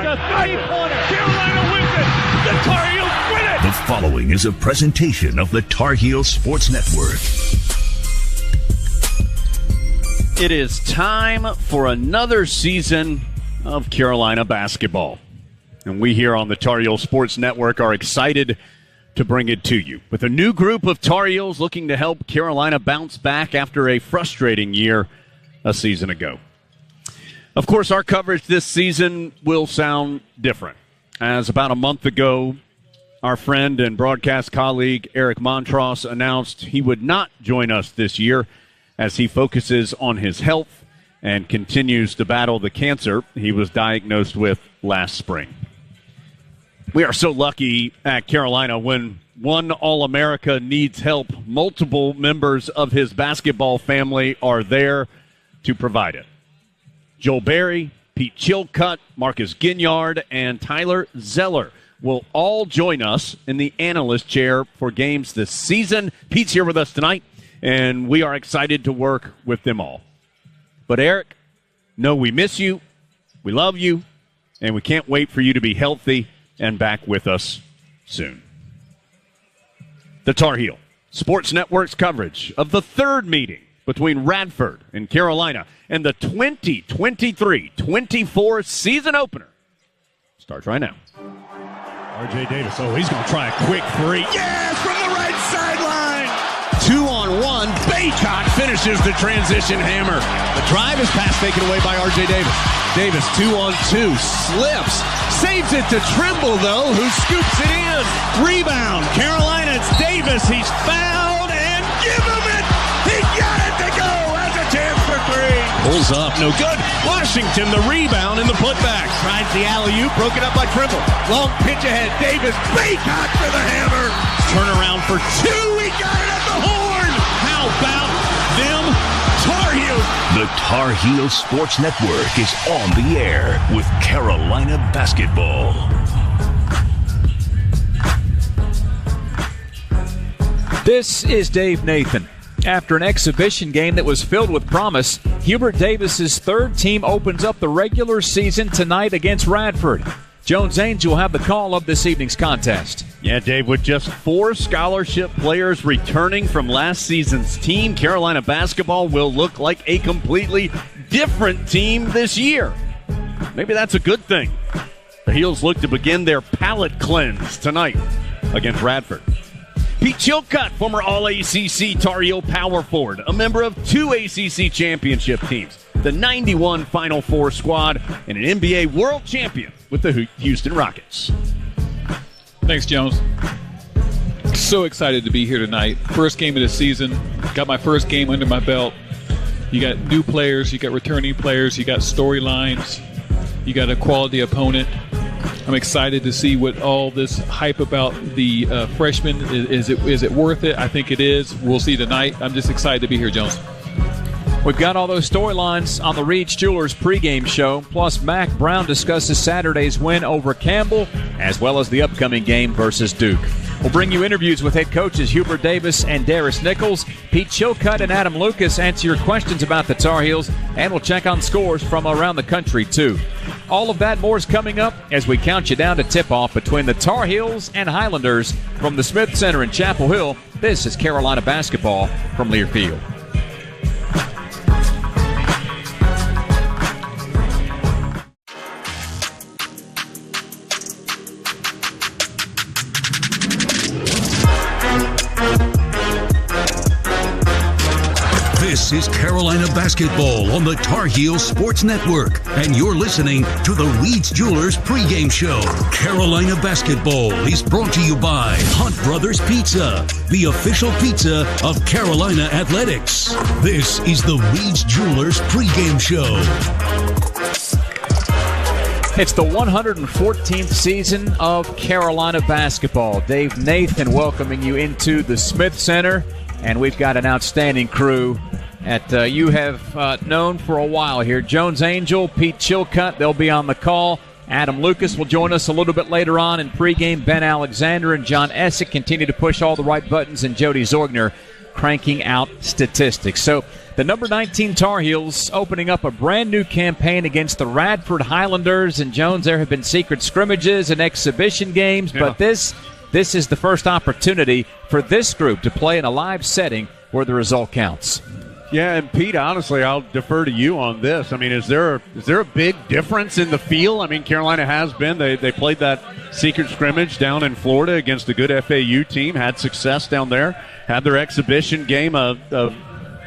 a three-pointer. Carolina wins it. The Tar Heels win it. The following is a presentation of the Tar Heels Sports Network. It is time for another season of Carolina basketball. And we here on the Tar Heels Sports Network are excited to bring it to you. With a new group of Tar Heels looking to help Carolina bounce back after a frustrating year a season ago. Of course, our coverage this season will sound different. As about a month ago, our friend and broadcast colleague Eric Montross announced he would not join us this year as he focuses on his health and continues to battle the cancer he was diagnosed with last spring. We are so lucky at Carolina when one All-America needs help. Multiple members of his basketball family are there to provide it. Joel Berry, Pete Chilcutt, Marcus Ginyard, and Tyler Zeller will all join us in the analyst chair for games this season. Pete's here with us tonight, and we are excited to work with them all. But Eric, know we miss you, we love you, and we can't wait for you to be healthy and back with us soon. The Tar Heel Sports Network's coverage of the third meeting between Radford and Carolina and the 2023-24 season opener starts right now. R.J. Davis, he's going to try a quick three. Yes, from the right sideline. 2-on-1. Baycott finishes the transition hammer. The drive is pass taken away by R.J. Davis. Davis 2-on-2, slips, saves it to Trimble, though, who scoops it in. Rebound, Carolina, it's Davis. He's fouled, and give him it. He got it to go. Has a chance for three. Pulls up, no good. Washington, the rebound and the putback. Tries the alley-oop, broken up by Trimble. Long pitch ahead, Davis. Baycott for the hammer. Turnaround for two. He got it at the horn. How about them Tar Heels? The Tar Heels Sports Network is on the air with Carolina basketball. This is Dave Nathan. After an exhibition game that was filled with promise, Hubert Davis's third team opens up the regular season tonight against Radford. Jones Angel will have the call of this evening's contest. Yeah, Dave, with just 4 scholarship players returning from last season's team, Carolina basketball will look like a completely different team this year. Maybe that's a good thing. The Heels look to begin their palate cleanse tonight against Radford. Pete Chilcutt, former All-ACC Tar Heel power forward, a member of 2 ACC championship teams, the 91 Final Four squad, and an NBA world champion with the Houston Rockets. Thanks, Jones. So excited to be here tonight. First game of the season. Got my first game under my belt. You got new players. You got returning players. You got storylines. You got a quality opponent. I'm excited to see what all this hype about the freshmen, is it worth it? I think it is. We'll see tonight. I'm just excited to be here, Jones. We've got all those storylines on the Reed's Jewelers pregame show. Plus, Mac Brown discusses Saturday's win over Campbell, as well as the upcoming game versus Duke. We'll bring you interviews with head coaches Hubert Davis and Darius Nichols. Pete Chilcutt and Adam Lucas answer your questions about the Tar Heels, and we'll check on scores from around the country, too. All of that and more is coming up as we count you down to tip-off between the Tar Heels and Highlanders from the Smith Center in Chapel Hill. This is Carolina basketball from Learfield. This is Carolina basketball on the Tar Heels Sports Network, and you're listening to the Reed's Jewelers pregame show. Carolina basketball is brought to you by Hunt Brothers Pizza, the official pizza of Carolina Athletics. This is the Reed's Jewelers pregame show. It's the 114th season of Carolina basketball. Dave Nathan welcoming you into the Smith Center, and we've got an outstanding crew that you have known for a while here. Jones Angel, Pete Chilcutt, they'll be on the call. Adam Lucas will join us a little bit later on in pregame. Ben Alexander and John Essick continue to push all the right buttons, and Jody Zorgner cranking out statistics. So the number 19 Tar Heels opening up a brand new campaign against the Radford Highlanders. And Jones, there have been secret scrimmages and exhibition games, but this is the first opportunity for this group to play in a live setting where the result counts. Yeah, and Pete, honestly, I'll defer to you on this. I mean, is there a big difference in the feel? I mean, Carolina has been. They played that secret scrimmage down in Florida against a good FAU team, had success down there, had their exhibition game.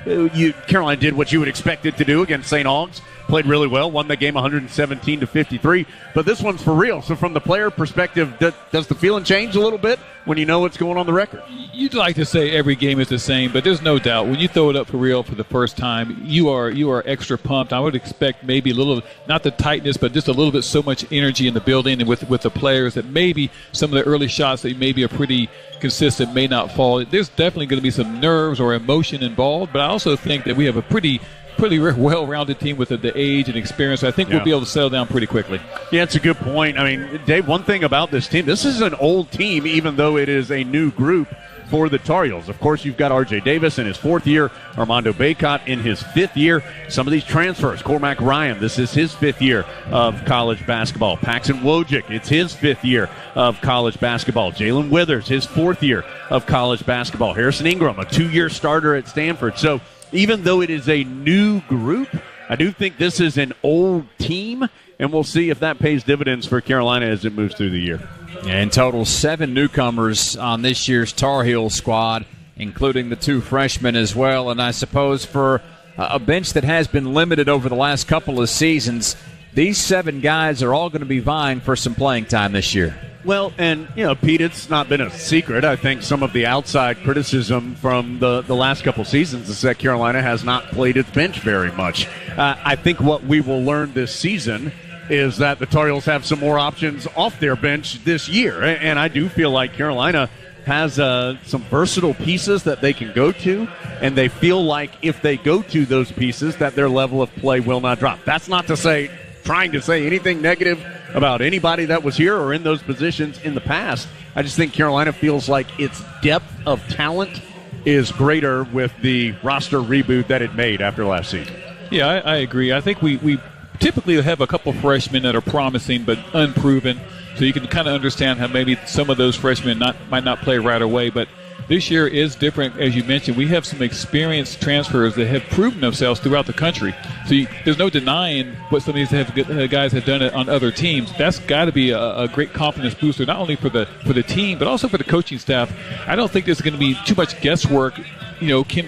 Carolina did what you would expect it to do against St. Augs. Played really well, won the game 117-53. But this one's for real. So from the player perspective, does the feeling change a little bit when you know what's going on the record? You'd like to say every game is the same, but there's no doubt when you throw it up for real for the first time, you are extra pumped. I would expect maybe a little, not the tightness, but just a little bit so much energy in the building and with the players that maybe some of the early shots that maybe are pretty consistent may not fall. There's definitely going to be some nerves or emotion involved, but I also think that we have a pretty well-rounded team with the age and experience. I think we'll be able to settle down pretty quickly. Yeah, it's a good point. I mean, Dave, one thing about this team, this is an old team, even though it is a new group for the Tar Heels. Of course, you've got R.J. Davis in his 4th year, Armando Baycott in his 5th year. Some of these transfers, Cormac Ryan, this is his 5th year of college basketball. Paxton Wojcik, it's his 5th year of college basketball. Jalen Withers, his 4th year of college basketball. Harrison Ingram, a 2-year starter at Stanford. So even though it is a new group, I do think this is an old team, and we'll see if that pays dividends for Carolina as it moves through the year. In total, 7 newcomers on this year's Tar Heel squad, including the 2 freshmen as well. And I suppose for a bench that has been limited over the last couple of seasons, these 7 guys are all going to be vying for some playing time this year. Well, and, Pete, it's not been a secret. I think some of the outside criticism from the last couple seasons is that Carolina has not played its bench very much. I think what we will learn this season is that the Tar Heels have some more options off their bench this year. And I do feel like Carolina has some versatile pieces that they can go to, and they feel like if they go to those pieces that their level of play will not drop. That's not to say, trying to say anything negative about anybody that was here or in those positions in the past. I just think Carolina feels like its depth of talent is greater with the roster reboot that it made after last season. Yeah, I agree. I think we typically have a couple freshmen that are promising but unproven, so you can kind of understand how maybe some of those freshmen might not play right away. But this year is different, as you mentioned. We have some experienced transfers that have proven themselves throughout the country. So there's no denying what some of these guys have done on other teams. That's got to be a great confidence booster, not only for the team, but also for the coaching staff. I don't think there's going to be too much guesswork.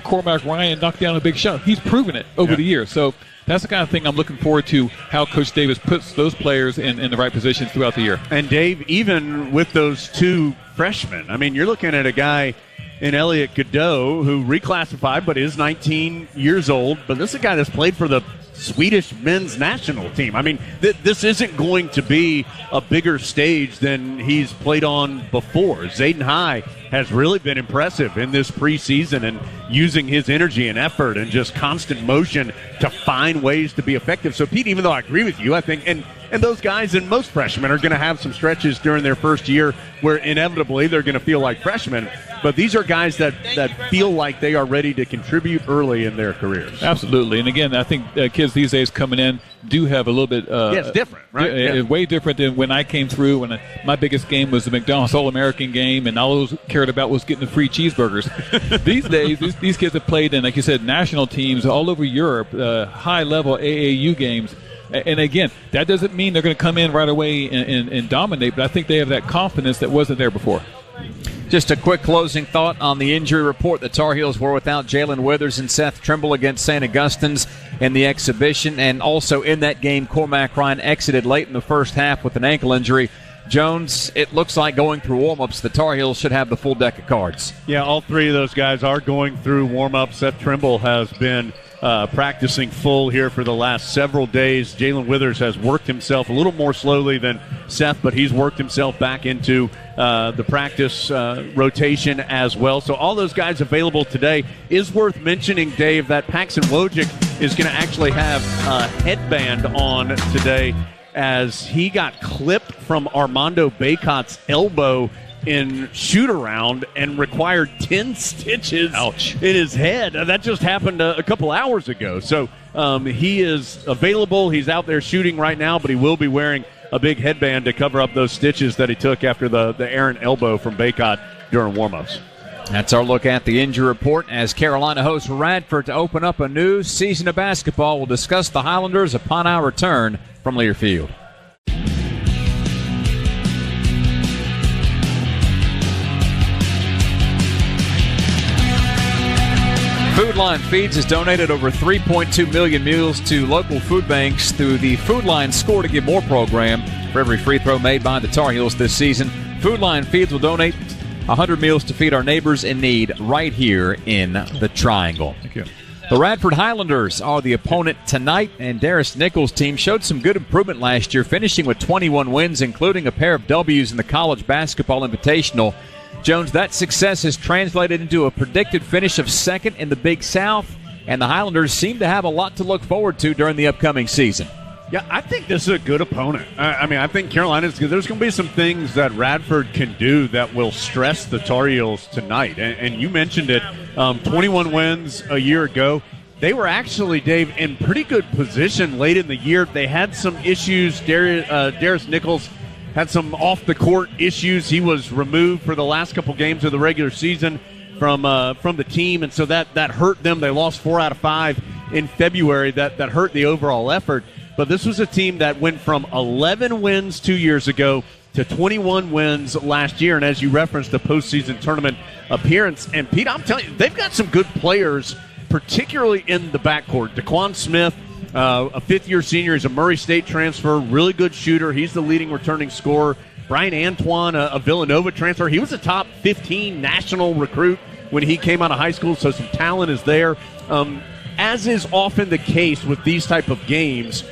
Cormac Ryan knocked down a big shot. He's proven it over the years. So that's the kind of thing I'm looking forward to, how Coach Davis puts those players in the right positions throughout the year. And, Dave, even with those 2 freshmen, I mean, you're looking at a guy in Elliot Godot who reclassified but is 19 years old. But this is a guy that's played for the Swedish men's national team. I mean, this isn't going to be a bigger stage than he's played on before. Zayden High has really been impressive in this preseason and using his energy and effort and just constant motion to find ways to be effective. So, Pete, even though I agree with you, I think, and those guys and most freshmen are going to have some stretches during their first year where inevitably they're going to feel like freshmen. But these are guys that feel like they are ready to contribute early in their careers. Absolutely. And, again, I think kids these days coming in do have a little bit it's different, right? Way different than when I came through. When my biggest game was the McDonald's All-American game, and all I was cared about was getting the free cheeseburgers. These days, these kids have played in, like you said, national teams all over Europe, high-level AAU games. And, again, that doesn't mean they're going to come in right away and dominate, but I think they have that confidence that wasn't there before. Just a quick closing thought on the injury report. The Tar Heels were without Jalen Withers and Seth Trimble against St. Augustine's in the exhibition. And also in that game, Cormac Ryan exited late in the first half with an ankle injury. Jones, it looks like going through warm-ups, the Tar Heels should have the full deck of cards. Yeah, all 3 of those guys are going through warm-ups. Seth Trimble has been practicing full here for the last several days. Jalen Withers has worked himself a little more slowly than Seth, but he's worked himself back into the practice rotation as well. So all those guys available today. Is worth mentioning, Dave, that Paxton Wojcik is going to actually have a headband on today as he got clipped from Armando Baycott's elbow in shoot-around and required 10 stitches in his head. That just happened a couple hours ago. So he is available. He's out there shooting right now, but he will be wearing a big headband to cover up those stitches that he took after the errant elbow from Baycott during warm-ups. That's our look at the injury report as Carolina hosts Radford to open up a new season of basketball. We'll discuss the Highlanders upon our return from Learfield. Food Line Feeds has donated over 3.2 million meals to local food banks through the Food Line Score to Give More program. For every free throw made by the Tar Heels this season, Food Line Feeds will donate 100 meals to feed our neighbors in need right here in the Triangle. Thank you. The Radford Highlanders are the opponent tonight, and Darius Nichols' team showed some good improvement last year, finishing with 21 wins, including a pair of W's in the College Basketball Invitational. Jones, that success has translated into a predicted finish of second in the Big South, and the Highlanders seem to have a lot to look forward to during the upcoming season. Yeah, I think this is a good opponent. I think Carolina's good. There's going to be some things that Radford can do that will stress the Tar Heels tonight. And you mentioned it, 21 wins a year ago. They were actually, Dave, in pretty good position late in the year. They had some issues. Darius Nichols had some off-the-court issues. He was removed for the last couple games of the regular season from the team, and so that hurt them. They lost 4 out of 5 in February. That hurt the overall effort. But this was a team that went from 11 wins 2 years ago to 21 wins last year, and as you referenced, the postseason tournament appearance. And, Pete, I'm telling you, they've got some good players, particularly in the backcourt. DeQuan Smith, a fifth-year senior. He's a Murray State transfer, really good shooter. He's the leading returning scorer. Brian Antoine, a Villanova transfer. He was a top 15 national recruit when he came out of high school, so some talent is there. As is often the case with these type of games,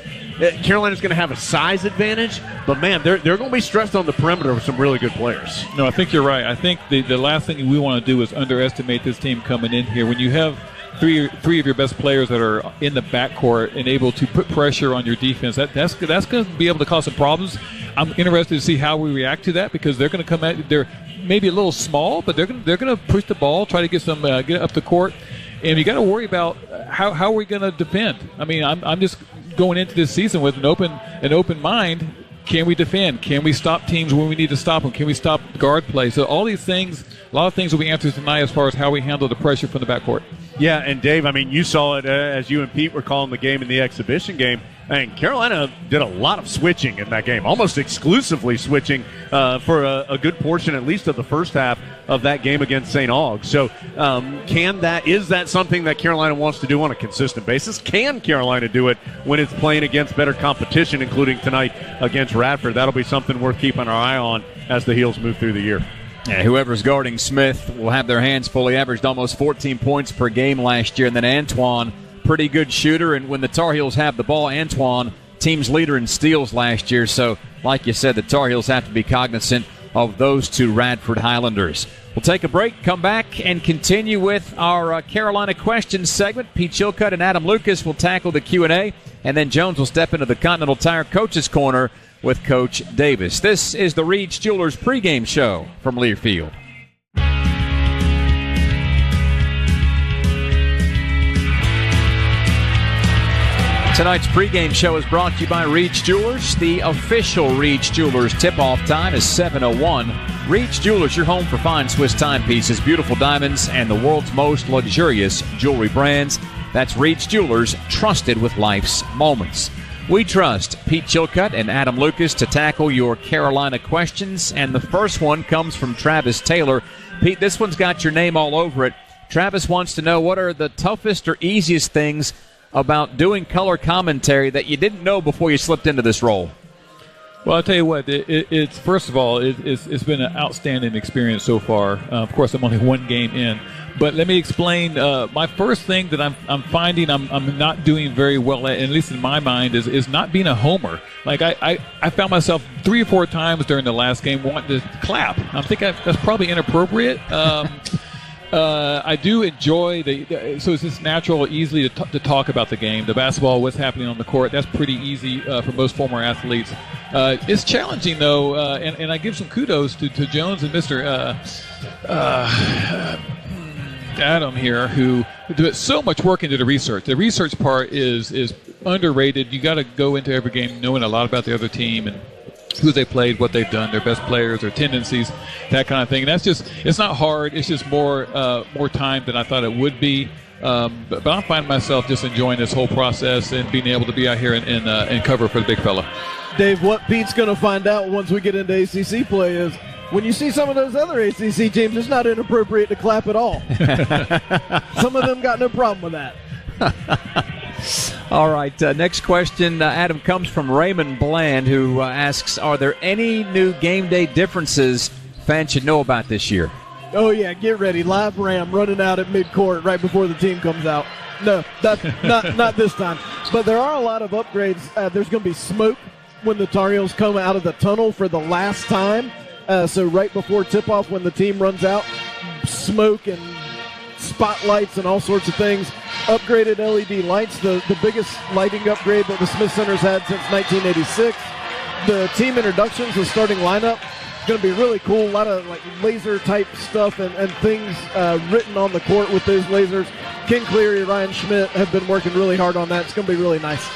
Carolina's going to have a size advantage, but, man, they're going to be stressed on the perimeter with some really good players. No, I think you're right. I think the last thing we want to do is underestimate this team coming in here. When you have three of your best players that are in the backcourt and able to put pressure on your defense, that's going to be able to cause some problems. I'm interested to see how we react to that because they're going to come at they're maybe a little small, but they're going to push the ball, try to get up the court, and you got to worry about how are we going to defend. I mean, I'm just going into this season with an open mind. Can we defend? Can we stop teams when we need to stop them? Can we stop guard play? So all these things, a lot of things will be answered tonight as far as how we handle the pressure from the backcourt. Yeah, and Dave, I mean, you saw it as you and Pete were calling the game in the exhibition game. And Carolina did a lot of switching in that game, almost exclusively switching for a good portion, at least of the first half of that game against St. Aug. So is that something that Carolina wants to do on a consistent basis? Can Carolina do it when it's playing against better competition, including tonight against Radford? That'll be something worth keeping our eye on as the Heels move through the year. Yeah, whoever's guarding Smith will have their hands fully. Averaged almost 14 points per game last year. And then Antoine, pretty good shooter. And when the Tar Heels have the ball, Antoine, team's leader in steals last year. So, like you said, the Tar Heels have to be cognizant of those two Radford Highlanders. We'll take a break, come back, and continue with our Carolina Questions segment. Pete Chilcutt and Adam Lucas will tackle the Q&A. And then Jones will step into the Continental Tire Coach's Corner with Coach Davis. This is the Reed's Jewelers pregame show from Learfield. Tonight's pregame show is brought to you by Reed's Jewelers. The official Reed's Jewelers tip-off time is 7:01. Reed's Jewelers, your home for fine Swiss timepieces, beautiful diamonds, and the world's most luxurious jewelry brands. That's Reed's Jewelers, trusted with life's moments. We trust Pete Chilcutt and Adam Lucas to tackle your Carolina questions, and the first one comes from Travis Taylor. Pete, this one's got your name all over it. Travis wants to know, what are the toughest or easiest things about doing color commentary that you didn't know before you slipped into this role? Well, I'll tell you what, it's first of all, it's been an outstanding experience so far. Of course, I'm only one game in. But let me explain. My first thing that I'm finding I'm not doing very well at least in my mind, is not being a homer. Like I found myself 3 or 4 times during the last game wanting to clap. I'm thinking that's probably inappropriate. I do enjoy so it's just natural, easily to talk about the game, the basketball, what's happening on the court. That's pretty easy for most former athletes. It's challenging, though, and I give some kudos to Jones and Mr. Adam here, who do so much work into the research. The research part is underrated. You got to go into every game knowing a lot about the other team and who they played, what they've done, their best players, their tendencies, that kind of thing. And that's it's not hard. It's just more time than I thought it would be. But I'm finding myself just enjoying this whole process and being able to be out here and cover for the big fella. Dave, what Pete's going to find out once we get into ACC play is when you see some of those other ACC teams, it's not inappropriate to clap at all. Some of them got no problem with that. All right, next question, Adam, comes from Raymond Bland, who asks, are there any new game day differences fans should know about this year? Oh, yeah, get ready. Live Ram running out at midcourt right before the team comes out. No, that's not this time. But there are a lot of upgrades. There's going to be smoke when the Tar Heels come out of the tunnel for the last time. So right before tip-off when the team runs out, smoke and spotlights and all sorts of things. Upgraded LED lights, the biggest lighting upgrade that the Smith Center's had since 1986. The team introductions, the starting lineup, going to be really cool. A lot of laser type stuff and things written on the court with those lasers. Ken Cleary, Ryan Schmidt have been working really hard on that. It's going to be really nice.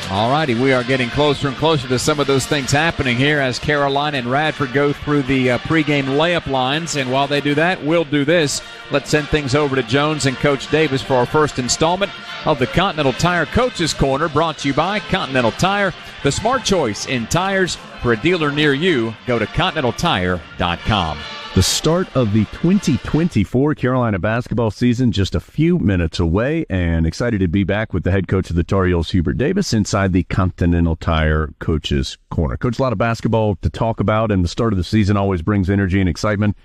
All righty, we are getting closer and closer to some of those things happening here as Carolin and Radford go through the pregame layup lines. And while they do that, we'll do this. Let's send things over to Jones and Coach Davis for our first installment of the Continental Tire Coach's Corner, brought to you by Continental Tire, the smart choice in tires. For a dealer near you, go to ContinentalTire.com. The start of the 2024 Carolina basketball season just a few minutes away, and excited to be back with the head coach of the Tar Heels, Hubert Davis, inside the Continental Tire Coach's Corner. Coach, a lot of basketball to talk about, and the start of the season always brings energy and excitement.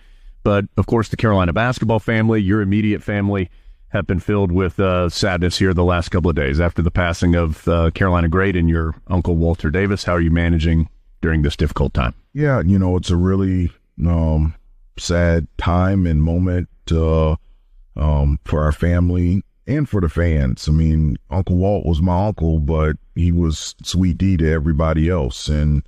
But, of course, the Carolina basketball family, your immediate family, have been filled with sadness here the last couple of days after the passing of Carolina great and your uncle Walter Davis. How are you managing during this difficult time? Yeah, it's a really sad time and moment for our family and for the fans. I mean, Uncle Walt was my uncle, but he was Sweet D to everybody else. And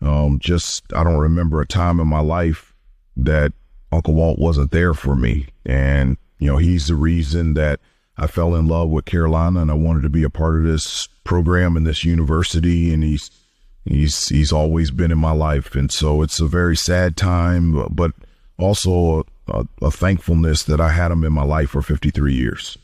I don't remember a time in my life that Uncle Walt wasn't there for me. And, he's the reason that I fell in love with Carolina and I wanted to be a part of this program and this university. And he's always been in my life. And so it's a very sad time, but also a thankfulness that I had him in my life for 53 years.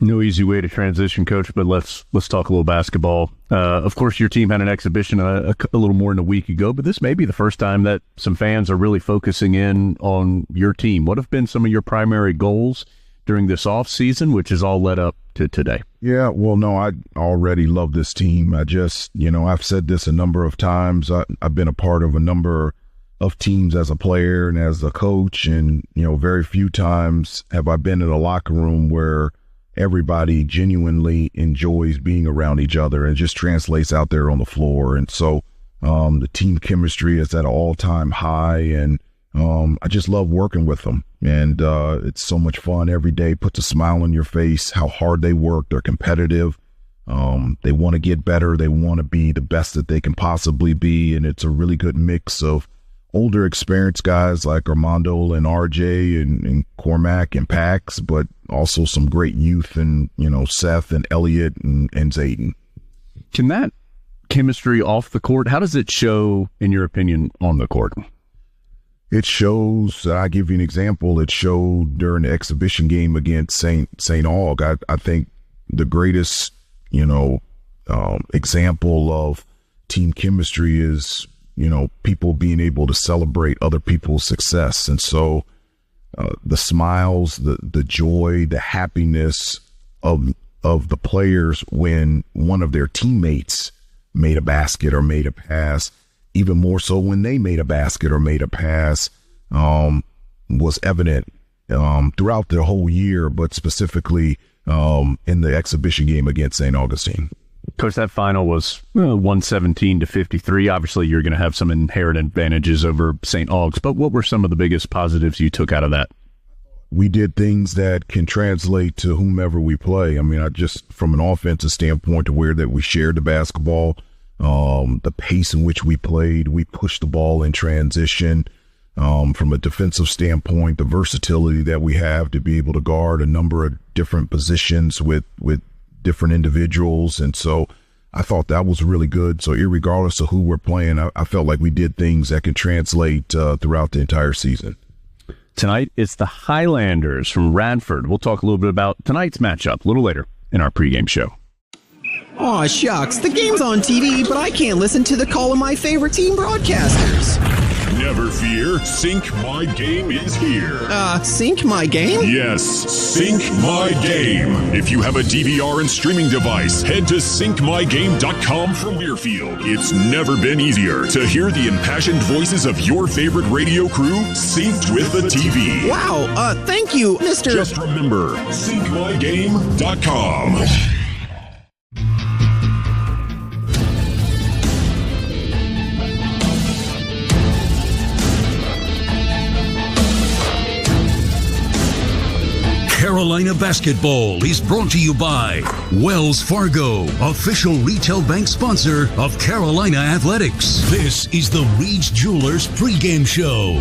No easy way to transition, Coach, but let's talk a little basketball. Of course, your team had an exhibition a little more than a week ago, but this may be the first time that some fans are really focusing in on your team. What have been some of your primary goals during this off season, which has all led up to today? Yeah, well, no, I already love this team. I just, I've said this a number of times. I've been a part of a number of teams as a player and as a coach, and very few times have I been in a locker room where everybody genuinely enjoys being around each other and it just translates out there on the floor. And so the team chemistry is at an all-time high, and I just love working with them. And it's so much fun every day, puts a smile on your face, how hard they work. They're competitive. They want to get better. They want to be the best that they can possibly be. And it's a really good mix of older experienced guys like Armando and RJ and Cormac and Pax, but also some great youth and, Seth and Elliott and Zayden. Can that chemistry off the court, how does it show, in your opinion, on the court? It shows, I'll give you an example, it showed during the exhibition game against St. Aug. I think the greatest, example of team chemistry is, people being able to celebrate other people's success. And so the smiles, the joy, the happiness of the players when one of their teammates made a basket or made a pass, even more so when they made a basket or made a pass, was evident throughout the whole year, but specifically in the exhibition game against St. Augustine. Coach, that final was 117-53. Obviously, you're going to have some inherent advantages over St. Aug's, but what were some of the biggest positives you took out of that? we did things that can translate to whomever we play. I mean, I just from an offensive standpoint, to where that we shared the basketball, the pace in which we played, we pushed the ball in transition. From a defensive standpoint, the versatility that we have to be able to guard a number of different positions with different individuals. And so I thought that was really good. So irregardless of who we're playing, I felt like we did things that can translate throughout the entire season. Tonight, it's the Highlanders from Radford. We'll talk a little bit about tonight's matchup a little later in our pregame show. Aw, shucks. The game's on TV, but I can't listen to the call of my favorite team broadcasters. Never fear, Sync My Game is here. Sync My Game? Yes, Sync My Game. If you have a DVR and streaming device, head to syncmygame.com from Learfield. It's never been easier to hear the impassioned voices of your favorite radio crew synced with the TV. Wow, thank you, Mr. Just remember, syncmygame.com. Carolina Basketball is brought to you by Wells Fargo, official retail bank sponsor of Carolina Athletics. This is the Reed's Jewelers pregame show.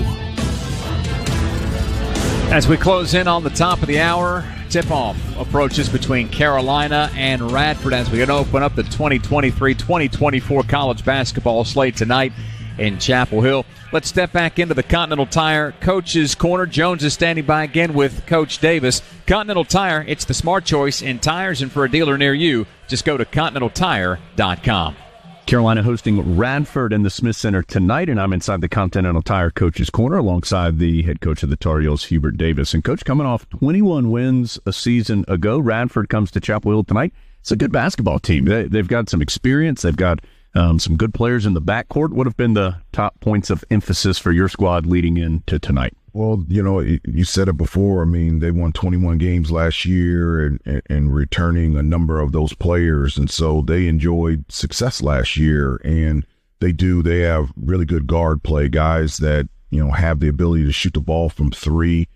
As we close in on the top of the hour, tip-off approaches between Carolina and Radford as we open up the 2023-2024 college basketball slate tonight in Chapel Hill. Let's step back into the Continental Tire Coach's Corner. Jones is standing by again with Coach Davis. Continental Tire, it's the smart choice in tires, and for a dealer near you, just go to continentaltire.com. Carolina hosting Radford in the Smith Center tonight, and I'm inside the Continental Tire Coach's Corner alongside the head coach of the Tar Heels, Hubert Davis. And Coach, coming off 21 wins a season ago, Radford comes to Chapel Hill tonight. It's a good basketball team. They've got some experience. They've got some good players in the backcourt. What have been the top points of emphasis for your squad leading into tonight? Well, you know, you said it before. I mean, they won 21 games last year and returning a number of those players. And so they enjoyed success last year. And they have really good guard play, guys that, you know, have the ability to shoot the ball from three.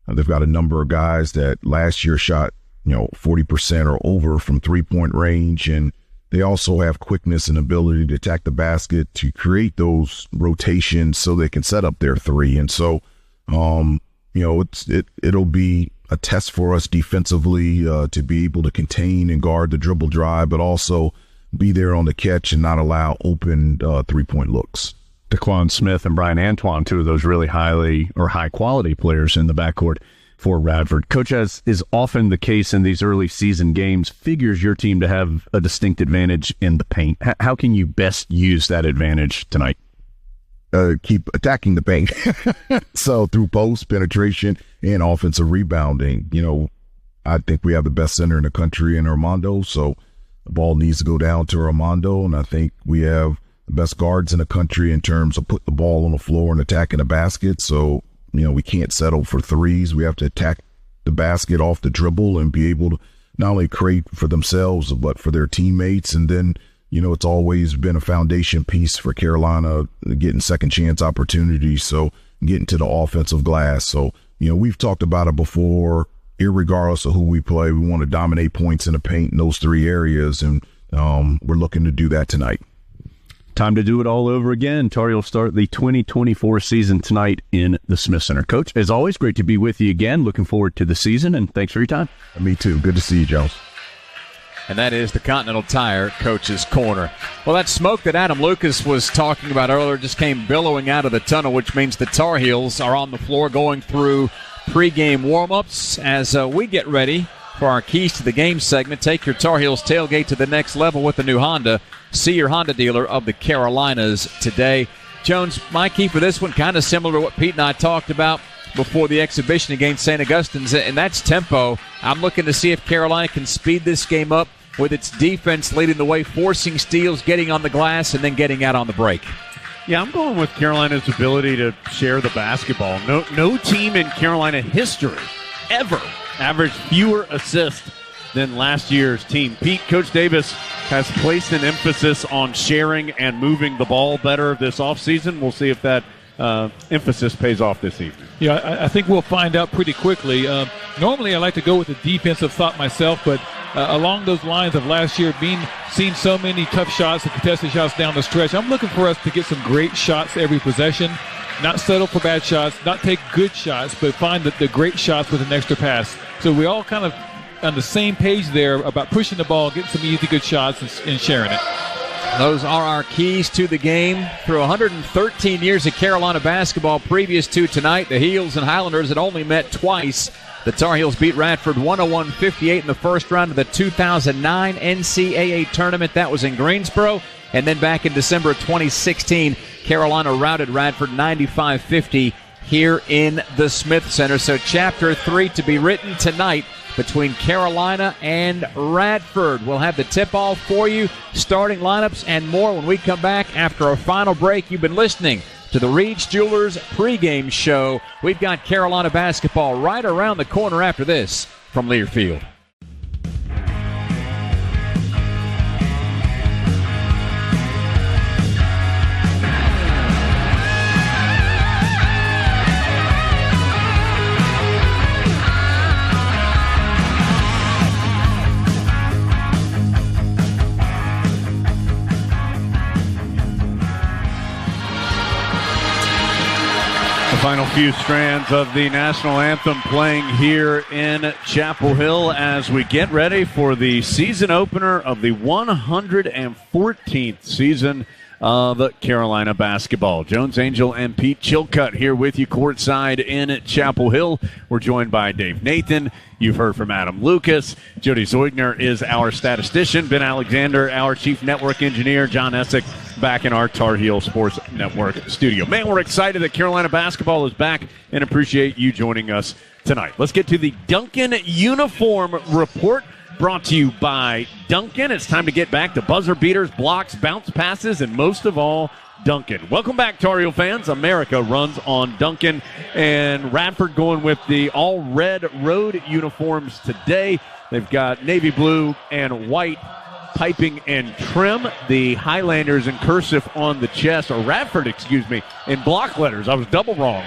They've got a number of guys that last year shot, 40% or over from 3-point range. And they also have quickness and ability to attack the basket to create those rotations so they can set up their three. And so, it'll be a test for us defensively to be able to contain and guard the dribble drive, but also be there on the catch and not allow open 3-point looks. Daquan Smith and Brian Antoine, two of those really high-quality players in the backcourt for Radford. Coach, as is often the case in these early season games, figures your team to have a distinct advantage in the paint. How can you best use that advantage tonight? Keep attacking the paint. So through post penetration and offensive rebounding, I think we have the best center in the country in Armando. So the ball needs to go down to Armando. And I think we have the best guards in the country in terms of putting the ball on the floor and attacking the basket. So, we can't settle for threes. We have to attack the basket off the dribble and be able to not only create for themselves, but for their teammates. And then, it's always been a foundation piece for Carolina, getting second chance opportunities. So getting to the offensive glass. So, we've talked about it before, irregardless of who we play, we want to dominate points in the paint in those three areas. And we're looking to do that tonight. Time to do it all over again. Tar Heels start the 2024 season tonight in the Smith Center. Coach, as always, great to be with you again. Looking forward to the season, and thanks for your time. Me too. Good to see you, Jones. And that is the Continental Tire Coach's Corner. Well, that smoke that Adam Lucas was talking about earlier just came billowing out of the tunnel, which means the Tar Heels are on the floor going through pregame warm-ups as we get ready for our Keys to the Game segment. Take your Tar Heels tailgate to the next level with the new Honda. See your Honda dealer of the Carolinas today. Jones, my key for this one, kind of similar to what Pete and I talked about before the exhibition against St. Augustine's, and that's tempo. I'm looking to see if Carolina can speed this game up with its defense leading the way, forcing steals, getting on the glass, and then getting out on the break. Yeah, I'm going with Carolina's ability to share the basketball. No team in Carolina history ever averaged fewer assists than last year's team. Pete, Coach Davis has placed an emphasis on sharing and moving the ball better this offseason. We'll see if that emphasis pays off this evening? Yeah, I think we'll find out pretty quickly. Normally, I like to go with the defensive thought myself, but along those lines of last year, seeing so many tough shots and contested shots down the stretch, I'm looking for us to get some great shots every possession, not settle for bad shots, not take good shots, but find the great shots with an extra pass. So we all kind of on the same page there about pushing the ball, getting some easy good shots, and sharing it. Those are our keys to the game. Through 113 years of Carolina basketball, previous to tonight, the Heels and Highlanders had only met twice. The Tar Heels beat Radford 101-58 in the first round of the 2009 NCAA tournament. That was in Greensboro. And then back in December of 2016, Carolina routed Radford 95-50 here in the Smith Center. So Chapter 3 to be written tonight between Carolina and Radford. We'll have the tip-off for you, starting lineups, and more when we come back after our final break. You've been listening to the Reed's Jewelers pregame show. We've got Carolina basketball right around the corner after this from Learfield. Final few strands of the national anthem playing here in Chapel Hill as we get ready for the season opener of the 114th season of Carolina basketball. Jones Angel and Pete Chilcutt here with you courtside in Chapel Hill. We're joined by Dave Nathan. You've heard from Adam Lucas. Jody Zoidner is our statistician. Ben Alexander, our chief network engineer. John Essick back in our Tar Heel Sports Network studio. Man, we're excited that Carolina basketball is back and appreciate you joining us tonight. Let's get to the Duncan Uniform Report, brought to you by Duncan. It's time to get back to buzzer beaters, blocks, bounce passes, and most of all, Duncan. Welcome back, Tar Heel fans. America runs on Duncan, and Radford going with the all-red road uniforms today. They've got navy blue and white piping and trim. The Highlanders in cursive on the chest, or Radford, in block letters. I was double wrong.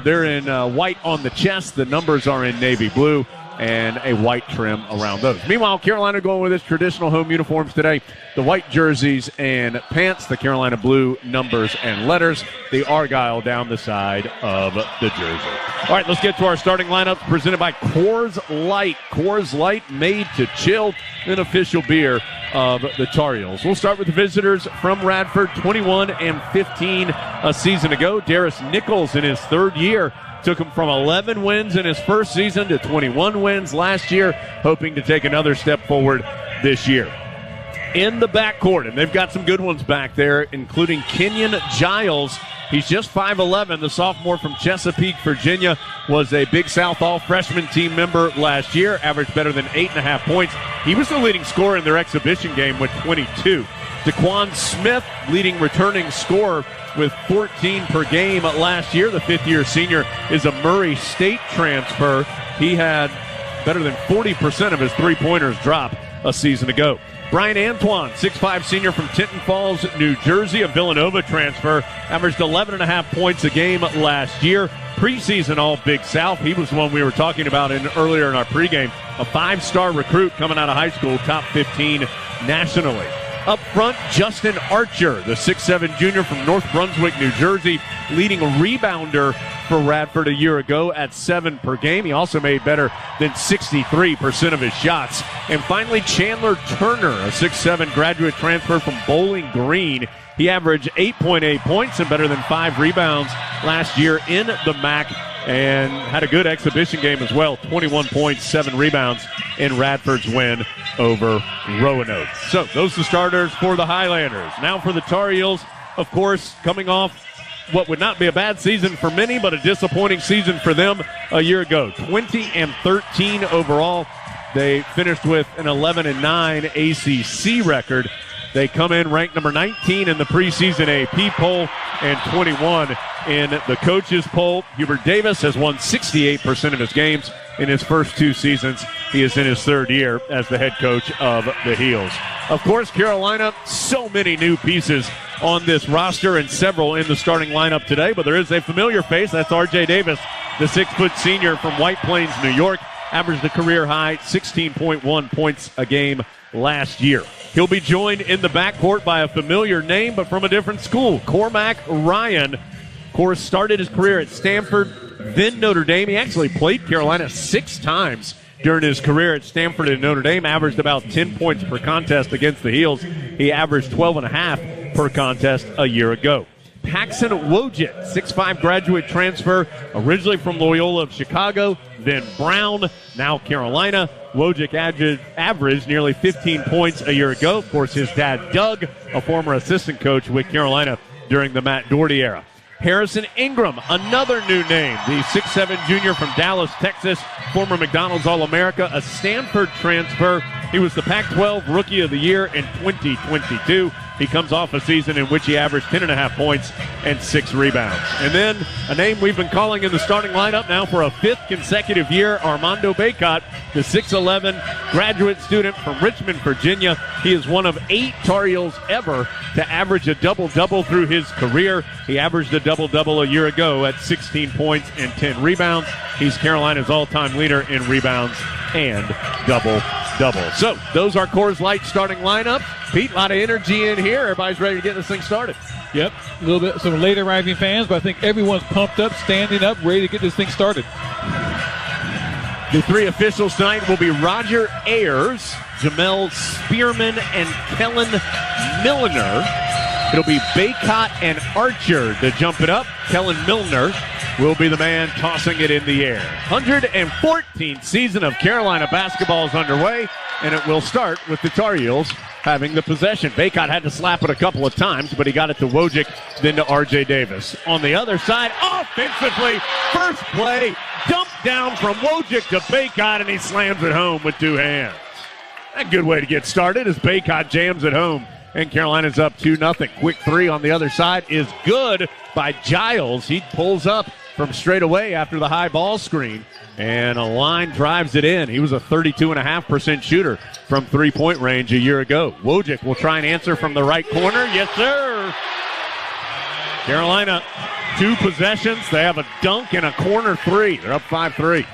They're in white on the chest. The numbers are in navy blue, and a white trim around those. Meanwhile, Carolina going with its traditional home uniforms today. The white jerseys and pants, the Carolina blue numbers and letters, the Argyle down the side of the jersey. All right, let's get to our starting lineup presented by Coors Light. Coors Light, made to chill, an official beer of the Tar Heels. We'll start with the visitors from Radford, 21-15 a season ago. Darius Nichols in his third year took him from 11 wins in his first season to 21 wins last year, hoping to take another step forward this year. In the backcourt, and they've got some good ones back there, including Kenyon Giles. He's just 5'11", the sophomore from Chesapeake, Virginia, was a Big South All-Freshman team member last year, averaged better than 8.5 points. He was the leading scorer in their exhibition game with 22. DeQuan Smith, leading returning scorer with 14 per game last year. The fifth-year senior is a Murray State transfer. He had better than 40% of his three-pointers drop a season ago. Brian Antoine, 6'5" senior from Tinton Falls, New Jersey, a Villanova transfer, averaged 11.5 points a game last year. Preseason All-Big South. He was the one we were talking about earlier in our pregame. A five-star recruit coming out of high school, top 15 nationally. Up front, Justin Archer, the 6'7" junior from North Brunswick, New Jersey, leading rebounder for Radford a year ago at 7 per game. He also made better than 63% of his shots. And finally, Chandler Turner, a 6'7" graduate transfer from Bowling Green. He averaged 8.8 points and better than 5 rebounds last year in the MAC, and had a good exhibition game as well. 21 points, 7 rebounds in Radford's win over Roanoke. So those are the starters for the Highlanders. Now for the Tar Heels, of course, coming off what would not be a bad season for many, but a disappointing season for them a year ago. 20-13 overall. They finished with an 11-9 ACC record. They come in ranked number 19 in the preseason AP poll and 21 in the coaches poll. Hubert Davis has won 68% of his games in his first 2 seasons. He is in his third year as the head coach of the Heels. Of course, Carolina, so many new pieces on this roster and several in the starting lineup today, but there is a familiar face. That's R.J. Davis, the 6-foot senior from White Plains, New York. Averaged a career-high 16.1 points a game last year. He'll be joined in the backcourt by a familiar name, but from a different school, Cormac Ryan. Of course, started his career at Stanford, then Notre Dame. He actually played Carolina 6 times during his career at Stanford and Notre Dame, averaged about 10 points per contest against the Heels. He averaged 12.5 per contest a year ago. Paxton Wojcik, 6'5" graduate transfer, originally from Loyola of Chicago, then Brown, now Carolina. Wojcik averaged nearly 15 points a year ago. Of course, his dad, Doug, a former assistant coach with Carolina during the Matt Doherty era. Harrison Ingram, another new name, the 6'7" junior from Dallas, Texas, former McDonald's All-America, a Stanford transfer. He was the Pac-12 Rookie of the Year in 2022. He comes off a season in which he averaged 10.5 points and 6 rebounds. And then a name we've been calling in the starting lineup now for a 5th consecutive year, Armando Bacot, the 6'11" graduate student from Richmond, Virginia. He is one of 8 Tar Heels ever to average a double-double through his career. He averaged a double-double a year ago at 16 points and 10 rebounds. He's Carolina's all-time leader in rebounds and double-double. So those are Coors Light starting lineups. Pete, a lot of energy in here. Everybody's ready to get this thing started. Yep, a little bit some late arriving fans, but I think everyone's pumped up, standing up, ready to get this thing started. The 3 officials tonight will be Roger Ayers, Jamel Spearman, and Kellen Milner. It'll be Bacot and Archer to jump it up. Kellen Milner will be the man tossing it in the air. 114th season of Carolina basketball is underway, and it will start with the Tar Heels having the possession. Bacot had to slap it a couple of times, but he got it to Wojcik, then to R.J. Davis. On the other side, offensively, first play, dumped down from Wojcik to Bacot, and he slams it home with 2 hands. A good way to get started as Bacot jams it home, and Carolina's up 2-0. Quick 3 on the other side is good by Giles. He pulls up from straight away after the high ball screen, and a line drives it in. He was a 32.5% shooter from three-point range a year ago. Wojcik will try and answer from the right corner. Yes, sir. Carolina, 2 possessions. They have a dunk and a corner 3. They're up 5-3.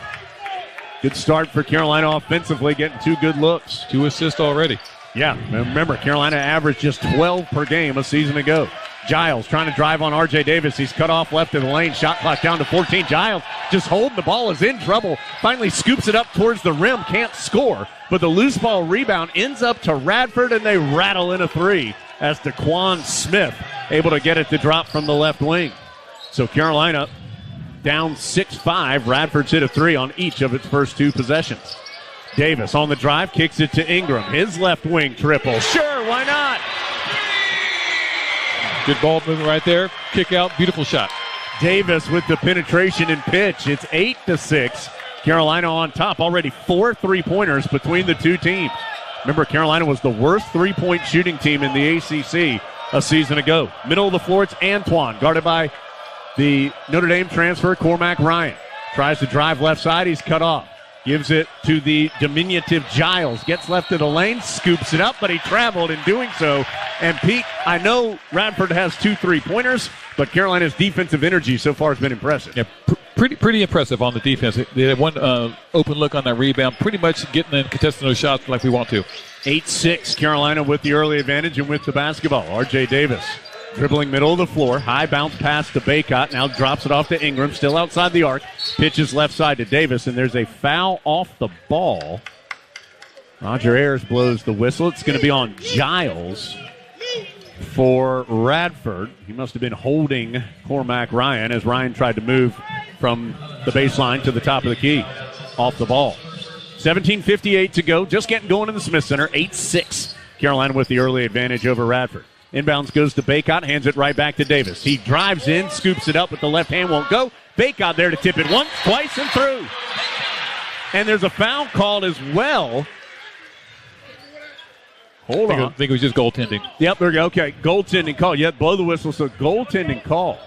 Good start for Carolina offensively, getting 2 good looks. 2 assists already. Yeah, remember, Carolina averaged just 12 per game a season ago. Giles trying to drive on R.J. Davis. He's cut off left of the lane. Shot clock down to 14. Giles just holding the ball, is in trouble. Finally scoops it up towards the rim. Can't score. But the loose ball rebound ends up to Radford, and they rattle in a 3 as DeQuan Smith able to get it to drop from the left wing. So Carolina down 6-5. Radford's hit a 3 on each of its first 2 possessions. Davis on the drive, kicks it to Ingram. His left wing triple. Sure, why not? Good ball movement right there. Kick out, beautiful shot. Davis with the penetration and pitch. It's 8-6. Carolina on top. Already 4 3-pointers between the 2 teams. Remember, Carolina was the worst 3-point shooting team in the ACC a season ago. Middle of the floor, it's Antoine, guarded by the Notre Dame transfer, Cormac Ryan. Tries to drive left side. He's cut off. Gives it to the diminutive Giles. Gets left of the lane, scoops it up, but he traveled in doing so. And Pete, I know Radford has 2 3-pointers, but Carolina's defensive energy so far has been impressive. Yeah, pretty impressive on the defense. They had one open look on that rebound, pretty much getting in, contesting those shots like we want to. 8-6, Carolina with the early advantage and with the basketball. R.J. Davis dribbling middle of the floor. High bounce pass to Bacot. Now drops it off to Ingram. Still outside the arc. Pitches left side to Davis, and there's a foul off the ball. Roger Ayers blows the whistle. It's going to be on Giles for Radford. He must have been holding Cormac Ryan as Ryan tried to move from the baseline to the top of the key. Off the ball. 17:58 to go. Just getting going in the Smith Center. 8-6. Carolina with the early advantage over Radford. Inbounds goes to Bacot, hands it right back to Davis. He drives in, scoops it up, but the left hand won't go. Bacot there to tip it once, twice, and through. And there's a foul called as well. Hold on. I think it was just goaltending. Yep, there we go. Okay, goaltending call. Yep, blow the whistle, so goaltending call.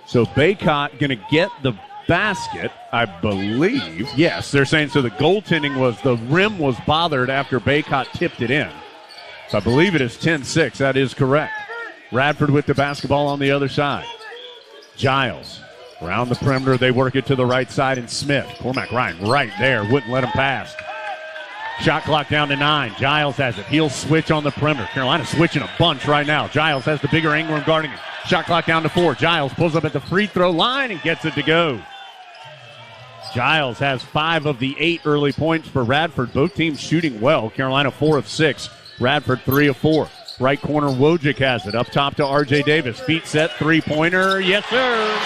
So Bacot going to get the basket, I believe. Yes, they're saying so the goaltending was, the rim was bothered after Bacot tipped it in. I believe it is 10-6. That is correct. Radford with the basketball on the other side. Giles around the perimeter. They work it to the right side, and Smith. Cormac Ryan right there. Wouldn't let him pass. Shot clock down to 9. Giles has it. He'll switch on the perimeter. Carolina switching a bunch right now. Giles has the bigger Ingram guarding him. Shot clock down to 4. Giles pulls up at the free throw line and gets it to go. Giles has 5 of the 8 early points for Radford. Both teams shooting well. Carolina 4 of 6. Radford 3 of 4. Right corner, Wojcik has it. Up top to R.J. Davis. Feet set, three-pointer. Yes, sir.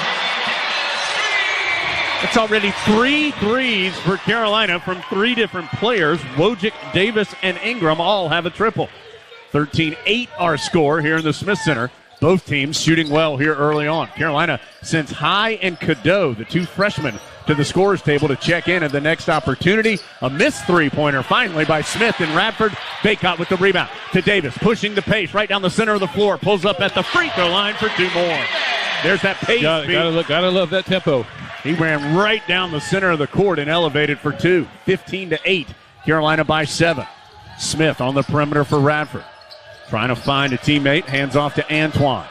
It's already 3 threes for Carolina from 3 different players. Wojcik, Davis, and Ingram all have a triple. 13-8 our score here in the Smith Center. Both teams shooting well here early on. Carolina sends High and Cadeau, the 2 freshmen, to the scorer's table to check in at the next opportunity. A missed three-pointer finally by Smith and Radford. Baycott with the rebound to Davis, pushing the pace right down the center of the floor. Pulls up at the free throw line for 2 more. There's that pace. Gotta love that tempo. He ran right down the center of the court and elevated for 2. 15-8. Carolina by 7. Smith on the perimeter for Radford. Trying to find a teammate. Hands off to Antoine.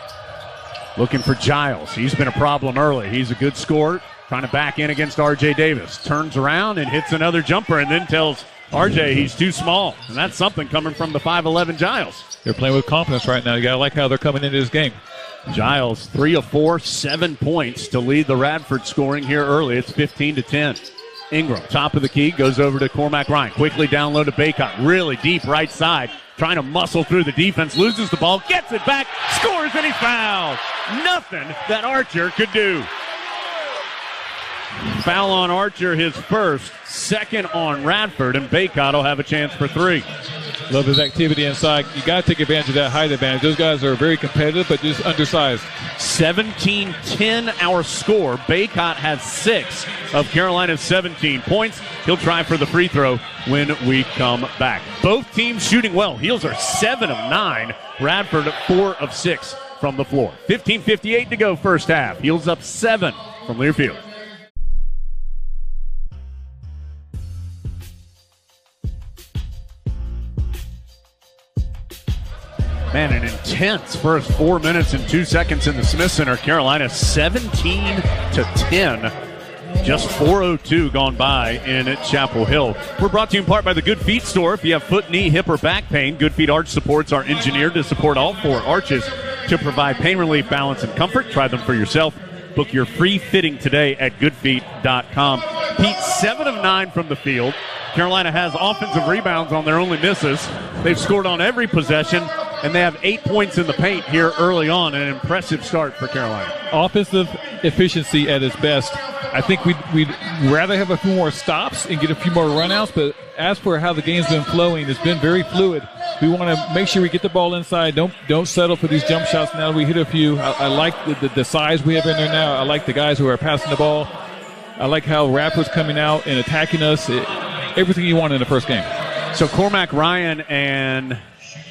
Looking for Giles. He's been a problem early. He's a good scorer. Trying to back in against R.J. Davis. Turns around and hits another jumper and then tells R.J. he's too small. And that's something coming from the 5'11 Giles. They're playing with confidence right now. You got to like how they're coming into this game. Giles, 3 of 4, 7 points to lead the Radford scoring here early. It's 15-10. Ingram, top of the key, goes over to Cormac Ryan. Quickly down low to Baycott. Really deep right side. Trying to muscle through the defense. Loses the ball. Gets it back. Scores and he's fouled. Nothing that Archer could do. Foul on Archer, his first. Second on Radford, and Baycott will have a chance for 3. Love his activity inside. You got to take advantage of that height advantage. Those guys are very competitive, but just undersized. 17-10 our score. Baycott has 6 of Carolina's 17 points. He'll try for the free throw when we come back. Both teams shooting well. Heels are 7 of 9. Radford 4 of 6 from the floor. 15:58 to go first half. Heels up 7 from Learfield. Man, an intense first 4 minutes and 2 seconds in the Smith Center. Carolina 17-10. Just 4:02 gone by in Chapel Hill. We're brought to you in part by the Good Feet store. If you have foot, knee, hip, or back pain, Good Feet Arch supports are engineered to support all 4 arches to provide pain relief, balance, and comfort. Try them for yourself. Book your free fitting today at goodfeet.com. Pete, 7 of 9 from the field. Carolina has offensive rebounds on their only misses. They've scored on every possession, and they have 8 points in the paint here early on. An impressive start for Carolina. Offensive efficiency at its best. I think we'd rather have a few more stops and get a few more runouts, but as for how the game's been flowing, it's been very fluid. We want to make sure we get the ball inside. Don't settle for these jump shots now. We hit a few. I like the size we have in there now. I like the guys who are passing the ball. I like how Radford's coming out and attacking us. Everything you want in the first game. So Cormac Ryan and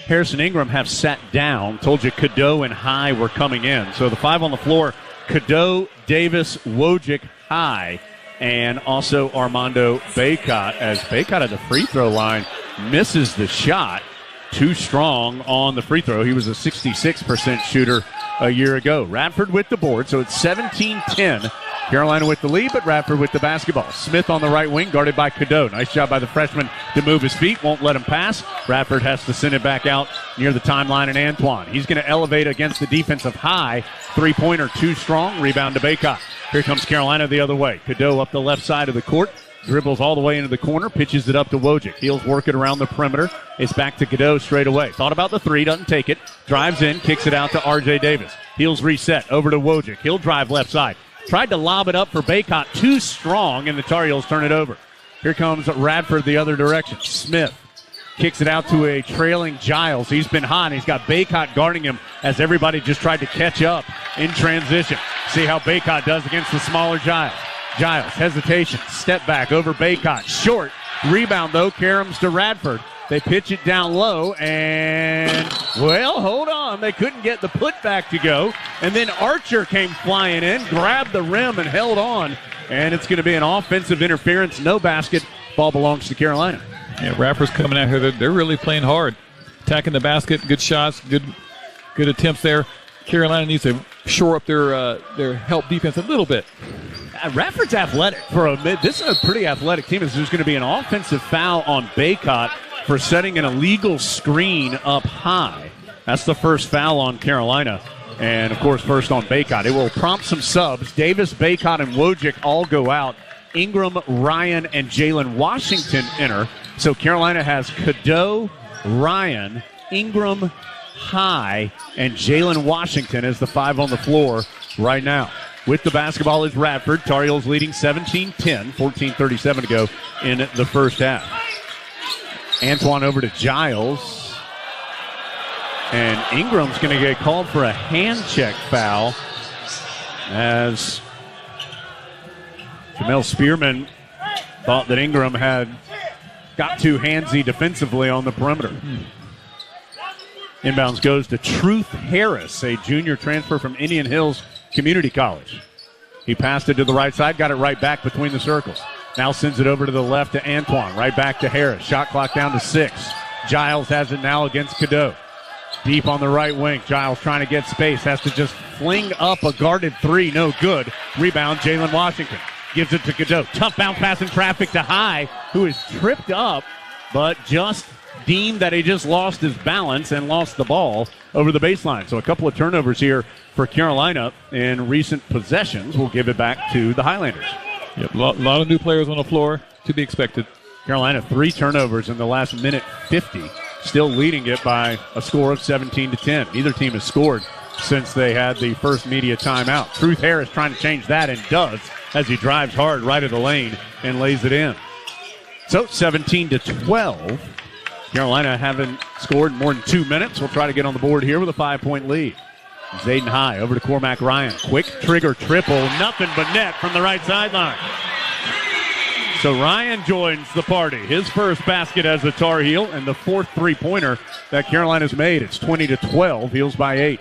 Harrison Ingram have sat down. Told you Cadeau and High were coming in. So the 5 on the floor, Cadeau, Davis, Wojcik, High, and also Armando Baycott, as Baycott at the free throw line misses the shot. Too strong on the free throw. He was a 66% shooter a year ago. Radford with the board, so it's 17-10. Carolina with the lead, but Radford with the basketball. Smith on the right wing, guarded by Cadeau. Nice job by the freshman to move his feet. Won't let him pass. Radford has to send it back out near the timeline, and Antoine. He's going to elevate against the defensive High. Three-pointer, too strong. Rebound to Baycott. Here comes Carolina the other way. Cadeau up the left side of the court. Dribbles all the way into the corner, pitches it up to Wojcik. Heels work it around the perimeter. It's back to Cadeau straight away. Thought about the 3, doesn't take it. Drives in, kicks it out to R.J. Davis. Heels reset, over to Wojcik. He'll drive left side. Tried to lob it up for Baycott, too strong, and the Tar Heels turn it over. Here comes Radford the other direction. Smith kicks it out to a trailing Giles. He's been hot. He's got Baycott guarding him as everybody just tried to catch up in transition. See how Baycott does against the smaller Giles. Giles, hesitation, step back over Baycott. Short, rebound though, caroms to Radford. They pitch it down low, and, well, hold on. They couldn't get the putback to go. And then Archer came flying in, grabbed the rim, and held on. And it's going to be an offensive interference. No basket. Ball belongs to Carolina. Yeah, Radford's coming out here. They're really playing hard. attacking the basket, good shots, good attempts there. Carolina needs to shore up their help defense a little bit. Radford's athletic this is a pretty athletic team. There's going to be an offensive foul on Baycott for setting an illegal screen up high. That's the first foul on Carolina. And, of course, first on Baycott. It will prompt some subs. Davis, Baycott, and Wojcik all go out. Ingram, Ryan, and Jalen Washington enter. So Carolina has Cadeau, Ryan, Ingram, High, and Jalen Washington as the 5 on the floor right now. With the basketball is Radford. Tar Heels leading 17-10, 14:37 to go in the first half. Antoine over to Giles. And Ingram's going to get called for a hand check foul as Jamel Spearman thought that Ingram had got too handsy defensively on the perimeter. Inbounds goes to Truth Harris, a junior transfer from Indian Hills Community College. He passed it to the right side, got it right back between the circles. Now sends it over to the left to Antoine, right back to Harris. Shot clock down to 6. Giles has it now against Cadeau. Deep on the right wing. Giles trying to get space. Has to just fling up a guarded 3. No good. Rebound, Jalen Washington. Gives it to Cadeau. Tough bounce pass in traffic to High, who is tripped up, but just deemed that he just lost his balance and lost the ball over the baseline. So a couple of turnovers here for Carolina in recent possessions. We'll give it back to the Highlanders. Yep, a lot of new players on the floor to be expected. Carolina 3 turnovers in the last minute 50. Still leading it by a score of 17-10. Neither team has scored since they had the first media timeout. Truth Harris trying to change that and does as he drives hard right of the lane and lays it in. So 17-12. Carolina haven't scored in more than 2 minutes. We'll try to get on the board here with a 5-point lead. Zayden High over to Cormac Ryan. Quick trigger triple. Nothing but net from the right sideline. So Ryan joins the party. His first basket as a Tar Heel and the 4th three-pointer that Carolina's made. It's 20-12. Heels by 8.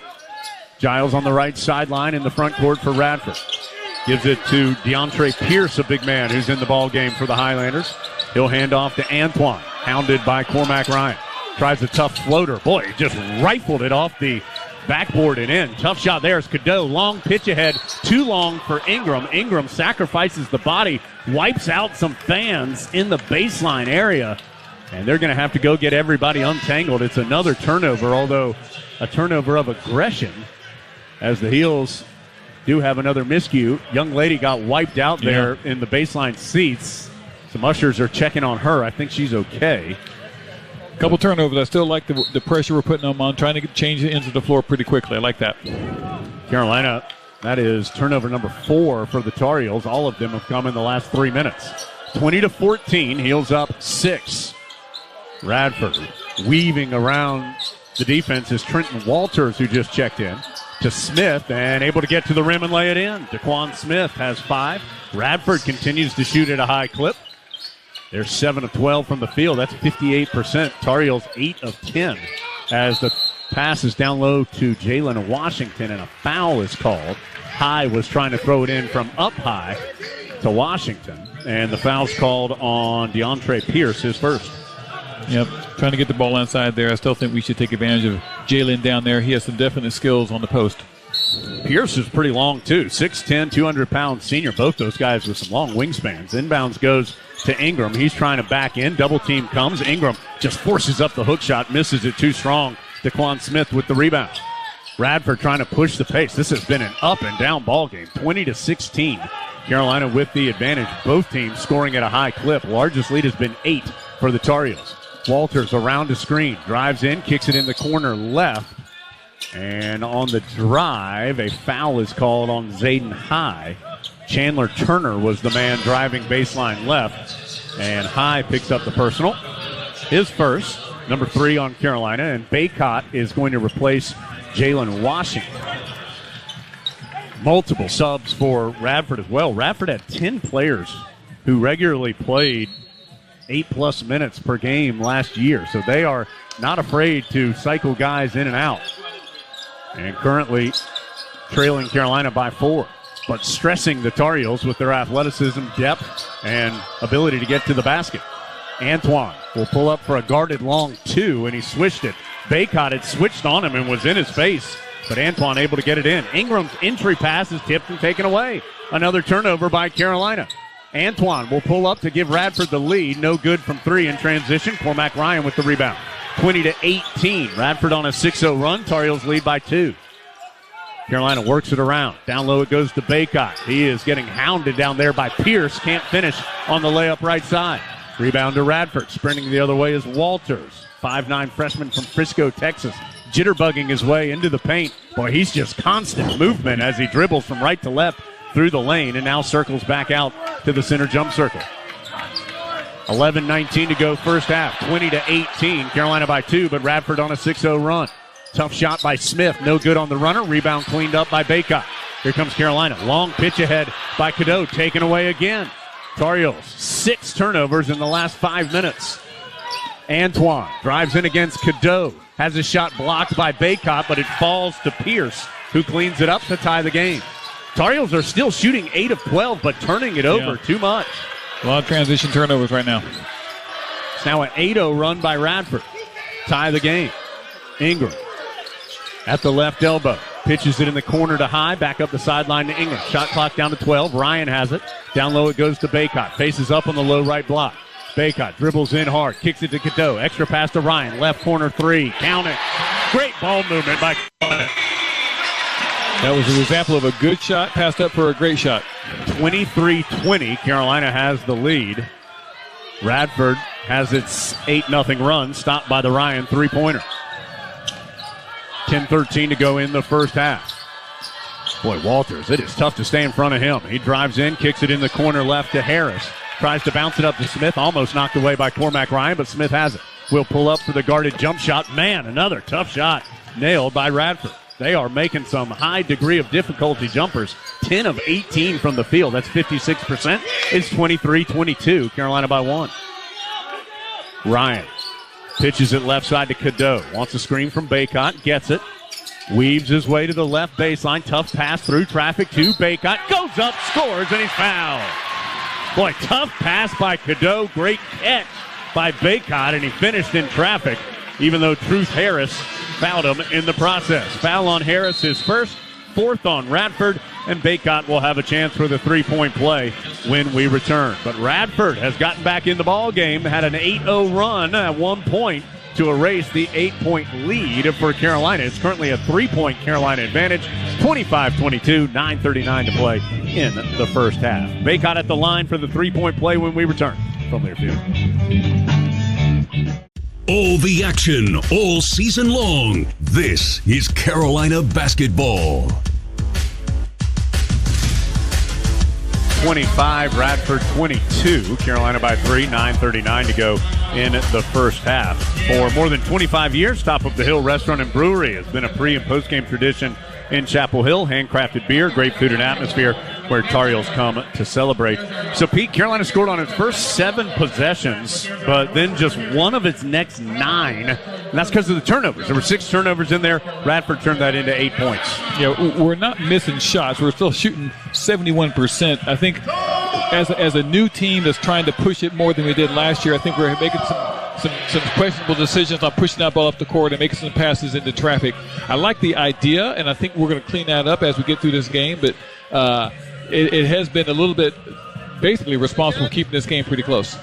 Giles on the right sideline in the front court for Radford. Gives it to DeAndre Pierce, a big man who's in the ball game for the Highlanders. He'll hand off to Antoine, hounded by Cormac Ryan. Tries a tough floater. Boy, he just rifled it off the backboard and in. Tough shot there is Cadeau. Long pitch ahead. Too long for Ingram. Ingram sacrifices the body, wipes out some fans in the baseline area, and they're going to have to go get everybody untangled. It's another turnover, although a turnover of aggression, as the Heels do have another miscue. Young lady got wiped out there in the baseline seats. Some ushers are checking on her. I think she's okay. Couple turnovers. I still like the pressure we're putting them on, trying to change the ends of the floor pretty quickly. I like that. Carolina, that is turnover number 4 for the Tar Heels. All of them have come in the last 3 minutes. 20-14, Heels up 6. Radford weaving around the defense is Trenton Walters, who just checked in, to Smith and able to get to the rim and lay it in. Daquan Smith has 5. Radford continues to shoot at a high clip. They're 7 of 12 from the field. That's 58%. Tar Heels 8 of 10 as the pass is down low to Jalen Washington, and a foul is called. High was trying to throw it in from up high to Washington, and the foul's called on DeAndre Pierce, his first. Yep, trying to get the ball inside there. I still think we should take advantage of Jalen down there. He has some definite skills on the post. Pierce is pretty long, too. 6'10", 200-pound senior. Both those guys with some long wingspans. Inbounds goes to Ingram. He's trying to back in. Double team comes. Ingram just forces up the hook shot, misses it too strong. Daquan Smith with the rebound. Radford trying to push the pace. This has been an up-and-down ball game. 20-16. Carolina with the advantage. Both teams scoring at a high clip. Largest lead has been 8 for the Tar Heels. Walters around the screen. Drives in, kicks it in the corner left. And on the drive, a foul is called on Zayden High. Chandler Turner was the man driving baseline left. And High picks up the personal. His first, number 3 on Carolina. And Baycott is going to replace Jalen Washington. Multiple subs for Radford as well. Radford had 10 players who regularly played 8+ minutes per game last year. So they are not afraid to cycle guys in and out. And currently trailing Carolina by 4. But stressing the Tar Heels with their athleticism, depth, and ability to get to the basket. Antoine will pull up for a guarded long 2, and he swished it Baycott had switched on him and was in his face, but Antoine able to get it in. Ingram's entry pass is tipped and taken away. Another turnover by Carolina. Antoine will pull up to give Radford the lead. No good from three in transition. Cormac Ryan with the rebound. 20-18. Radford on a 6-0 run. Tar Heels lead by 2. Carolina works it around. Down low it goes to Baycott. He is getting hounded down there by Pierce. Can't finish on the layup right side. Rebound to Radford. Sprinting the other way is Walters. 5'9" freshman from Frisco, Texas. Jitterbugging his way into the paint. Boy, he's just constant movement as he dribbles from right to left through the lane and now circles back out to the center jump circle. 11:19 to go first half. 20-18. Carolina by 2, but Radford on a 6-0 run. Tough shot by Smith. No good on the runner. Rebound cleaned up by Baycott. Here comes Carolina. Long pitch ahead by Cadeau. Taken away again. Tar Heels, 6 turnovers in the last 5 minutes. Antoine drives in against Cadeau. Has a shot blocked by Baycott, but it falls to Pierce, who cleans it up to tie the game. Tar Heels are still shooting 8 of 12, but turning it over too much. A lot of transition turnovers right now. It's now an 8-0 run by Radford. Tie the game. Ingram at the left elbow. Pitches it in the corner to High. Back up the sideline to Ingram. Shot clock down to 12. Ryan has it. Down low it goes to Baycott. Faces up on the low right block. Baycott dribbles in hard. Kicks it to Cadeau. Extra pass to Ryan. Left corner 3. Count it. Great ball movement by Carolina. That was an example of a good shot passed up for a great shot. 23-20. Carolina has the lead. Radford has its 8-0 run stopped by the Ryan three-pointer. 10:13 to go in the first half. Boy, Walters, it is tough to stay in front of him. He drives in, kicks it in the corner left to Harris. Tries to bounce it up to Smith, almost knocked away by Cormac Ryan, but Smith has it. Will pull up for the guarded jump shot. Man, another tough shot nailed by Radford. They are making some high degree of difficulty jumpers. 10 of 18 from the field. That's 56%. It's 23-22. Carolina by 1. Ryan pitches it left side to Cadeau. Wants a screen from Baycott. Gets it. Weaves his way to the left baseline. Tough pass through traffic to Baycott. Goes up, scores, and he's fouled. Boy, tough pass by Cadeau. Great catch by Baycott, and he finished in traffic, even though Truth Harris fouled him in the process. Foul on Harris, his first, 4th on Radford, and Baycott will have a chance for the three-point play when we return. But Radford has gotten back in the ball game, had an 8-0 run at 1 point to erase the 8-point lead for Carolina. It's currently a 3-point Carolina advantage, 25-22, 9:39 to play in the first half. Baycott at the line for the three-point play when we return from Learfield. All the action, all season long. This is Carolina basketball. 25, Radford 22. Carolina by 3, 9:39 to go in the first half. For more than 25 years, Top of the Hill Restaurant and Brewery has been a pre- and post-game tradition in Chapel Hill. Handcrafted beer, great food and atmosphere where Tar Heels come to celebrate. So, Pete, Carolina scored on its first 7 possessions, but then just one of its next 9. And that's because of the turnovers. There were 6 turnovers in there. Radford turned that into 8 points. Yeah, we're not missing shots. We're still shooting 71%. I think as a new team that's trying to push it more than we did last year, I think we're making some questionable decisions on pushing that ball up the court and making some passes into traffic. I like the idea, and I think we're going to clean that up as we get through this game, but it has been a little bit basically responsible for keeping this game pretty close.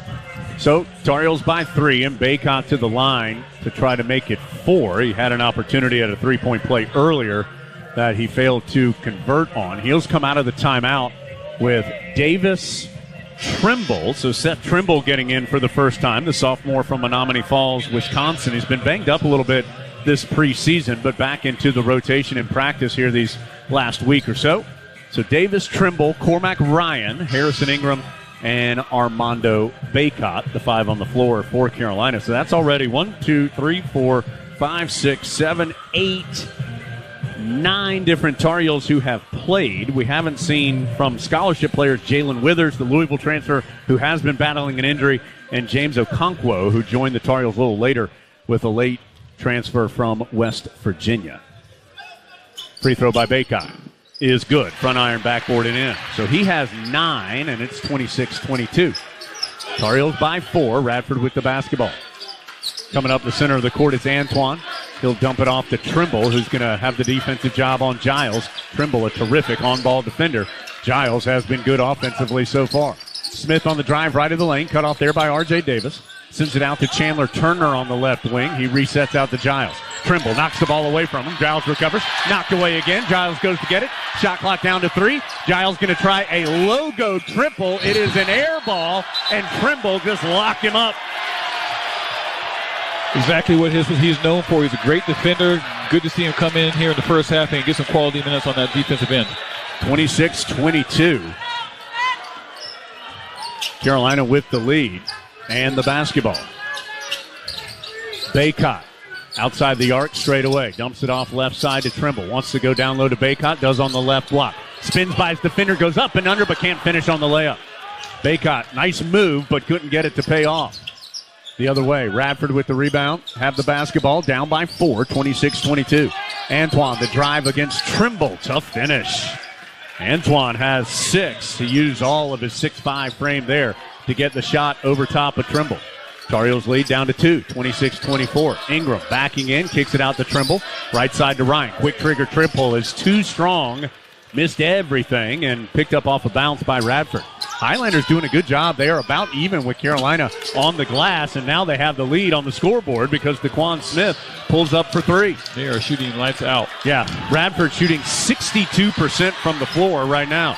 So Tar Heels by 3, and Baycott to the line to try to make it 4. He had an opportunity at a three-point play earlier that he failed to convert on. Heels come out of the timeout with Davis Trimble. So Seth Trimble getting in for the first time, the sophomore from Menominee Falls, Wisconsin. He's been banged up a little bit this preseason, but back into the rotation in practice here these last week or so. So Davis Trimble, Cormac Ryan, Harrison Ingram, and Armando Baycott, the 5 on the floor for Carolina. So that's already 1, 2, 3, 4, 5, 6, 7, 8, 9 different Tar Heels who have played. We haven't seen from scholarship players Jalen Withers, the Louisville transfer, who has been battling an injury, and James Okonkwo, who joined the Tar Heels a little later with a late transfer from West Virginia. Free throw by Baycott is good. Front iron, backboard, and in. So he has 9, and it's 26-22. Tar Heels by 4. Radford with the basketball. Coming up the center of the court, it's Antoine. He'll dump it off to Trimble, who's going to have the defensive job on Giles. Trimble, a terrific on-ball defender. Giles has been good offensively so far. Smith on the drive right of the lane, cut off there by R.J. Davis. Sends it out to Chandler Turner on the left wing. He resets out to Giles. Trimble knocks the ball away from him. Giles recovers. Knocked away again. Giles goes to get it. Shot clock down to 3. Giles going to try a logo triple. It is an air ball, and Trimble just locked him up. Exactly what he's known for. He's a great defender. Good to see him come in here in the first half and get some quality minutes on that defensive end. 26-22. Carolina with the lead and the basketball. Baycott outside the arc straight away. Dumps it off left side to Trimble. Wants to go down low to Baycott. Does on the left block. Spins by his defender. Goes up and under but can't finish on the layup. Baycott, nice move but couldn't get it to pay off. The other way, Radford with the rebound. Have the basketball down by 4, 26-22. Antoine, the drive against Trimble. Tough finish. Antoine has 6. He used all of his 6'5 frame there to get the shot over top of Trimble. Tar Heels lead down to 2, 26-24. Ingram backing in, kicks it out to Trimble. Right side to Ryan. Quick trigger triple is too strong. Missed everything and picked up off a bounce by Radford. Highlanders doing a good job. They are about even with Carolina on the glass, and now they have the lead on the scoreboard because DeQuan Smith pulls up for 3. They are shooting lights out. Yeah, Radford shooting 62% from the floor right now.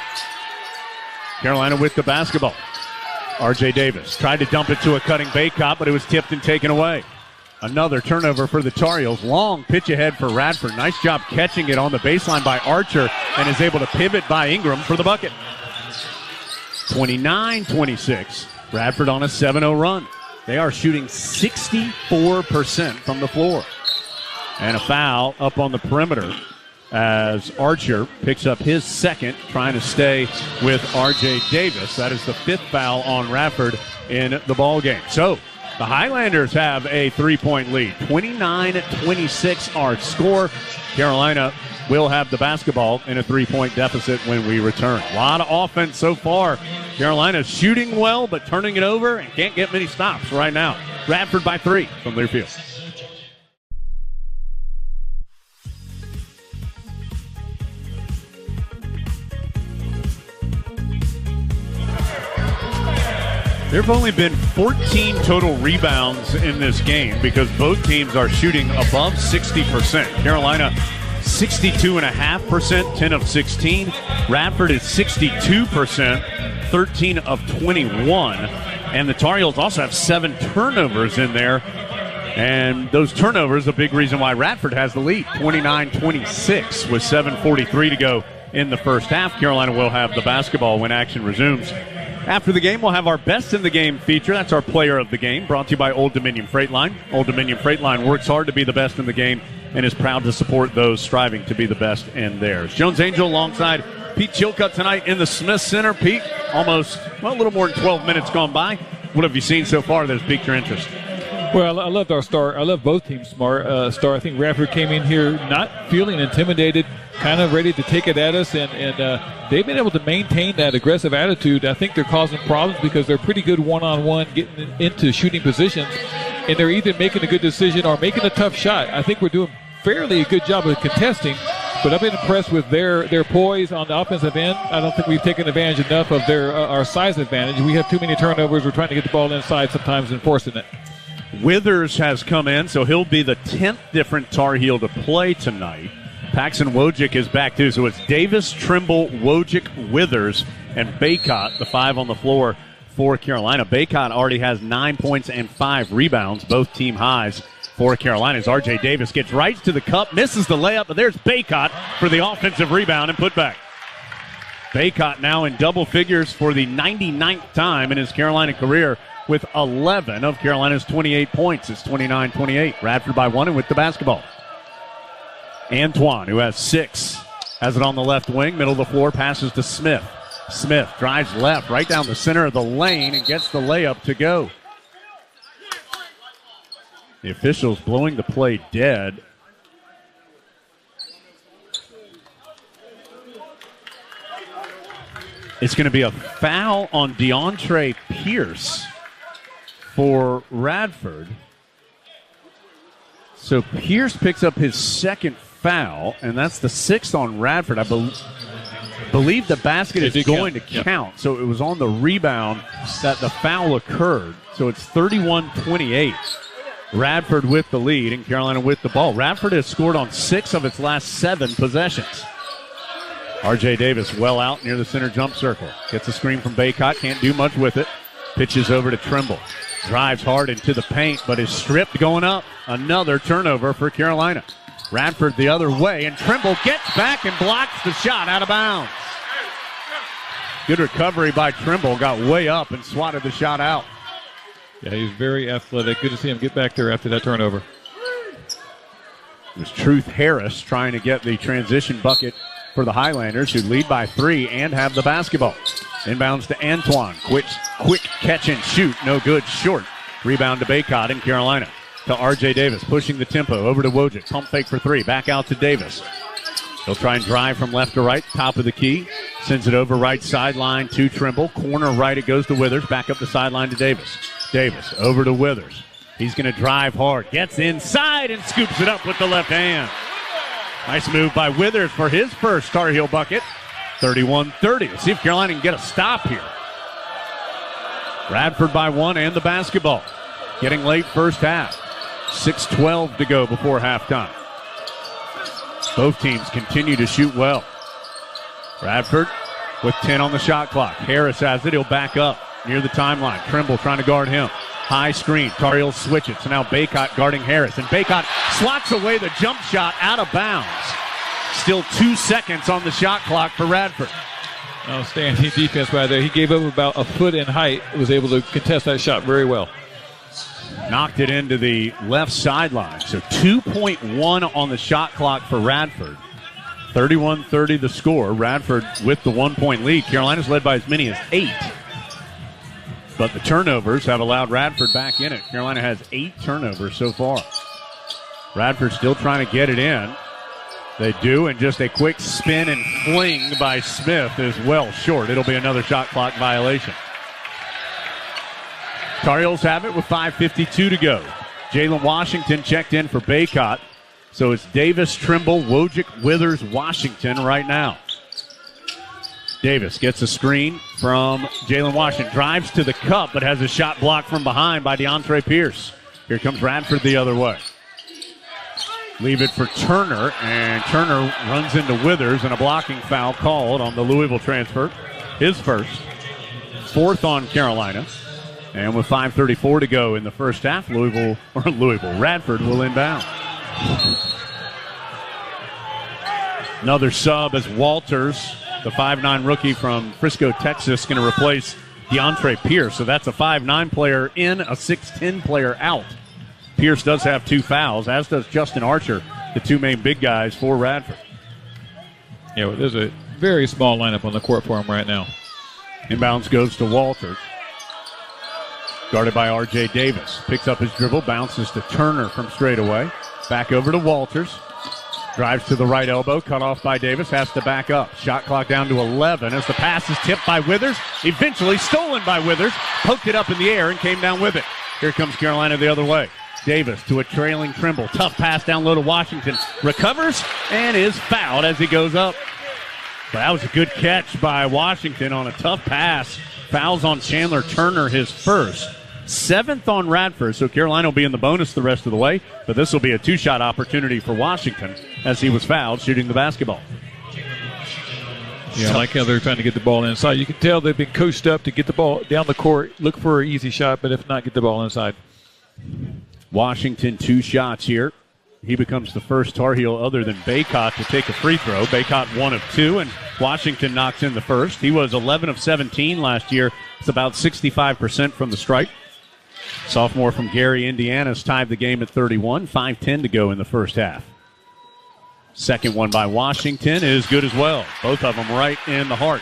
Carolina with the basketball. R.J. Davis tried to dump it to a cutting Baycott, but it was tipped and taken away. Another turnover for the Tar Heels. Long pitch ahead for Radford. Nice job catching it on the baseline by Archer and is able to pivot by Ingram for the bucket. 29-26. Radford on a 7-0 run. They are shooting 64% from the floor. And a foul up on the perimeter as Archer picks up his second, trying to stay with R.J. Davis. That is the 5th foul on Radford in the ballgame. So the Highlanders have a 3-point lead. 29-26 our score. Carolina will have the basketball in a 3-point deficit when we return. A lot of offense so far. Carolina's shooting well, but turning it over and can't get many stops right now. Radford by 3 from Learfield. There have only been 14 total rebounds in this game because both teams are shooting above 60%. Carolina 62.5%, 10 of 16. Radford is 62%, 13 of 21. And the Tar Heels also have 7 turnovers in there. And those turnovers, a big reason why Radford has the lead, 29-26 with 7:43 to go in the first half. Carolina will have the basketball when action resumes. After the game, we'll have our Best in the Game feature. That's our player of the game, brought to you by Old Dominion Freight Line. Old Dominion Freight Line works hard to be the best in the game and is proud to support those striving to be the best in theirs. Jones Angel alongside Pete Chilcutt tonight in the Smith Center. Pete, almost, a little more than 12 minutes gone by. What have you seen so far that has piqued your interest? Well, I loved our start. I love both teams' start. I think Radford came in here not feeling intimidated, kind of ready to take it at us, and they've been able to maintain that aggressive attitude. I think they're causing problems because they're pretty good one-on-one getting into shooting positions, and they're either making a good decision or making a tough shot. I think we're doing fairly a good job of contesting, but I've been impressed with their poise on the offensive end. I don't think we've taken advantage enough of our size advantage. We have too many turnovers. We're trying to get the ball inside sometimes and forcing it. Withers has come in, so he'll be the 10th different Tar Heel to play tonight. Paxton Wojcik is back too, so it's Davis, Trimble, Wojcik, Withers, and Baycott, the 5 on the floor for Carolina. Baycott already has 9 points and 5 rebounds, both team highs for Carolina. As R.J. Davis gets right to the cup, misses the layup, but there's Baycott for the offensive rebound and putback. Baycott now in double figures for the 99th time in his Carolina career, with 11 of Carolina's 28 points. It's 29-28. Radford by 1 and with the basketball. Antoine, who has 6, has it on the left wing. Middle of the floor, passes to Smith. Smith drives left, right down the center of the lane, and gets the layup to go. The officials blowing the play dead. It's going to be a foul on DeAndre Pierce for Radford. So Pierce picks up his second foul, and that's the 6th on Radford. I believe the basket is going to count. Yep. So it was on the rebound that the foul occurred. So it's 31-28. Radford with the lead and Carolina with the ball. Radford has scored on 6 of its last 7 possessions. R.J. Davis well out near the center jump circle. Gets a screen from Baycott. Can't do much with it. Pitches over to Trimble. Drives hard into the paint, but is stripped going up. Another turnover for Carolina. Radford the other way, and Trimble gets back and blocks the shot out of bounds. Good recovery by Trimble. Got way up and swatted the shot out. Yeah, he's very athletic. Good to see him get back there after that turnover. It was Truth Harris trying to get the transition bucket for the Highlanders, who lead by 3 and have the basketball. Inbounds to Antoine. Quick catch and shoot. No good. Short. Rebound to Baycott in Carolina. To R.J. Davis. Pushing the tempo. Over to Wojcik. Pump fake for 3. Back out to Davis. He'll try and drive from left to right. Top of the key. Sends it over right sideline to Trimble. Corner right. It goes to Withers. Back up the sideline to Davis. Davis over to Withers. He's going to drive hard. Gets inside and scoops it up with the left hand. Nice move by Withers for his first Tar Heel bucket. 31-30. Let's see if Carolina can get a stop here. Radford by 1 and the basketball. Getting late first half. 6:12 to go before halftime. Both teams continue to shoot well. Radford with 10 on the shot clock. Harris has it. He'll back up near the timeline. Trimble trying to guard him. High screen. Tar Heels switch it. So now Baycott guarding Harris. And Baycott swats away the jump shot out of bounds. Still 2 seconds on the shot clock for Radford. Outstanding defense by there. He gave up about a foot in height. Was able to contest that shot very well. Knocked it into the left sideline. So 2.1 on the shot clock for Radford. 31-30 the score. Radford with the 1-point lead. Carolina's led by as many as 8. But the turnovers have allowed Radford back in it. Carolina has 8 turnovers so far. Radford still trying to get it in. They do, and just a quick spin and fling by Smith is well short. It'll be another shot clock violation. Tar Heels have it with 5:52 to go. Jalen Washington checked in for Baycott. So it's Davis, Trimble, Wojcik, Withers, Washington right now. Davis gets a screen from Jalen Washington. Drives to the cup, but has a shot blocked from behind by DeAndre Pierce. Here comes Radford the other way. Leave it for Turner, and Turner runs into Withers, and a blocking foul called on the Louisville transfer. His first. 4th on Carolina. And with 5:34 to go in the first half, Radford will inbound. Another sub as Walters, the 5'9 rookie from Frisco, Texas, going to replace DeAndre Pierce. So that's a 5'9 player in, a 6'10 player out. Pierce does have 2 fouls, as does Justin Archer, the 2 main big guys for Radford. Yeah, well, there's a very small lineup on the court for him right now. Inbounds goes to Walters. Guarded by R.J. Davis. Picks up his dribble, bounces to Turner from straight away. Back over to Walters. Drives to the right elbow, cut off by Davis, has to back up. Shot clock down to 11 as the pass is tipped by Withers. Eventually stolen by Withers. Poked it up in the air and came down with it. Here comes Carolina the other way. Davis to a trailing Trimble. Tough pass down low to Washington. Recovers and is fouled as he goes up. But that was a good catch by Washington on a tough pass. Fouls on Chandler Turner, his first. 7th on Radford, so Carolina will be in the bonus the rest of the way. But this will be a 2-shot opportunity for Washington as he was fouled shooting the basketball. Yeah, I like how they're trying to get the ball inside. You can tell they've been coached up to get the ball down the court, look for an easy shot, but if not, get the ball inside. Washington 2 shots here. He becomes the first Tar Heel other than Baycott to take a free throw. Baycott 1 of 2, and Washington knocks in the first. He was 11 of 17 last year. It's about 65% from the stripe. Sophomore from Gary, Indiana, has tied the game at 31. 5:10 to go in the first half. Second one by Washington is good as well. Both of them right in the heart.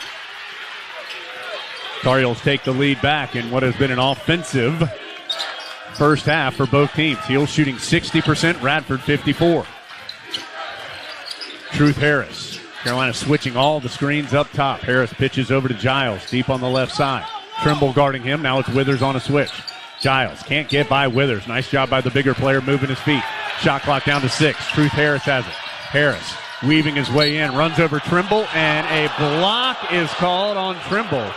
Tar Heels take the lead back in what has been an offensive first half for both teams. Heels shooting 60%, Radford 54%. Truth Harris. Carolina switching all the screens up top. Harris pitches over to Giles, deep on the left side. Trimble guarding him. Now it's Withers on a switch. Giles can't get by Withers. Nice job by the bigger player moving his feet. Shot clock down to 6. Truth Harris has it. Harris weaving his way in, runs over Trimble, and a block is called on Trimble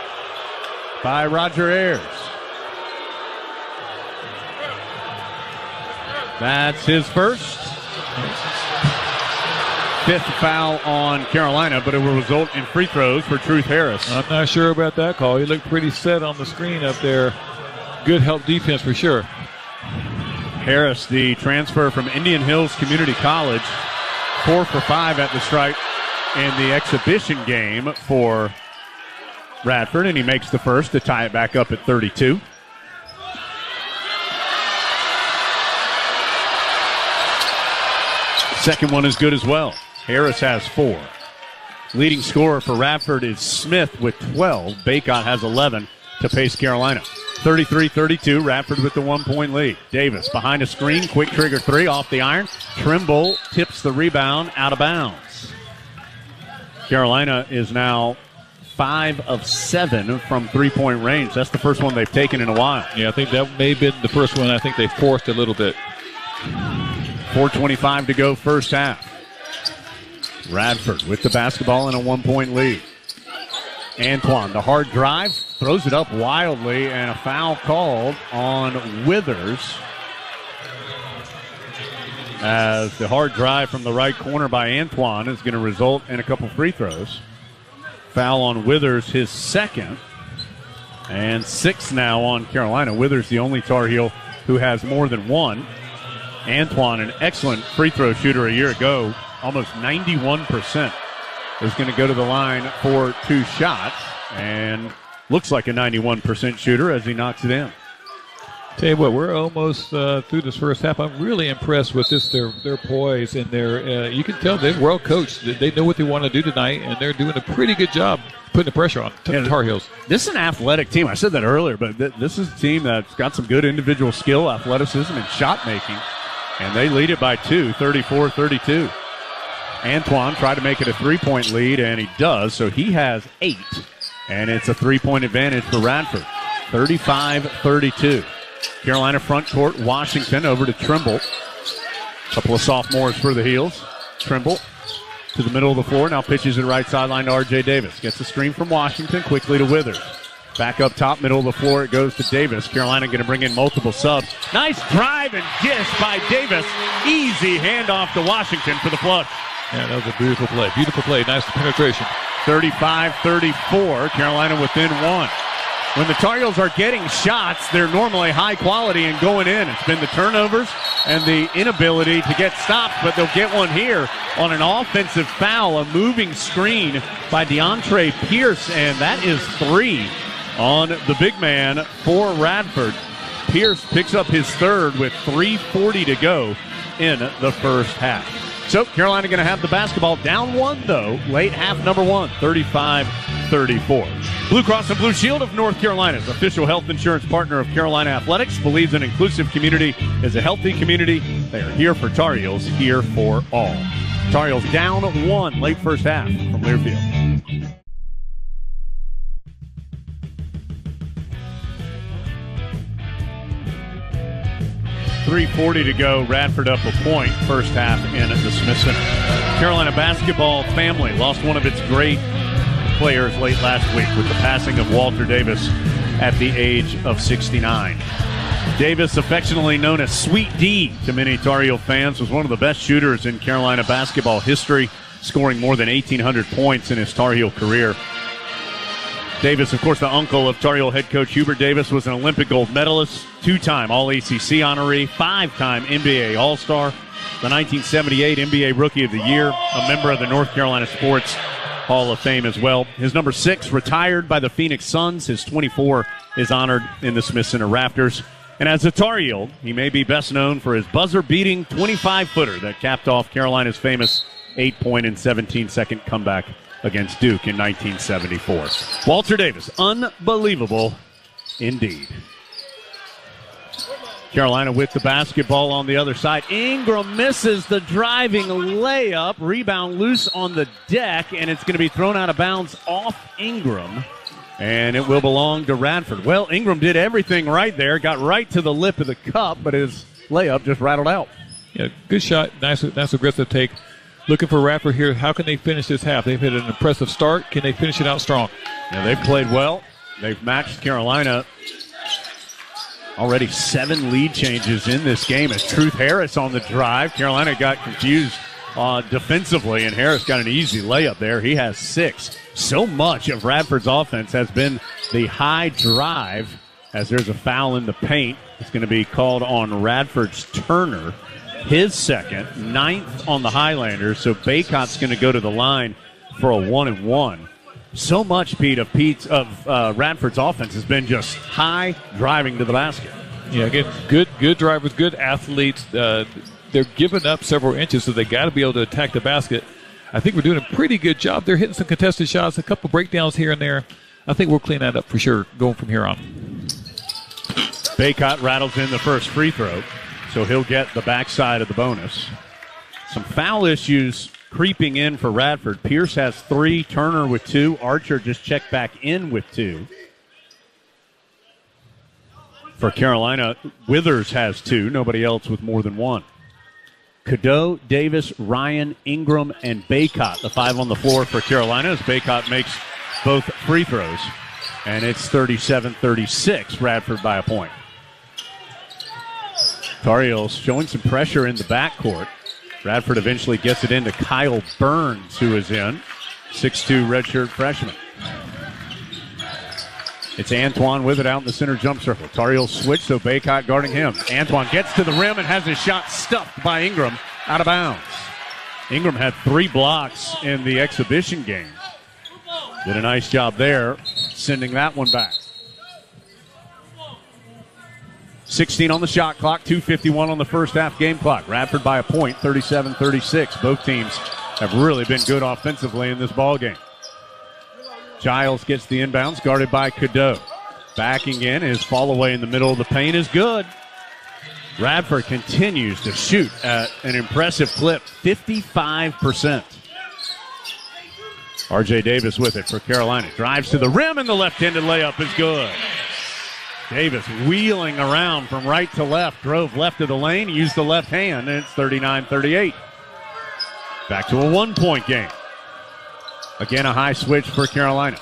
by Roger Ayers. That's his first. 5th foul on Carolina, but it will result in free throws for Truth Harris. I'm not sure about that call. He looked pretty set on the screen up there. Good help defense for sure. Harris, the transfer from Indian Hills Community College, 4 for 5 at the stripe in the exhibition game for Radford, and he makes the first to tie it back up at 32. Second one is good as well. Harris has 4. Leading scorer for Radford is Smith with 12. Baycott has 11 to pace Carolina. 33-32, Radford with the 1-point lead. Davis behind a screen, quick trigger 3 off the iron. Trimble tips the rebound out of bounds. Carolina is now 5 of 7 from 3-point range. That's the first one they've taken in a while. Yeah, I think that may have been the first one I think they forced a little bit. 4:25 to go first half. Radford with the basketball in a 1-point lead. Antoine, the hard drive, throws it up wildly, and a foul called on Withers. As the hard drive from the right corner by Antoine is going to result in a couple free throws. Foul on Withers, his second. And 6 now on Carolina. Withers, the only Tar Heel who has more than 1. Antoine, an excellent free throw shooter a year ago, almost 91%. Is going to go to the line for 2 shots, and looks like a 91% shooter as he knocks it in. Tell you what, we're almost through this first half. I'm really impressed with their poise and their. You can tell they're well coached. They know what they want to do tonight, and they're doing a pretty good job putting the pressure on the Tar Heels. This is an athletic team. I said that earlier, but this is a team that's got some good individual skill, athleticism, and shot making, and they lead it by 2, 34-32. Antoine tried to make it a 3-point lead, and he does, so he has 8. And it's a 3-point advantage for Radford. 35-32. Carolina front court, Washington over to Trimble. Couple of sophomores for the Heels. Trimble to the middle of the floor, now pitches it right sideline to R.J. Davis. Gets the screen from Washington, quickly to Withers. Back up top, middle of the floor, it goes to Davis. Carolina going to bring in multiple subs. Nice drive and dish by Davis. Easy handoff to Washington for the flush. Yeah, that was a beautiful play. Beautiful play. Nice penetration. 35-34. Carolina within 1. When the Tar Heels are getting shots, they're normally high quality and going in. It's been the turnovers and the inability to get stops, but they'll get one here on an offensive foul, a moving screen by DeAndre Pierce, and that is 3 on the big man for Radford. Pierce picks up his third with 3:40 to go in the first half. So Carolina going to have the basketball down 1, though. Late half number 1, 35-34. Blue Cross and Blue Shield of North Carolina's official health insurance partner of Carolina Athletics, believes an inclusive community is a healthy community. They are here for Tar Heels, here for all. Tar Heels down 1 late first half from Learfield. 3:40 to go. Radford up a point. First half in the Smith Center. Carolina basketball family lost one of its great players late last week with the passing of Walter Davis at the age of 69. Davis, affectionately known as Sweet D to many Tar Heel fans, was one of the best shooters in Carolina basketball history, scoring more than 1,800 points in his Tar Heel career. Davis, of course, the uncle of Tar Heel head coach Hubert Davis, was an Olympic gold medalist, 2-time All-ACC honoree, 5-time NBA All-Star, the 1978 NBA Rookie of the Year, a member of the North Carolina Sports Hall of Fame as well. His number 6 retired by the Phoenix Suns. His 24 is honored in the Smith Center rafters. And as a Tar Heel, he may be best known for his buzzer-beating 25-footer that capped off Carolina's famous 8-point and 17-second comeback against Duke in 1974. Walter Davis, unbelievable indeed. Carolina with the basketball on the other side. Ingram misses the driving layup. Rebound loose on the deck, and it's going to be thrown out of bounds off Ingram. And it will belong to Radford. Well, Ingram did everything right there, got right to the lip of the cup, but his layup just rattled out. Yeah, good shot. Nice aggressive take. Looking for Radford here. How can they finish this half? They've hit an impressive start. Can they finish it out strong? Yeah, they've played well. They've matched Carolina. Already 7 lead changes in this game as Truth Harris on the drive. Carolina got confused defensively, and Harris got an easy layup there. He has 6. So much of Radford's offense has been the high drive, as there's a foul in the paint. It's going to be called on Radford's Turner, his second, 9th on the Highlanders. So Baycott's going to go to the line for a 1-and-1. So much, Pete, of Radford's offense has been just high driving to the basket. Yeah, again, good drivers, good athletes. They're giving up several inches, so they got to be able to attack the basket. I think we're doing a pretty good job. They're hitting some contested shots, a couple breakdowns here and there. I think we'll clean that up for sure going from here on. Baycott rattles in the first free throw, so he'll get the backside of the bonus. Some foul issues creeping in for Radford. Pierce has 3, Turner with 2. Archer just checked back in with 2. For Carolina, Withers has 2. Nobody else with more than 1. Cadeau, Davis, Ryan, Ingram, and Baycott, the 5 on the floor for Carolina, as Baycott makes both free throws. And it's 37-36, Radford by a point. Tar Heels showing some pressure in the backcourt. Radford eventually gets it into Kyle Burns, who is in. 6'2", redshirt freshman. It's Antoine with it out in the center jump circle. Tar Heels switch, so Baycott guarding him. Antoine gets to the rim and has his shot stuffed by Ingram out of bounds. Ingram had 3 blocks in the exhibition game. Did a nice job there, sending that one back. 16 on the shot clock, 2:51 on the first half game clock. Radford by a point, 37-36. Both teams have really been good offensively in this ball game. Giles gets the inbounds, guarded by Cadeau. Backing in, his fall away in the middle of the paint is good. Radford continues to shoot at an impressive clip, 55%. R.J. Davis with it for Carolina. Drives to the rim, and the left-handed layup is good. Davis wheeling around from right to left, drove left of the lane, used the left hand, and it's 39-38. Back to a 1-point game. Again, a high switch for Carolina.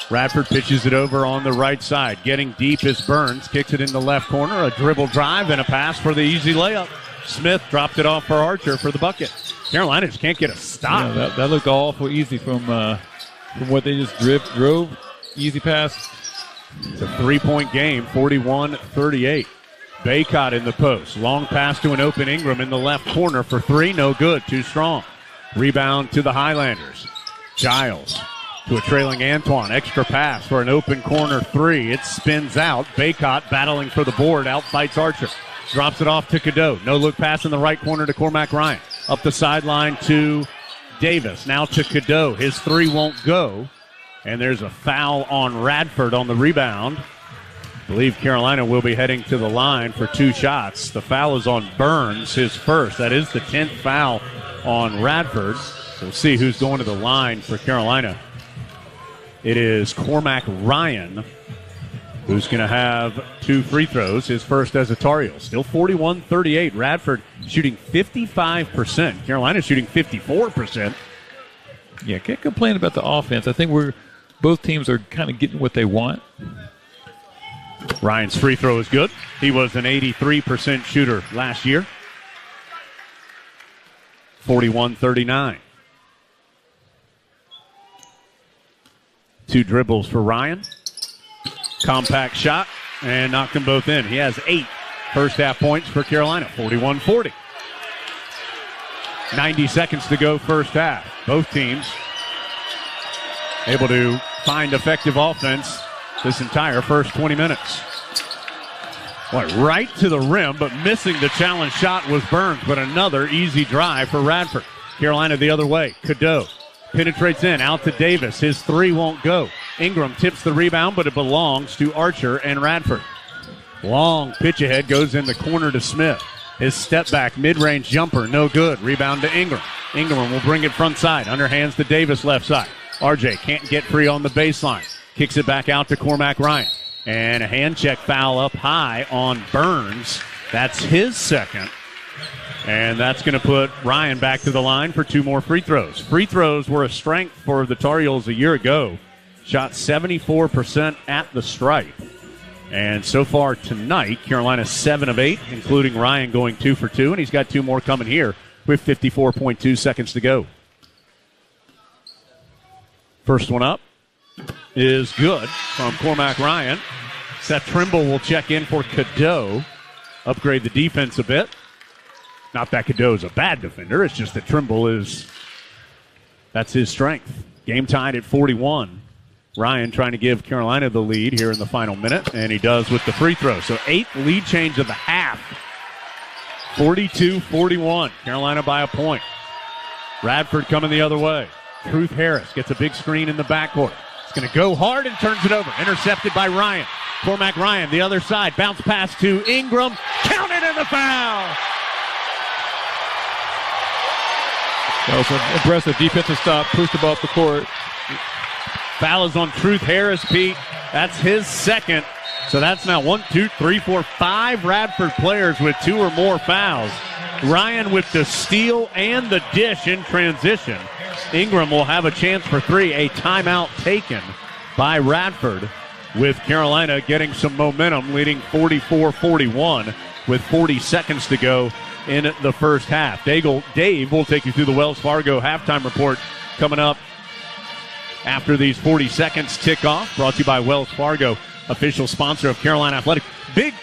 Radford pitches it over on the right side. Getting deep is Burns. Kicks it in the left corner. A dribble drive and a pass for the easy layup. Smith dropped it off for Archer for the bucket. Carolina just can't get a stop. Yeah, that looked awful easy from what they just drove. Easy pass. It's a 3-point game, 41-38. Baycott in the post. Long pass to an open Ingram in the left corner for 3. No good. Too strong. Rebound to the Highlanders. Giles to a trailing Antoine. Extra pass for an open corner 3. It spins out. Baycott battling for the board. Outfights Archer. Drops it off to Cadeau. No look pass in the right corner to Cormac Ryan. Up the sideline to Davis. Now to Cadeau. His 3 won't go. And there's a foul on Radford on the rebound. I believe Carolina will be heading to the line for 2 shots. The foul is on Burns, his first. That is the 10th foul on Radford. So we'll see who's going to the line for Carolina. It is Cormac Ryan, who's going to have 2 free throws, his first as a Tar Heel. Still 41-38. Radford shooting 55%. Carolina shooting 54%. Yeah, can't complain about the offense. I think both teams are kind of getting what they want. Ryan's free throw is good. He was an 83% shooter last year. 41-39. 2 dribbles for Ryan. Compact shot, and knocked them both in. He has 8 first half points for Carolina, 41-40. 90 seconds to go first half. Both teams able to find effective offense this entire first 20 minutes. Right to the rim, but missing the challenge shot was Burns, but another easy drive for Radford. Carolina the other way. Cadeau penetrates in, out to Davis. His 3 won't go. Ingram tips the rebound, but it belongs to Archer and Radford. Long pitch ahead goes in the corner to Smith. His step back, mid-range jumper, no good. Rebound to Ingram. Ingram will bring it front side. Underhands to Davis left side. RJ can't get free on the baseline. Kicks it back out to Cormac Ryan. And a hand check foul up high on Burns. That's his second. And that's going to put Ryan back to the line for 2 more free throws. Free throws were a strength for the Tar Heels a year ago. Shot 74% at the stripe. And so far tonight, Carolina 7 of 8, including Ryan going 2 for 2. And he's got 2 more coming here with 54.2 seconds to go. First one up is good from Cormac Ryan. Seth Trimble will check in for Cadeau. Upgrade the defense a bit. Not that Cadeau is a bad defender. It's just that Trimble that's his strength. Game tied at 41. Ryan trying to give Carolina the lead here in the final minute, and he does with the free throw. So 8th lead change of the half. 42-41. Carolina by a point. Radford coming the other way. Truth Harris gets a big screen in the backcourt. It's going to go hard and turns it over. Intercepted by Ryan. Cormac Ryan, the other side. Bounce pass to Ingram. Counted in the foul. That was an impressive defensive stop. Pushed the ball up the court. Foul is on Truth Harris, Pete. That's his second. So that's now 5 Radford players with 2 or more fouls. Ryan with the steal and the dish in transition. Ingram will have a chance for 3. A timeout taken by Radford, with Carolina getting some momentum, leading 44-41 with 40 seconds to go in the first half. Dave will take you through the Wells Fargo halftime report coming up after these 40 seconds tick off. Brought to you by Wells Fargo, official sponsor of Carolina Athletics. Big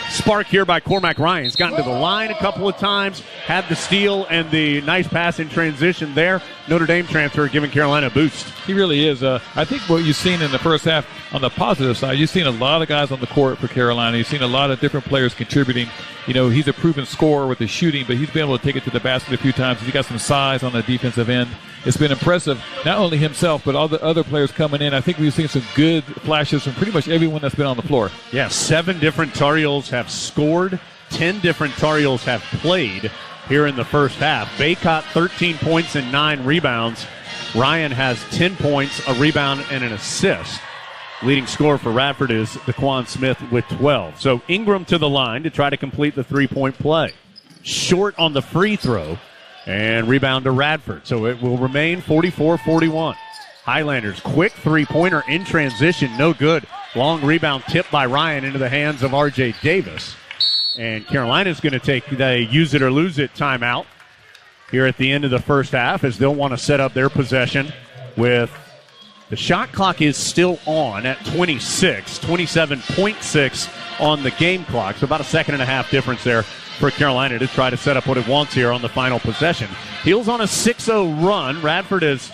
spark here by Cormac Ryan. He's gotten to the line a couple of times, had the steal and the nice pass in transition there. Notre Dame transfer giving Carolina a boost. He really is. I think what you've seen in the first half on the positive side, you've seen a lot of guys on the court for Carolina. You've seen a lot of different players contributing. You know, he's a proven scorer with the shooting, but he's been able to take it to the basket a few times. He's got some size on the defensive end. It's been impressive, not only himself, but all the other players coming in. I think we've seen some good flashes from pretty much everyone that's been on the floor. Yeah, 7 different Tar Heels have scored. 10 different Tar Heels have played here in the first half. Baycott, 13 points and 9 rebounds. Ryan has 10 points, a rebound, and an assist. Leading scorer for Radford is Daquan Smith with 12. So Ingram to the line to try to complete the 3-point play. Short on the free throw. And rebound to Radford. So it will remain 44-41. Highlanders, quick 3-pointer in transition. No good. Long rebound tipped by Ryan into the hands of R.J. Davis. And Carolina's going to take the use it or lose it timeout here at the end of the first half, as they'll want to set up their possession with the shot clock is still on at 27.6 on the game clock. So about a second and a half difference there for Carolina to try to set up what it wants here on the final possession. Heels on a 6-0 run. Radford has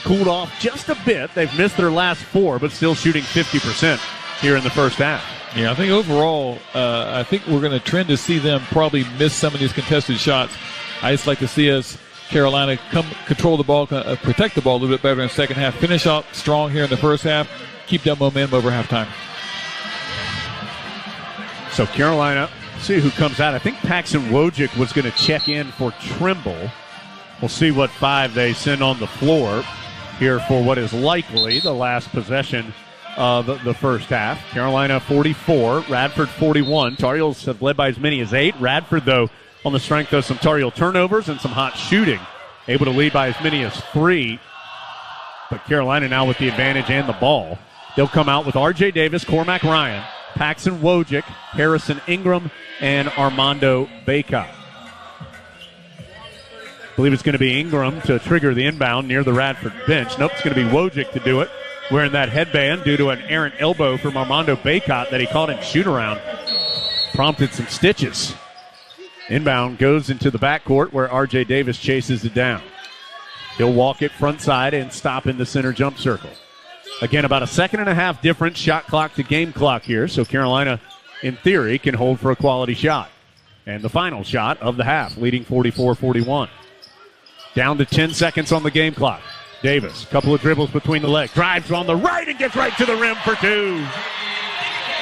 cooled off just a bit. They've missed their last 4, but still shooting 50% here in the first half. Yeah, I think overall, I think we're going to trend to see them probably miss some of these contested shots. I just like to see us, Carolina, control the ball, protect the ball a little bit better in the second half, finish out strong here in the first half, keep that momentum over halftime. So Carolina, see who comes out. I think Paxton Wojcik was going to check in for Trimble. We'll see what 5 they send on the floor here for what is likely the last possession of the first half. Carolina 44, Radford 41. Tar Heels have led by as many as 8. Radford, though, on the strength of some Tar Heel turnovers and some hot shooting, able to lead by as many as 3. But Carolina now with the advantage and the ball. They'll come out with R.J. Davis, Cormac Ryan, Paxton Wojcik, Harrison Ingram, and Armando Baycott. I believe it's going to be Ingram to trigger the inbound near the Radford bench. Nope, it's going to be Wojcik to do it, wearing that headband due to an errant elbow from Armando Baycott that he caught in shoot-around. Prompted some stitches. Inbound goes into the backcourt where R.J. Davis chases it down. He'll walk it front side and stop in the center jump circle. Again, about a second and a half difference, shot clock to game clock here, so Carolina, in theory, can hold for a quality shot. And the final shot of the half, leading 44-41. Down to 10 seconds on the game clock. Davis, couple of dribbles between the legs, drives on the right and gets right to the rim for 2.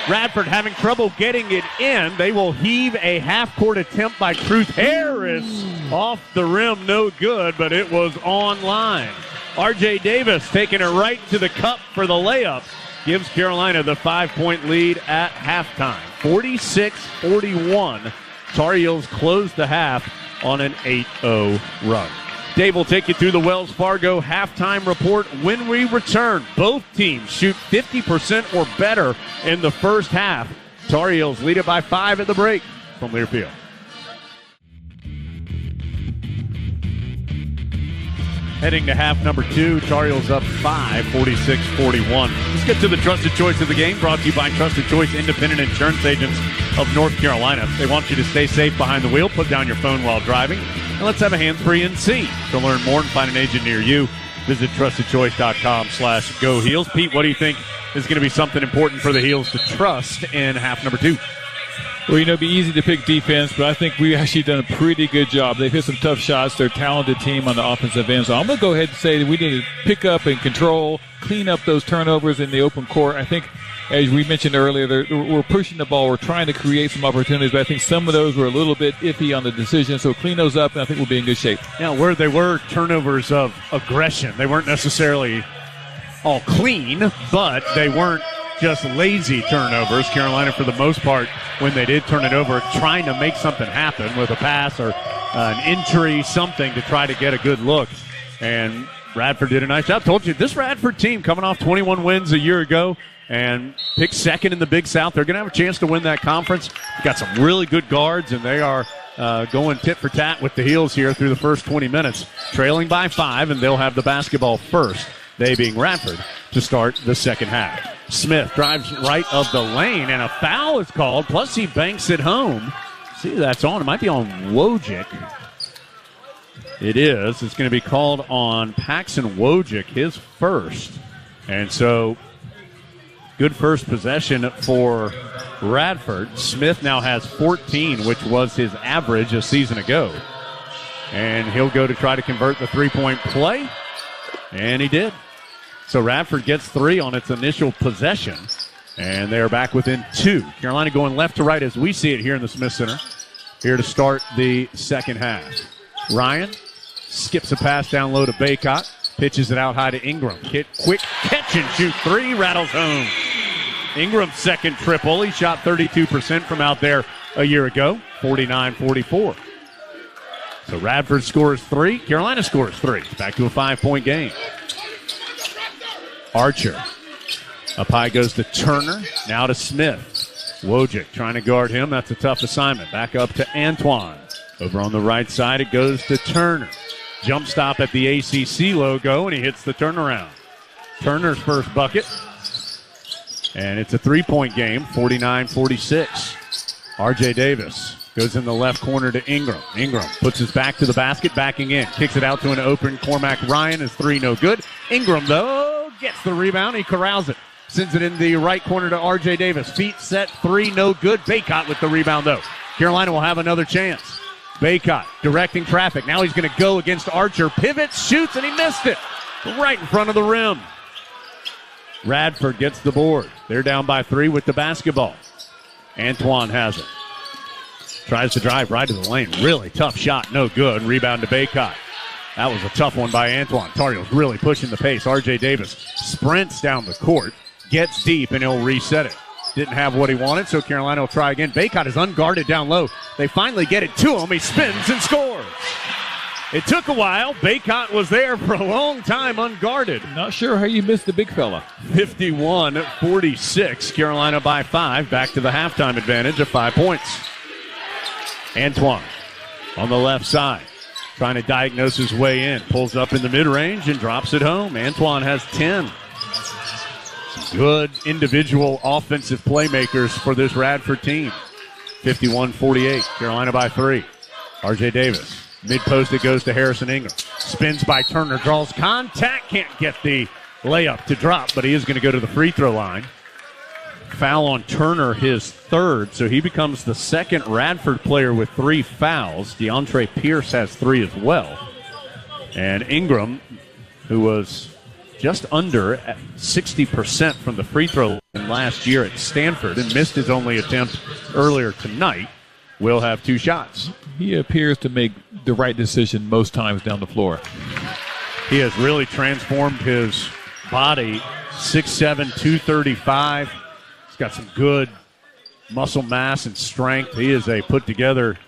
Radford having trouble getting it in. They will heave a half-court attempt by Truth Harris. Off the rim, no good, but it was on line. R.J. Davis taking it right to the cup for the layup. Gives Carolina the 5-point lead at halftime. 46-41. Tar Heels close the half on an 8-0 run. Dave will take you through the Wells Fargo halftime report when we return. Both teams shoot 50% or better in the first half. Tar Heels lead it by 5 at the break from Learfield. Heading to half number 2, Tar Heels up 5, 46-41. Let's get to the Trusted Choice of the game, brought to you by Trusted Choice Independent Insurance Agents of North Carolina. They want you to stay safe behind the wheel. Put down your phone while driving. And let's have a hands-free NC. To learn more and find an agent near you, visit trustedchoice.com/go Heels. Pete, what do you think is going to be something important for the Heels to trust in half number 2? Well, it'd be easy to pick defense, but I think we've actually done a pretty good job. They've hit some tough shots. They're a talented team on the offensive end. So I'm going to go ahead and say that we need to pick up and control, clean up those turnovers in the open court. I think, as we mentioned earlier, we're pushing the ball. We're trying to create some opportunities, but I think some of those were a little bit iffy on the decision. So clean those up, and I think we'll be in good shape. Yeah, where they were turnovers of aggression. They weren't necessarily all clean, but they weren't just lazy turnovers. Carolina, for the most part, when they did turn it over, trying to make something happen with a pass or an entry, something to try to get a good look. And Radford did a nice job. Told you, this Radford team coming off 21 wins a year ago and picked second in the Big South. They're going to have a chance to win that conference. Got some really good guards, and they are going tit for tat with the Heels here through the first 20 minutes, trailing by 5, and they'll have the basketball first, they being Radford, to start the second half. Smith drives right of the lane, and a foul is called, plus he banks it home. See, that's on. It might be on Wojcik. It is. It's going to be called on Paxton Wojcik, his first. And so, good first possession for Radford. Smith now has 14, which was his average a season ago. And he'll go to try to convert the three-point play, and he did. So Radford gets 3 on its initial possession, and they are back within 2. Carolina going left to right as we see it here in the Smith Center, here to start the second half. Ryan skips a pass down low to Baycott, pitches it out high to Ingram. Quick catch and shoot 3, rattles home. Ingram's second triple. He shot 32% from out there a year ago, 49-44. So Radford scores 3, Carolina scores 3. Back to a 5-point game. Archer. Up high goes to Turner. Now to Smith. Wojcik trying to guard him. That's a tough assignment. Back up to Antoine. Over on the right side, it goes to Turner. Jump stop at the ACC logo, and he hits the turnaround. Turner's first bucket. And it's a 3-point game, 49-46. R.J. Davis goes in the left corner to Ingram. Ingram puts his back to the basket, backing in. Kicks it out to an open Cormac Ryan. His 3 no good. Ingram, though, gets the rebound. He corrals it. Sends it in the right corner to R.J. Davis. Feet set, 3 no good. Baycott with the rebound, though. Carolina will have another chance. Baycott directing traffic. Now he's going to go against Archer. Pivots, shoots, and he missed it. Right in front of the rim. Radford gets the board. They're down by 3 with the basketball. Antoine has it. Tries to drive right to the lane. Really tough shot. No good. Rebound to Baycott. That was a tough one by Antoine. Tar Heels really pushing the pace. R.J. Davis sprints down the court, gets deep, and he'll reset it. Didn't have what he wanted, so Carolina will try again. Baycott is unguarded down low. They finally get it to him. He spins and scores. It took a while. Baycott was there for a long time unguarded. Not sure how you missed the big fella. 51-46. Carolina by 5. Back to the halftime advantage of 5 points. Antoine on the left side. Trying to diagnose his way in. Pulls up in the mid-range and drops it home. Antoine has 10. Good individual offensive playmakers for this Radford team. 51-48. Carolina by 3. R.J. Davis. Mid-post it goes to Harrison Ingram. Spins by Turner. Draws contact. Can't get the layup to drop, but he is going to go to the free throw line. Foul on Turner, his 3rd, so he becomes the second Radford player with 3 fouls. DeAndre Pierce has 3 as well. And Ingram, who was just under 60% from the free throw line last year at Stanford and missed his only attempt earlier tonight, will have 2 shots. He appears to make the right decision most times down the floor. He has really transformed his body. 6'7", 235. He's got some good muscle mass and strength. He is a put-together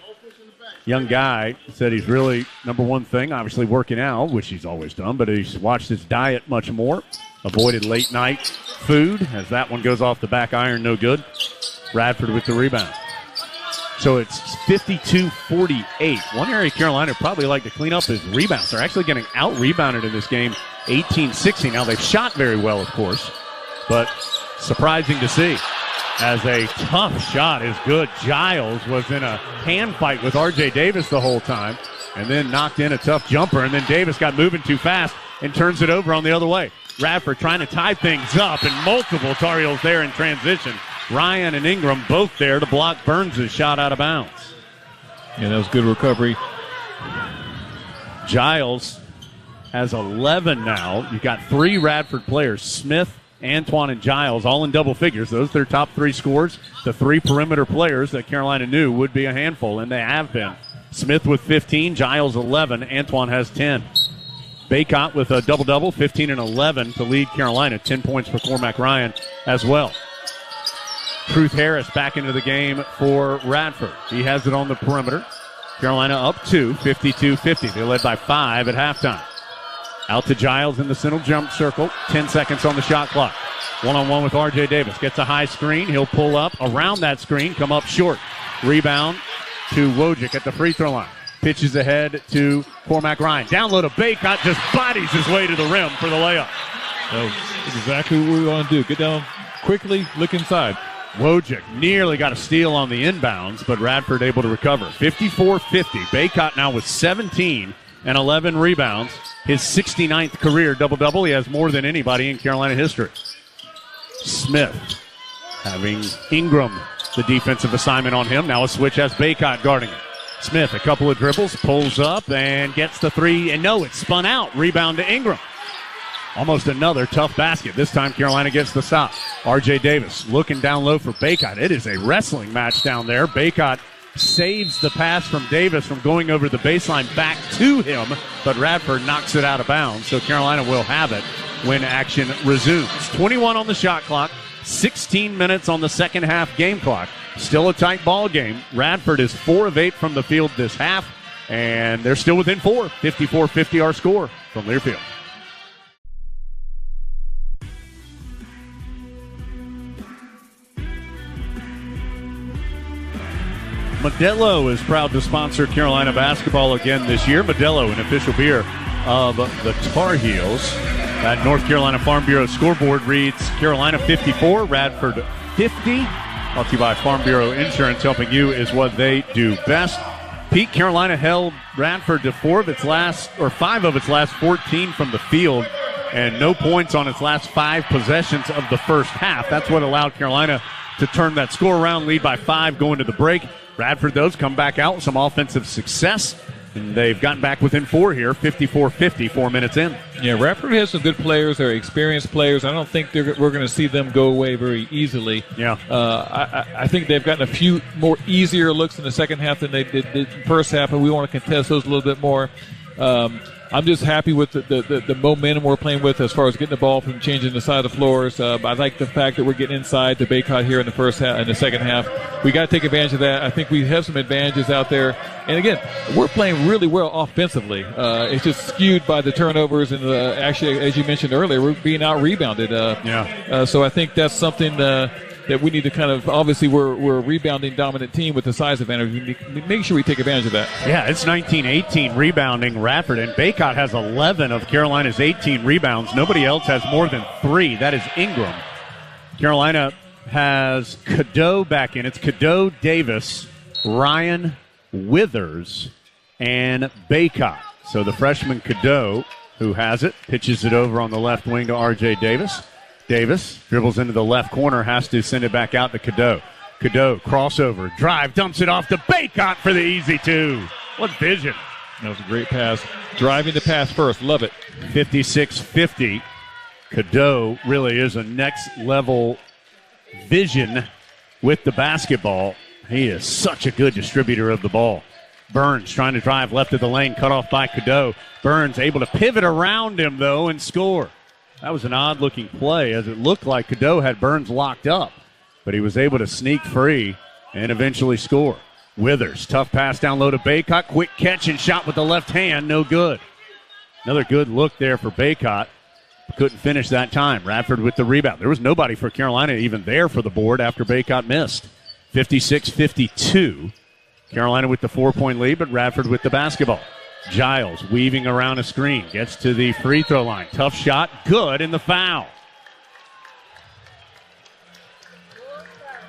young guy, said he's really, number one thing, obviously working out, which he's always done, but he's watched his diet much more, avoided late night food, as that one goes off the back iron, no good. Radford with the rebound. So it's 52-48. One area Carolina would probably like to clean up is rebounds. They're actually getting out-rebounded in this game, 18-16. Now, they've shot very well, of course, but surprising to see, as a tough shot is good. Giles was in a hand fight with R.J. Davis the whole time and then knocked in a tough jumper, and then Davis got moving too fast and turns it over on the other way. Radford trying to tie things up, and multiple Tar Heels there in transition. Ryan and Ingram both there to block Burns' shot out of bounds. Yeah, that was good recovery. Giles has 11 now. You've got 3 Radford players, Smith, Antoine, and Giles, all in double figures. Those are their top 3 scores. The 3 perimeter players that Carolina knew would be a handful, and they have been. Smith with 15, Giles 11, Antoine has 10. Baycott with a double-double, 15 and 11 to lead Carolina. 10 points for Cormac Ryan as well. Truth Harris back into the game for Radford. He has it on the perimeter. Carolina up 2, 52-50. They led by 5 at halftime. Out to Giles in the center jump circle. 10 seconds on the shot clock. One-on-one with R.J. Davis. Gets a high screen. He'll pull up around that screen, come up short. Rebound to Wojcik at the free throw line. Pitches ahead to Cormac Ryan. Down low to Baycott, just bodies his way to the rim for the layup. That's exactly what we want to do. Get down quickly, look inside. Wojcik nearly got a steal on the inbounds, but Radford able to recover. 54-50. Baycott now with 17 and 11 rebounds. His 69th career double-double. He has more than anybody in Carolina history. Smith having Ingram, the defensive assignment on him. Now a switch has Baycott guarding him. Smith, a couple of dribbles, pulls up and gets the 3. And no, it's spun out. Rebound to Ingram. Almost another tough basket. This time Carolina gets the stop. R.J. Davis looking down low for Baycott. It is a wrestling match down there. Baycott saves the pass from Davis from going over the baseline back to him, but Radford knocks it out of bounds. So Carolina will have it when action resumes. 21 on the shot clock, 16 minutes on the second half game clock. Still a tight ball game. Radford is 4 of 8 from the field this half, and they're still within 4. 54-50 our score from Learfield. Modelo is proud to sponsor Carolina basketball again this year. Modelo, an official beer of the Tar Heels. That North Carolina Farm Bureau scoreboard reads Carolina 54, Radford 50. Brought to you by Farm Bureau Insurance. Helping you is what they do best. Pete, Carolina held Radford to 5 of its last 14 from the field, and no points on its last 5 possessions of the first half. That's what allowed Carolina to turn that score around, lead by 5 going to the break. Radford, those come back out with some offensive success, and they've gotten back within 4 here, 54-50, 4 minutes in. Yeah, Radford has some good players. They're experienced players. I don't think we're going to see them go away very easily. Yeah. I think they've gotten a few more easier looks in the second half than they did the first half, and we want to contest those a little bit more. I'm just happy with the momentum we're playing with as far as getting the ball from changing the side of the floors. I like the fact that we're getting inside to Baycott here in the first half, in the second half. We got to take advantage of that. I think we have some advantages out there. And again, we're playing really well offensively. It's just skewed by the turnovers and actually, as you mentioned earlier, we're being out rebounded. So I think that's something that we need to kind of, obviously we're a rebounding dominant team with the size advantage. We need to make sure we take advantage of that. Yeah, it's 19-18 rebounding Radford, and Baycott has 11 of Carolina's 18 rebounds. Nobody else has more than 3. That is Ingram. Carolina has Cadeau back in. It's Cadeau, Davis, Ryan, Withers, and Baycott. So the freshman Cadeau, who has it, pitches it over on the left wing to R.J. Davis. Davis dribbles into the left corner, has to send it back out to Cadeau. Cadeau, crossover, drive, dumps it off to Baycott for the easy 2. What vision. That was a great pass. Driving the pass first. Love it. 56-50. Cadeau really is a next-level vision with the basketball. He is such a good distributor of the ball. Burns trying to drive left of the lane, cut off by Cadeau. Burns able to pivot around him, though, and score. That was an odd-looking play, as it looked like Cadeau had Burns locked up, but he was able to sneak free and eventually score. Withers, tough pass down low to Baycott. Quick catch and shot with the left hand. No good. Another good look there for Baycott. Couldn't finish that time. Radford with the rebound. There was nobody for Carolina even there for the board after Baycott missed. 56-52. Carolina with the 4-point lead, but Radford with the basketball. Giles weaving around a screen. Gets to the free throw line. Tough shot. Good, and the foul.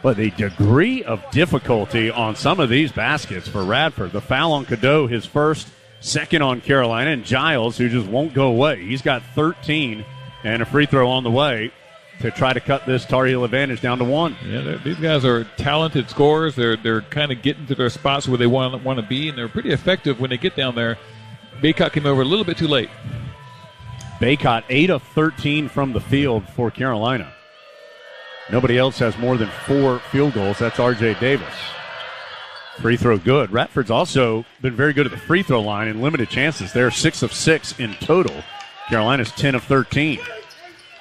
But the degree of difficulty on some of these baskets for Radford. The foul on Cadeau, his first, second on Carolina, and Giles, who just won't go away. He's got 13 and a free throw on the way to try to cut this Tar Heel advantage down to 1. Yeah, these guys are talented scorers. They're kind of getting to their spots where they want to be, and they're pretty effective when they get down there. Baycott came over a little bit too late. Baycott 8 of 13 from the field for Carolina. Nobody else has more than 4 field goals. That's R.J. Davis. Free throw good. Radford's also been very good at the free throw line in limited chances. They're 6 of 6 in total. Carolina's 10 of 13.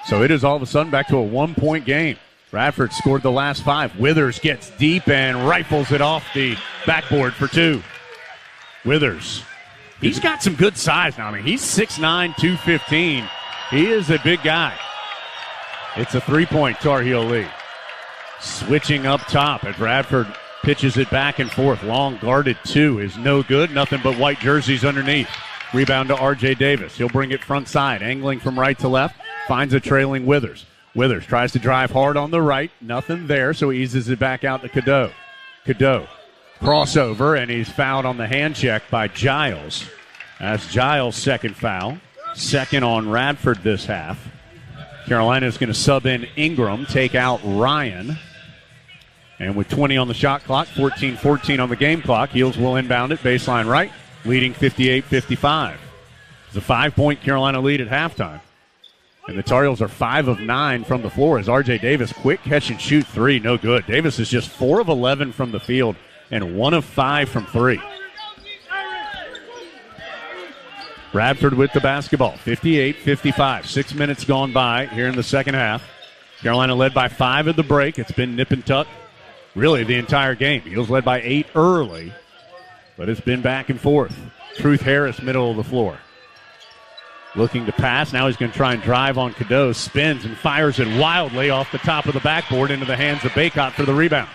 So it is all of a sudden back to a 1-point game. Radford scored the last 5. Withers gets deep and rifles it off the backboard for 2. Withers. He's got some good size now. I mean, he's 6'9", 215. He is a big guy. It's a 3-point Tar Heel lead. Switching up top as Radford pitches it back and forth. Long guarded 2 is no good. Nothing but white jerseys underneath. Rebound to R.J. Davis. He'll bring it front side, angling from right to left. Finds a trailing Withers. Withers tries to drive hard on the right. Nothing there, so he eases it back out to Cadeau. Cadeau. Crossover, and he's fouled on the hand check by Giles. That's Giles' second foul. Second on Radford this half. Carolina's going to sub in Ingram, take out Ryan. And with 20 on the shot clock, 14-14 on the game clock, Heels will inbound it, baseline right, leading 58-55. It's a 5-point Carolina lead at halftime. And the Tar Heels are 5 of 9 from the floor as R.J. Davis, quick catch and shoot 3, no good. Davis is just 4 of 11 from the field and 1 of 5 from 3. Radford with the basketball, 58-55. 6 minutes gone by here in the second half. Carolina led by 5 at the break. It's been nip and tuck really the entire game. Heels led by 8 early, but it's been back and forth. Truth Harris, middle of the floor. Looking to pass. Now he's going to try and drive on Cadeau. Spins and fires it wildly off the top of the backboard into the hands of Baycott for the rebound.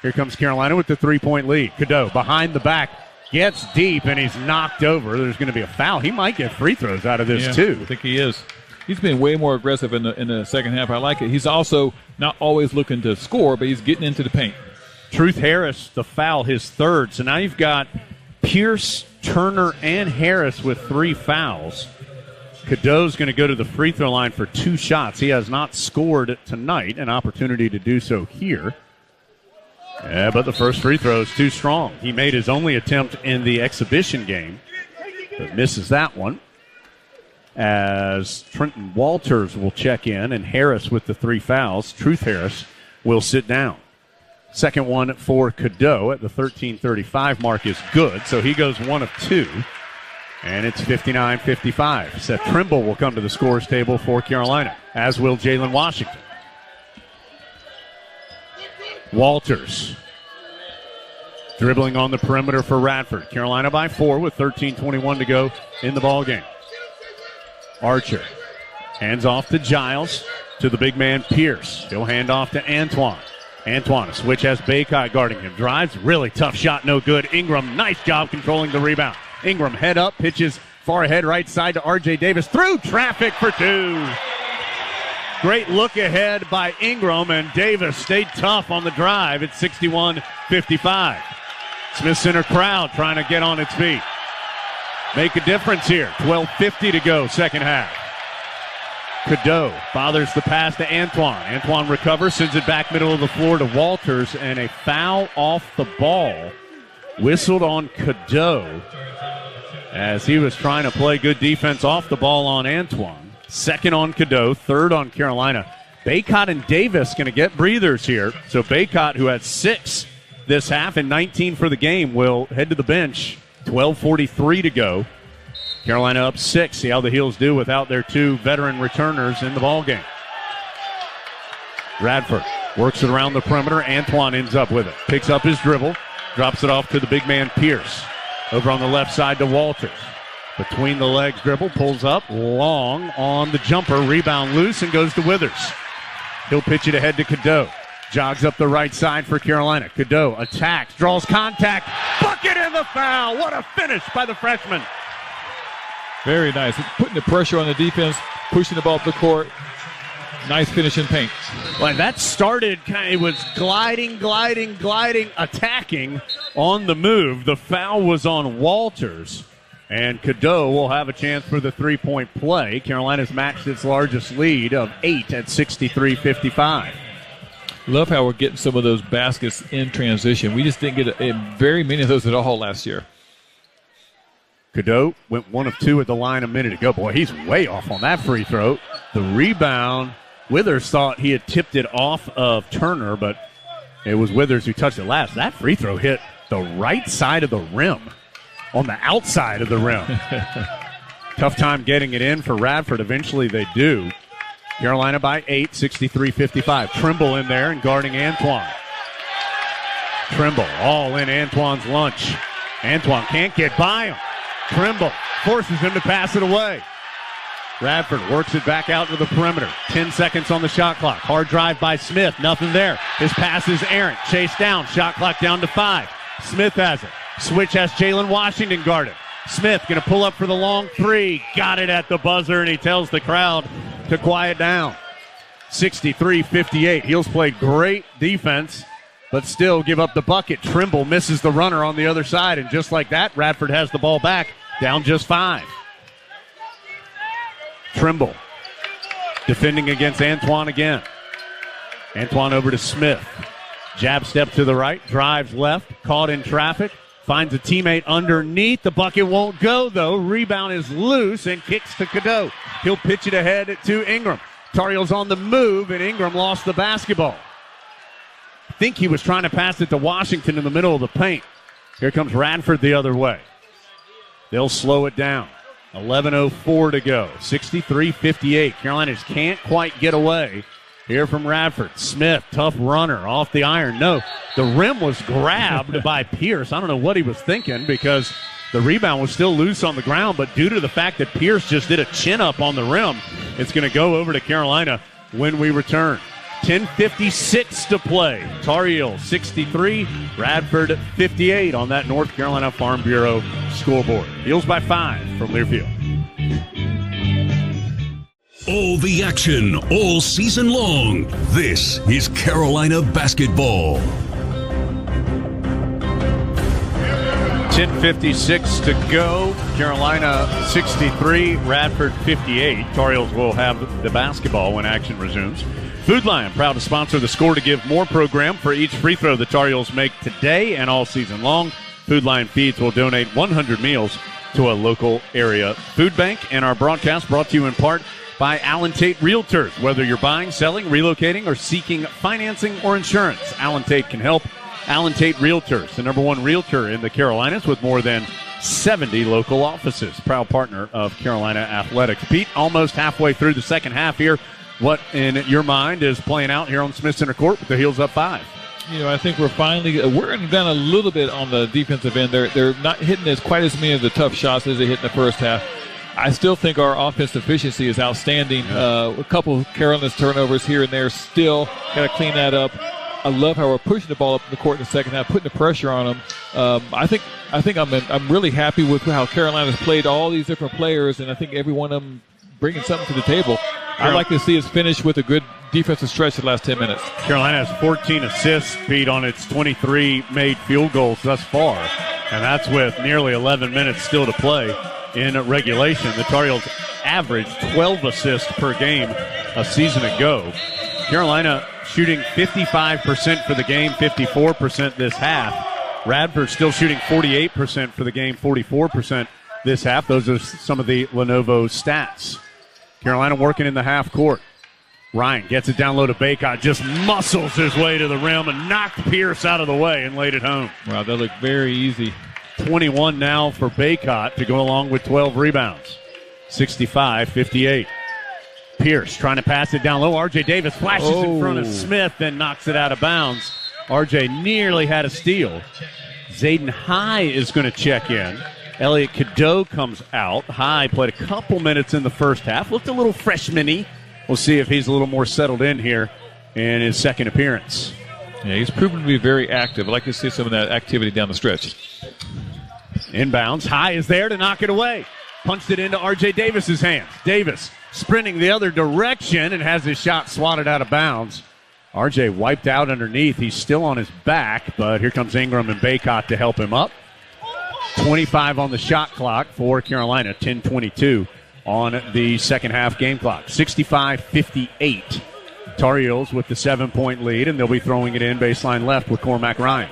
Here comes Carolina with the 3-point lead. Cadeau behind the back. Gets deep, and he's knocked over. There's going to be a foul. He might get free throws out of this, too. I think he is. He's been way more aggressive in the second half. I like it. He's also not always looking to score, but he's getting into the paint. Truth Harris, the foul, his third. So now you've got Pierce, Turner, and Harris with 3 fouls. Cadeau's going to go to the free throw line for 2 shots. He has not scored tonight. An opportunity to do so here. Yeah, but the first free throw is too strong. He made his only attempt in the exhibition game, but misses that one. As Trenton Walters will check in, and Harris with the 3 fouls. Truth Harris will sit down. Second one for Cadeau at the 13:35 mark is good, so he goes 1 of 2, and it's 59-55. Seth Trimble will come to the scores table for Carolina, as will Jalen Washington. Walters dribbling on the perimeter for Radford. Carolina by 4 with 13:21 to go in the ballgame. Archer hands off to Giles, to the big man Pierce. He'll hand off to Antoine. Antoine, a switch has Baycott guarding him. Drives, really tough shot, no good. Ingram, nice job controlling the rebound. Ingram head up, pitches far ahead right side to R.J. Davis. Through traffic for 2. Great look ahead by Ingram, and Davis stayed tough on the drive at 61-55. Smith Center crowd trying to get on its feet. Make a difference here. 12:50 to go, second half. Cadeau bothers the pass to Antoine. Antoine recovers, sends it back middle of the floor to Walters, and a foul off the ball. Whistled on Cadeau as he was trying to play good defense off the ball on Antoine. Second on Cadeau, third on Carolina. Baycott and Davis going to get breathers here. So Baycott, who had 6 this half and 19 for the game, will head to the bench. 12:43 to go. Carolina up 6. See how the Heels do without their 2 veteran returners in the ballgame. Radford works it around the perimeter. Antoine ends up with it. Picks up his dribble. Drops it off to the big man Pierce. Over on the left side to Walters. Between the legs dribble, pulls up, long on the jumper, rebound loose, and goes to Withers. He'll pitch it ahead to Cadeau. Jogs up the right side for Carolina. Cadeau attacks, draws contact, bucket and the foul. What a finish by the freshman. Very nice. Putting the pressure on the defense, pushing the ball up the court. Nice finish in paint. Well, that started, it was gliding, attacking on the move. The foul was on Walters, and Cadeau will have a chance for the three-point play. Carolina's matched its largest lead of 8 at 63-55. Love how we're getting some of those baskets in transition. We just didn't get very many of those at all last year. Cadeau went 1 of 2 at the line a minute ago. Boy, he's way off on that free throw. The rebound, Withers thought he had tipped it off of Turner, but it was Withers who touched it last. That free throw hit the right side of the rim, on the outside of the rim. Tough time getting it in for Radford. Eventually they do. Carolina by 8, 63-55. Trimble in there and guarding Antoine. Trimble all in Antoine's lunch. Antoine can't get by him. Trimble forces him to pass it away. Radford works it back out to the perimeter. 10 seconds on the shot clock. Hard drive by Smith. Nothing there. His pass is errant. Chased down. Shot clock down to 5. Smith has it. Switch has Jalen Washington guarded. Smith going to pull up for the long three. Got it at the buzzer, and he tells the crowd to quiet down. 63-58. Heels played great defense, but still give up the bucket. Trimble misses the runner on the other side, and just like that, Radford has the ball back, down just 5. Trimble defending against Antoine again. Antoine over to Smith. Jab step to the right, drives left, caught in traffic, finds a teammate underneath. The bucket won't go, though. Rebound is loose and kicks to Cadeau. He'll pitch it ahead to Ingram. Tar Heels on the move, and Ingram lost the basketball. I think he was trying to pass it to Washington in the middle of the paint. Here comes Radford the other way. They'll slow it down. 11:04 to go. 63-58. Carolina just can't quite get away here from Radford. Smith, tough runner, off the iron. No, the rim was grabbed by Pierce. I don't know what he was thinking, because the rebound was still loose on the ground, but due to the fact that Pierce just did a chin-up on the rim, it's going to go over to Carolina when we return. 10:56 to play. Tar Heels 63, Radford 58 on that North Carolina Farm Bureau scoreboard. Heels by 5 from Learfield. All the action, all season long. This is Carolina basketball. 10:56 to go. Carolina 63, Radford 58. Tar Heels will have the basketball when action resumes. Food Lion, proud to sponsor the Score to Give More program. For each free throw the Tar Heels make today and all season long, Food Lion Feeds will donate 100 meals to a local area food bank. And our broadcast brought to you in part by Allen Tate Realtors. Whether you're buying, selling, relocating, or seeking financing or insurance, Allen Tate can help. Allen Tate Realtors, the #1 realtor in the Carolinas with more than 70 local offices. Proud partner of Carolina Athletics. Pete, almost halfway through the second half here. What, in your mind, is playing out here on Smith Center Court with the Heels up 5? You know, I think we're finally wearing down a little bit on the defensive end. They're not hitting quite as many of the tough shots as they hit in the first half. I still think our offensive efficiency is outstanding. A couple of Carolina's turnovers here and there. Still got to clean that up. I love how we're pushing the ball up the court in the second half, putting the pressure on them. I think I'm really happy with how Carolina's played all these different players, and I think every one of them bringing something to the table. I'd like to see us finish with a good defensive stretch the last 10 minutes. Carolina has 14 assists, Pete, on its 23 made field goals thus far, and that's with nearly 11 minutes still to play in regulation. The Tar Heels averaged 12 assists per game a season ago. Carolina shooting 55% for the game, 54% this half. Radford still shooting 48% for the game, 44% this half. Those are some of the Lenovo stats. Carolina working in the half court. Ryan gets it down low to Baycott, just muscles his way to the rim and knocked Pierce out of the way and laid it home. Wow, that looked very easy. 21 now for Baycott to go along with 12 rebounds. 65-58. Pierce trying to pass it down low. R.J. Davis flashes in front of Smith and knocks it out of bounds. R.J. nearly had a steal. Zayden High is going to check in. Elliot Cadeau comes out. High played a couple minutes in the first half. Looked a little freshman-y. We'll see if he's a little more settled in here in his second appearance. Yeah, he's proven to be very active. I'd like to see some of that activity down the stretch. Inbounds. High is there to knock it away. Punched it into R.J. Davis's hands. Davis sprinting the other direction and has his shot swatted out of bounds. R.J. wiped out underneath. He's still on his back, but here comes Ingram and Baycott to help him up. 25 on the shot clock for Carolina. 10:22 on the second half game clock. 65-58. Tar Heels with the 7-point lead, and they'll be throwing it in baseline left with Cormac Ryan.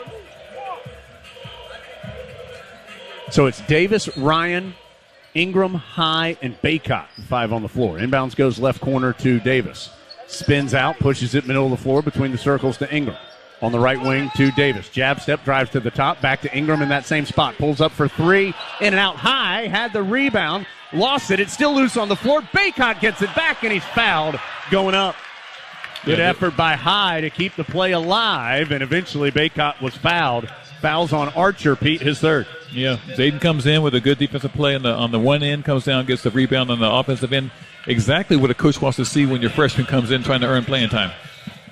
So it's Davis, Ryan, Ingram, High, and Baycott. 5 on the floor. Inbounds goes left corner to Davis. Spins out, pushes it middle of the floor between the circles to Ingram. On the right wing to Davis. Jab step, drives to the top, back to Ingram in that same spot. Pulls up for three, in and out. High had the rebound, lost it. It's still loose on the floor. Baycott gets it back, and he's fouled going up. Good effort by High to keep the play alive, and eventually Baycott was fouled. Fouls on Archer, Pete, his third. Yeah, Zayden comes in with a good defensive play on the one end, comes down, gets the rebound on the offensive end. Exactly what a coach wants to see when your freshman comes in trying to earn playing time.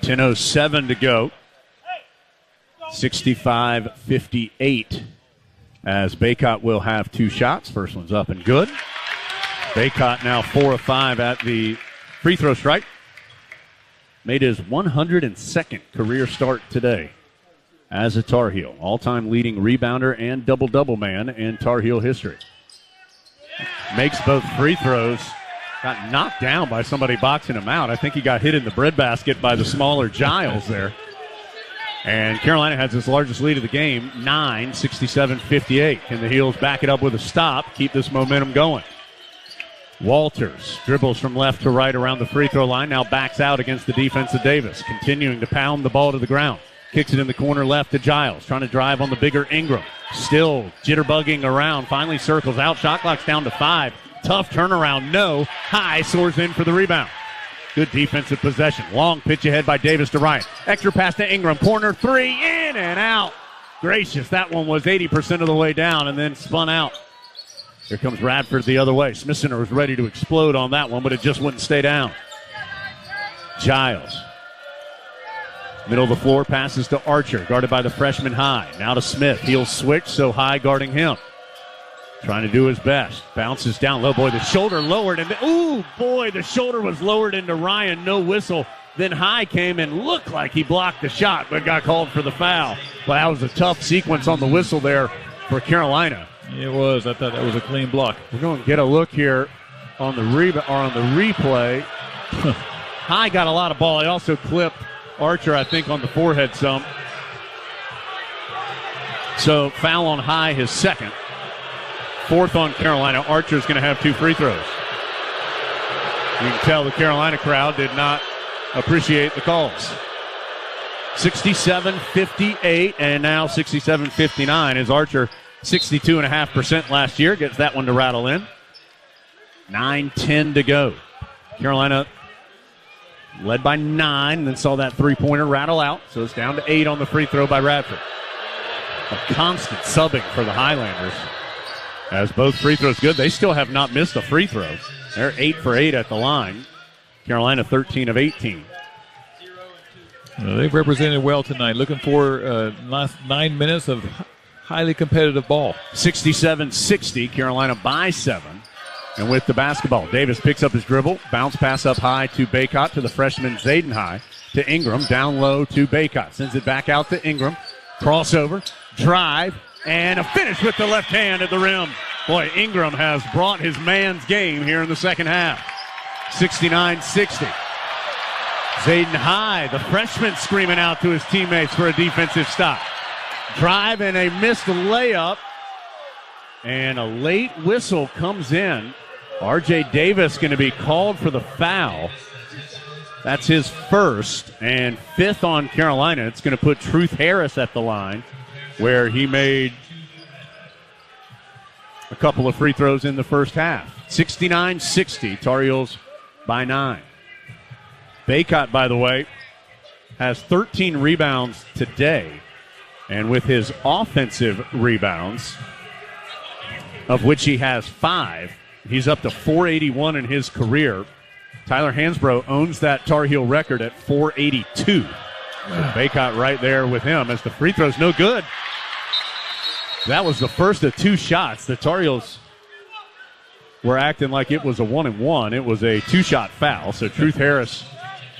10:07 to go. 65-58 as Baycott will have 2 shots. First one's up and good. Baycott now 4 of 5 at the free throw strike. Made his 102nd career start today as a Tar Heel. All-time leading rebounder and double-double man in Tar Heel history. Makes both free throws. Got knocked down by somebody boxing him out. I think he got hit in the breadbasket by the smaller Giles there. And Carolina has its largest lead of the game, 9, 67-58. Can the Heels back it up with a stop, keep this momentum going? Walters dribbles from left to right around the free throw line, now backs out against the defense of Davis, continuing to pound the ball to the ground. Kicks it in the corner left to Giles, trying to drive on the bigger Ingram. Still jitterbugging around, finally circles out, shot clock's down to 5. Tough turnaround, no. High soars in for the rebound. Good defensive possession. Long pitch ahead by Davis to Ryan. Extra pass to Ingram. Corner 3, in and out. Gracious, that one was 80% of the way down and then spun out. Here comes Radford the other way. Smithson was ready to explode on that one, but it just wouldn't stay down. Giles. Middle of the floor, passes to Archer, guarded by the freshman High. Now to Smith. He'll switch, so High guarding him. Trying to do his best. Bounces down low. Boy, the shoulder lowered. And the shoulder was lowered into Ryan. No whistle. Then High came and looked like he blocked the shot, but got called for the foul. But that was a tough sequence on the whistle there for Carolina. It was. I thought that was a clean block. We're going to get a look here on the replay. High got a lot of ball. He also clipped Archer, I think, on the forehead some. So foul on High, his second. 4th on Carolina. Archer's going to have 2 free throws. You can tell the Carolina crowd did not appreciate the calls. 67-58 and now 67-59 as Archer 62.5% last year. Gets that one to rattle in. 9:10 to go. Carolina led by 9 and then saw that three-pointer rattle out. So it's down to 8 on the free throw by Radford. A constant subbing for the Highlanders. As both free throws good, they still have not missed a free throw. They're 8 for 8 at the line. Carolina 13 of 18. They've represented well tonight. Looking for last 9 minutes of highly competitive ball. 67-60, Carolina by 7. And with the basketball, Davis picks up his dribble. Bounce pass up high to Baycott to the freshman Zayden High. To Ingram, down low to Baycott. Sends it back out to Ingram. Crossover, drive, and a finish with the left hand at the rim. Boy, Ingram has brought his man's game here in the second half. 69-60. Zayden High, the freshman, screaming out to his teammates for a defensive stop. Drive and a missed layup. And a late whistle comes in. R.J. Davis going to be called for the foul. That's his first and 5th on Carolina. It's going to put Truth Harris at the line, where he made a couple of free throws in the first half. 69-60, Tar Heels by 9. Baycott, by the way, has 13 rebounds today And with his offensive rebounds, of which he has 5, he's up to 481 in his career. Tyler Hansbrough owns that Tar Heel record at 482. So Baycott right there with him as the free throw's no good. That was the first of 2 shots. The Tar Heels were acting like it was a 1-and-1. It was a 2-shot foul. So Truth Harris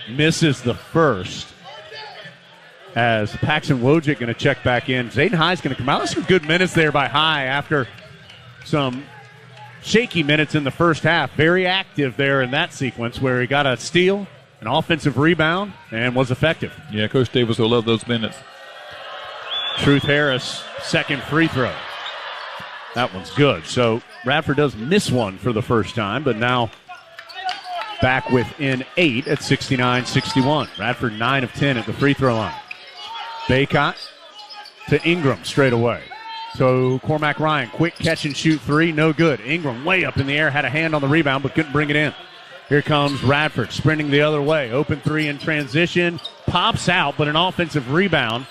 misses the first. As Paxton Wojcik going to check back in. Zayden High's going to come out. There's some good minutes there by High after some shaky minutes in the first half. Very active there in that sequence where he got a steal, an offensive rebound, and was effective. Yeah, Coach Davis will love those minutes. Truth Harris, second free throw. That one's good. So Radford does miss one for the first time, but now back within 8 at 69-61. Radford 9 of 10 at the free throw line. Baycott to Ingram straight away. So Cormac Ryan, quick catch and shoot 3, no good. Ingram way up in the air, had a hand on the rebound, but couldn't bring it in. Here comes Radford, sprinting the other way. Open 3 in transition, pops out, but an offensive rebound.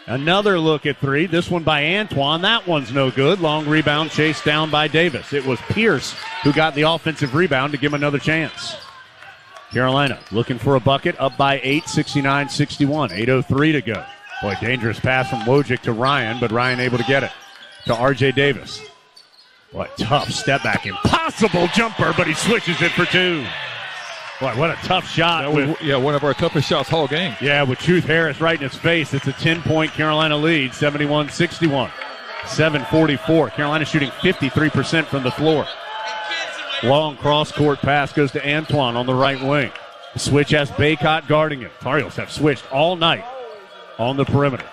Another look at 3, this one by Antoine. That one's no good. Long rebound chased down by Davis. It was Pierce who got the offensive rebound to give him another chance. Carolina looking for a bucket, up by 8, 69-61. 8:03 to go. Boy, dangerous pass from Wojcik to Ryan, but Ryan able to get it to R.J. Davis. What tough step back. Impossible jumper, but he switches it for 2. Boy, what a tough shot. One of our toughest shots all game. Yeah, with Truth Harris right in his face. It's a 10-point Carolina lead, 71-61. 7:44. Carolina shooting 53% from the floor. Long cross-court pass goes to Antoine on the right wing. The switch has Baycott guarding him. Tar Heels have switched all night on the perimeter.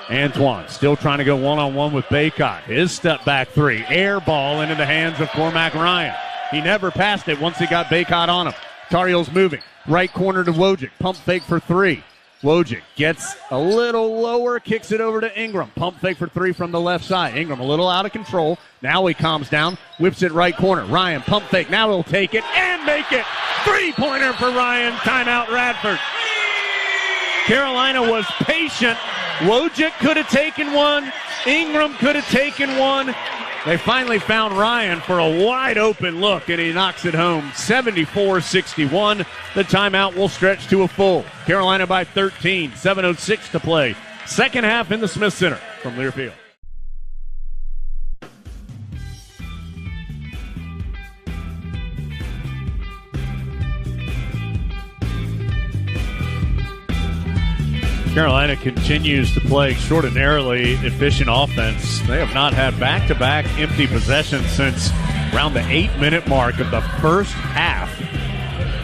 Antoine still trying to go one-on-one with Baycott. His step-back 3. Air ball into the hands of Cormac Ryan. He never passed it once he got Baycott on him. Tar Heels moving. Right corner to Wojcik. Pump fake for 3. Wojcik gets a little lower, kicks it over to Ingram. Pump fake for 3 from the left side. Ingram a little out of control. Now he calms down, whips it right corner. Ryan, pump fake. Now he'll take it and make it. 3-pointer for Ryan. Timeout, Radford. Carolina was patient. Wojcik could have taken one. Ingram could have taken one. They finally found Ryan for a wide-open look, and he knocks it home. 74-61. The timeout will stretch to a full. Carolina by 13. 7:06 to play. Second half in the Smith Center from Learfield. Carolina continues to play extraordinarily efficient offense. They have not had back-to-back empty possessions since around the 8-minute mark of the first half.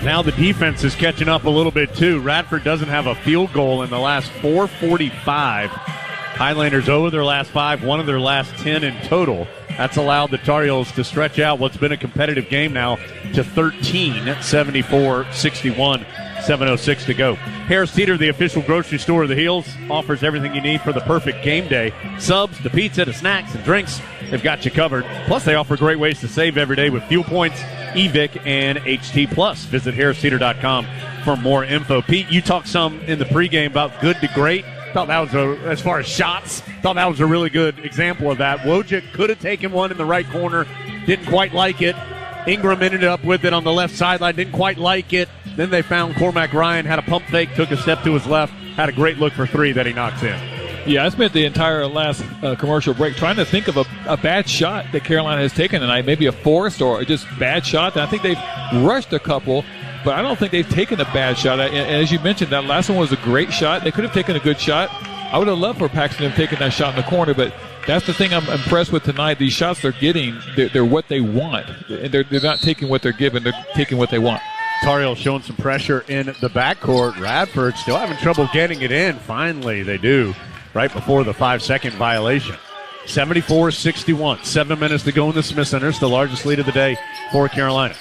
Now the defense is catching up a little bit too. Radford doesn't have a field goal in the last 4:45. Highlanders over their last 5, one of their last 10 in total. That's allowed the Tar Heels to stretch out what's been a competitive game now to 13, 74-61. 7:06 to go. Harris Teeter, the official grocery store of the Heels, offers everything you need for the perfect game day. Subs, to pizza, to snacks and drinks. They've got you covered. Plus, they offer great ways to save every day with fuel points, EVIC, and HT Plus. Visit HarrisTeeter.com for more info. Pete, you talked some in the pregame about good to great. Thought that was as far as shots, thought that was a really good example of that. Wojcik could have taken one in the right corner, didn't quite like it. Ingram ended up with it on the left sideline, didn't quite like it. Then they found Cormac Ryan, had a pump fake, took a step to his left, had a great look for 3 that he knocks in. Yeah, I spent the entire last commercial break trying to think of a bad shot that Carolina has taken tonight, maybe a forced or just bad shot. And I think they've rushed a couple, but I don't think they've taken a bad shot. And as you mentioned, that last one was a great shot. They could have taken a good shot. I would have loved for Paxton to have taken that shot in the corner, but that's the thing I'm impressed with tonight. These shots they're getting, they're what they want. And they're not taking what they're given, they're taking what they want. Tar Heels showing some pressure in the backcourt. Radford still having trouble getting it in. Finally, they do, right before the 5-second violation. 74-61. 7 minutes to go in the Smith Center. It's the largest lead of the day for Carolina.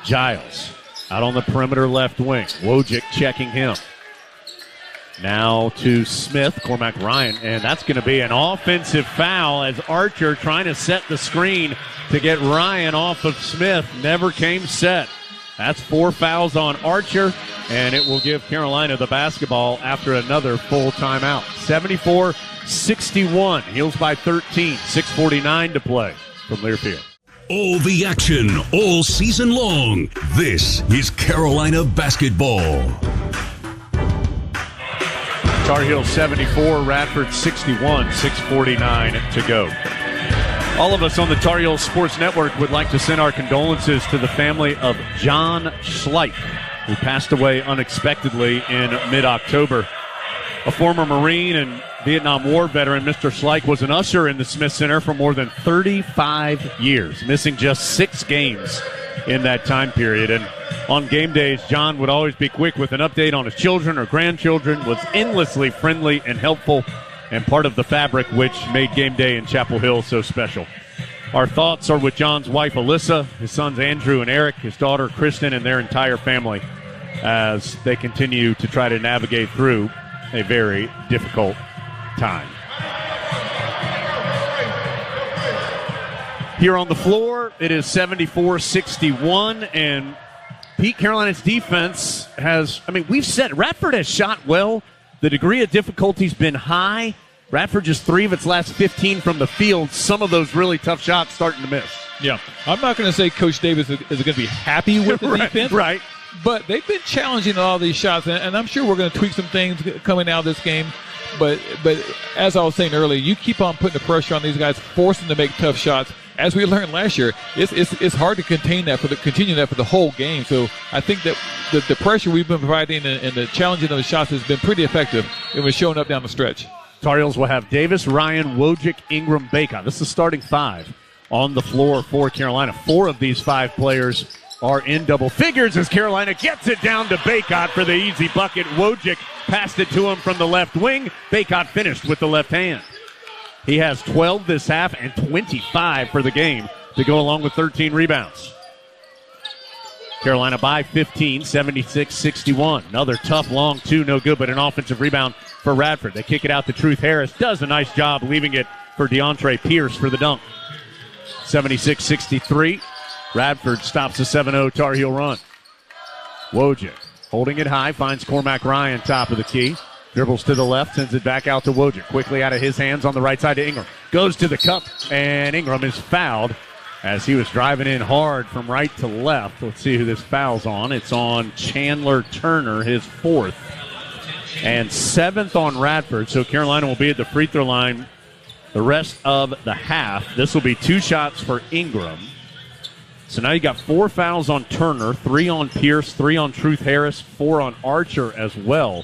Giles out on the perimeter left wing. Wojcik checking him. Now to Smith, Cormac Ryan, and that's going to be an offensive foul as Archer trying to set the screen to get Ryan off of Smith. Never came set. That's 4 fouls on Archer, and it will give Carolina the basketball after another full timeout. 74-61. Heels by 13. 6:49 to play from Learfield. All the action, all season long. This is Carolina basketball. Tar Heels 74, Radford 61, 6:49 to go. All of us on the Tar Heels Sports Network would like to send our condolences to the family of John Schleich, who passed away unexpectedly in mid-October. A former Marine and Vietnam War veteran, Mr. Schleich was an usher in the Smith Center for more than 35 years, missing just 6 games in that time period. And on game days, John would always be quick with an update on his children or grandchildren, was endlessly friendly and helpful, and part of the fabric which made game day in Chapel Hill so special. Our thoughts are with John's wife, Alyssa, his sons, Andrew and Eric, his daughter, Kristen, and their entire family as they continue to try to navigate through a very difficult time. Here on the floor, it is 74-61, and Pete, Carolina's defense has, we've said Radford has shot well. The degree of difficulty's been high. Radford just 3 of its last 15 from the field. Some of those really tough shots starting to miss. Yeah, I'm not going to say Coach Davis is going to be happy with the defense. Right. But they've been challenging all these shots, and I'm sure we're going to tweak some things coming out of this game. But as I was saying earlier, you keep on putting the pressure on these guys, forcing them to make tough shots. As we learned last year, it's hard to continue that for the whole game. So I think that the pressure we've been providing and the challenging of the shots has been pretty effective. It was showing up down the stretch. Tar Heels will have Davis, Ryan, Wojcik, Ingram, Bacon. This is starting 5 on the floor for Carolina. 4 of these 5 players are in double figures as Carolina gets it down to Bacot for the easy bucket. Wojcik passed it to him from the left wing. Bacot finished with the left hand. He has 12 this half and 25 for the game to go along with 13 rebounds. Carolina by 15, 76-61. Another tough long 2, no good, but an offensive rebound for Radford. They kick it out to Truth Harris. Does a nice job leaving it for DeAndre Pierce for the dunk. 76-63. Radford stops a 7-0 Tar Heel run. Wojcik holding it high, finds Cormac Ryan top of the key. Dribbles to the left, sends it back out to Wojcik. Quickly out of his hands on the right side to Ingram. Goes to the cup, and Ingram is fouled as he was driving in hard from right to left. Let's see who this foul's on. It's on Chandler Turner, his 4th. And 7th on Radford, so Carolina will be at the free throw line the rest of the half. This will be 2 shots for Ingram. So now you got 4 fouls on Turner, 3 on Pierce, 3 on Truth Harris, 4 on Archer as well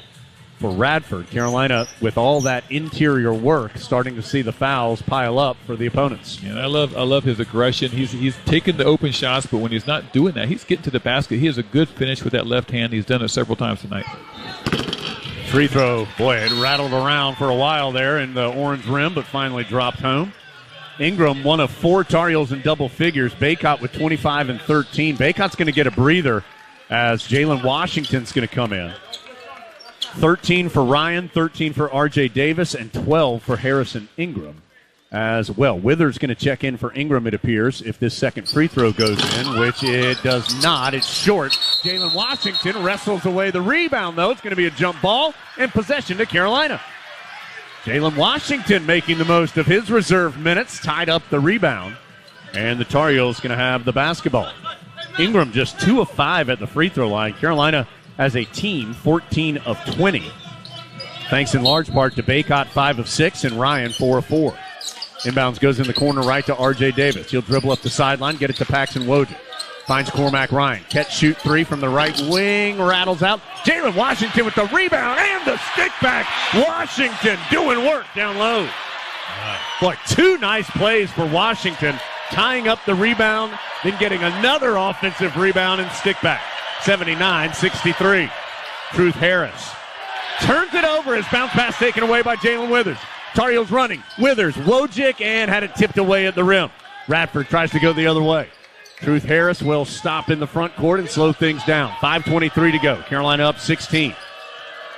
for Radford. Carolina, with all that interior work, starting to see the fouls pile up for the opponents. And I love his aggression. He's taking the open shots, but when he's not doing that, he's getting to the basket. He has a good finish with that left hand. He's done it several times tonight. Free throw, boy, it rattled around for a while there in the orange rim, but finally dropped home. Ingram, one of 4 Tar Heels in double figures. Bacot with 25 and 13. Bacot's going to get a breather as Jalen Washington's going to come in. 13 for Ryan, 13 for R.J. Davis, and 12 for Harrison Ingram as well. Withers going to check in for Ingram, it appears, if this second free throw goes in, which it does not. It's short. Jalen Washington wrestles away the rebound, though. It's going to be a jump ball and possession to Carolina. Jalen Washington making the most of his reserve minutes, tied up the rebound, and the Tar Heels going to have the basketball. Ingram just 2 of 5 at the free throw line. Carolina, as a team, 14 of 20. Thanks in large part to Bacot, 5 of 6, and Ryan, 4 of 4. Inbounds goes in the corner right to R.J. Davis. He'll dribble up the sideline, get it to Paxton Wojcik. Finds Cormac Ryan. Catch, shoot 3 from the right wing. Rattles out. Jalen Washington with the rebound and the stick back. Washington doing work down low. Boy, 2 nice plays for Washington. Tying up the rebound, then getting another offensive rebound and stick back. 79-63. Truth Harris turns it over. His bounce pass taken away by Jalen Withers. Tar Heels running. Withers, Wojcik, and had it tipped away at the rim. Radford tries to go the other way. Truth Harris will stop in the front court and slow things down. 5:23 to go. Carolina up 16.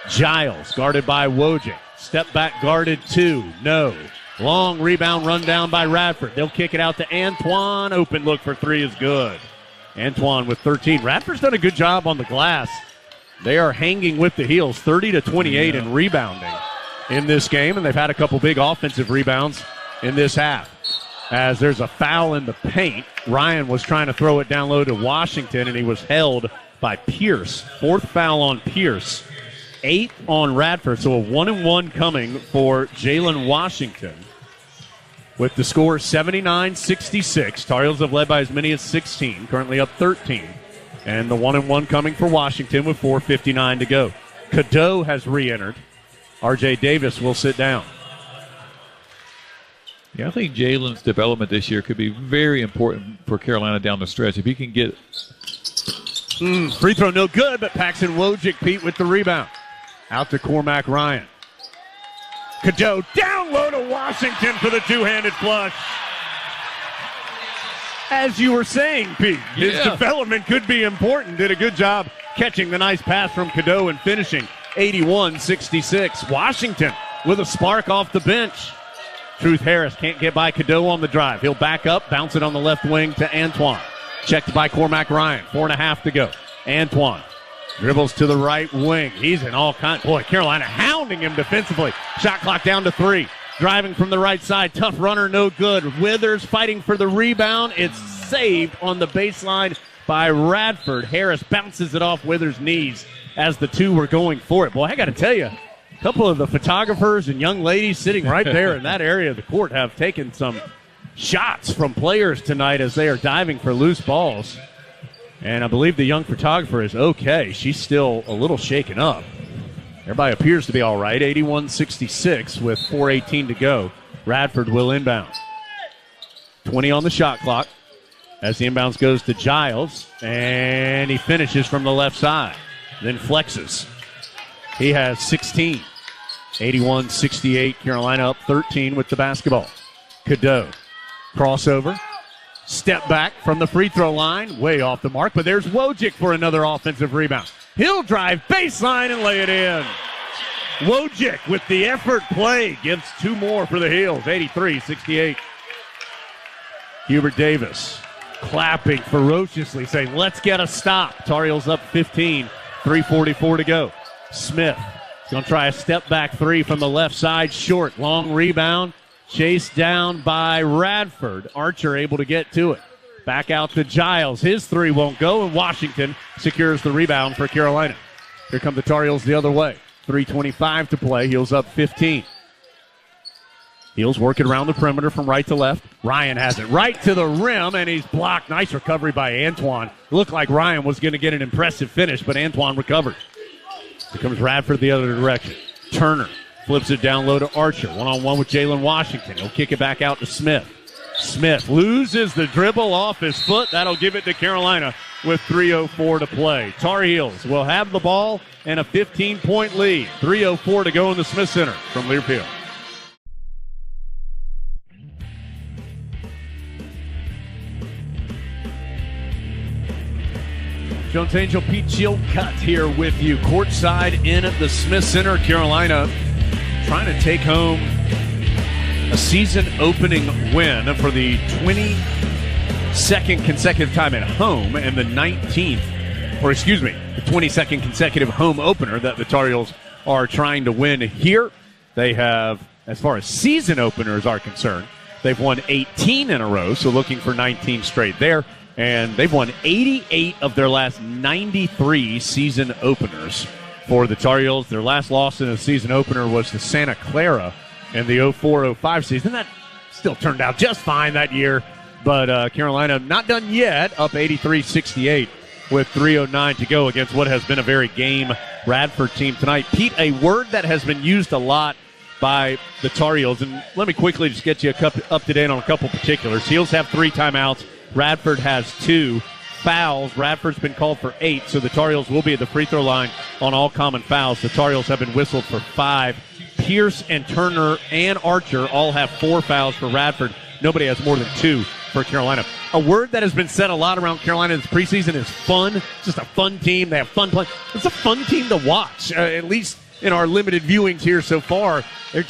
Giles guarded by Wojcik. Step back guarded 2. No. Long rebound run down by Radford. They'll kick it out to Antoine. Open look for 3 is good. Antoine with 13. Radford's done a good job on the glass. They are hanging with the heels, 30-28 in rebounding in this game, and they've had a couple big offensive rebounds in this half. As there's a foul in the paint, Ryan was trying to throw it down low to Washington, and he was held by Pierce. 4th foul on Pierce. 8 on Radford, so a 1-and-1 coming for Jalen Washington. With the score 79-66, Tar Heels have led by as many as 16, currently up 13. And the 1-and-1 coming for Washington with 4:59 to go. Cadeau has re-entered. R.J. Davis will sit down. Yeah, I think Jalen's development this year could be very important for Carolina down the stretch. If he can get free throw no good, but Paxton Wojcik, Pete, with the rebound. Out to Cormac Ryan. Cadeau down low to Washington for the two-handed flush. As you were saying, Pete, his development could be important. Did a good job catching the nice pass from Cadeau and finishing 81-66. Washington with a spark off the bench. Truth Harris can't get by Cadeau on the drive. He'll back up, bounce it on the left wing to Antoine. Checked by Cormac Ryan. 4.5 to go. Antoine dribbles to the right wing. He's in all kinds. Boy, Carolina hounding him defensively. Shot clock down to 3. Driving from the right side. Tough runner, no good. Withers fighting for the rebound. It's saved on the baseline by Radford. Harris bounces it off Withers' knees as the two were going for it. Boy, I got to tell you, a couple of the photographers and young ladies sitting right there in that area of the court have taken some shots from players tonight as they are diving for loose balls. And I believe the young photographer is okay. She's still a little shaken up. Everybody appears to be all right. 81-66 with 4:18 to go. Radford will inbound. 20 on the shot clock as the inbounds goes to Giles. And he finishes from the left side. Then flexes. He has 16. 81-68. Carolina up 13 with the basketball. Cadeau. Crossover. Step back from the free throw line. Way off the mark. But there's Wojcik for another offensive rebound. He'll drive baseline and lay it in. Wojcik with the effort play gives 2 more for the Heels. 83-68. Hubert Davis clapping ferociously, saying, let's get a stop. Tar Heels up 15. 3:44 to go. Smith going to try a step back 3 from the left side. Short. Long rebound. Chased down by Radford. Archer able to get to it. Back out to Giles. His 3 won't go, and Washington secures the rebound for Carolina. Here come the Tar Heels the other way. 3:25 to play. Heels up 15. Heels working around the perimeter from right to left. Ryan has it right to the rim, and he's blocked. Nice recovery by Antoine. Looked like Ryan was going to get an impressive finish, but Antoine recovered. Here comes Radford the other direction. Turner flips it down low to Archer. One-on-one with Jalen Washington. He'll kick it back out to Smith. Smith loses the dribble off his foot. That'll give it to Carolina with 3:04 to play. Tar Heels will have the ball and a 15-point lead. 3:04 to go in the Smith Center from Learfield. Jones Angel, Pete Chilcutt here with you. Courtside in at the Smith Center. Carolina trying to take home a season-opening win for the 22nd consecutive time at home and the 22nd consecutive home opener that the Tar Heels are trying to win here. They have, as far as season openers are concerned, they've won 18 in a row, so looking for 19 straight there. And they've won 88 of their last 93 season openers for the Tar Heels. Their last loss in a season opener was to Santa Clara in the 04-05 season. That still turned out just fine that year. But Carolina not done yet, up 83-68 with 3:09 to go against what has been a very game Radford team tonight. Pete, a word that has been used a lot by the Tar Heels, and let me quickly just get you up to date on a couple particulars. Heels have 3 timeouts. Radford has 2 fouls. Radford's been called for 8, so the Tar Heels will be at the free throw line on all common fouls. The Tar Heels have been whistled for 5. Pierce and Turner and Archer all have 4 fouls for Radford. Nobody has more than 2 for Carolina. A word that has been said a lot around Carolina this preseason is fun. It's just a fun team. They have fun playing. It's a fun team to watch, at least in our limited viewings here so far. The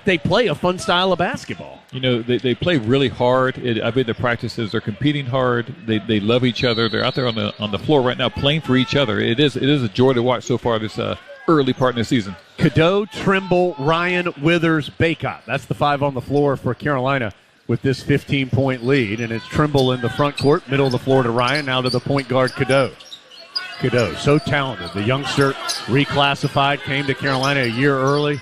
They play a fun style of basketball. You know, they play really hard. I've been to practices. They're competing hard. They love each other. They're out there on the floor right now playing for each other. It is a joy to watch so far this early part in the season. Cadeau, Trimble, Ryan, Withers, Baycott. That's the 5 on the floor for Carolina with this 15-point lead. And it's Trimble in the front court, middle of the floor to Ryan, now to the point guard, Cadeau. Cadeau, so talented. The youngster reclassified, came to Carolina a year early.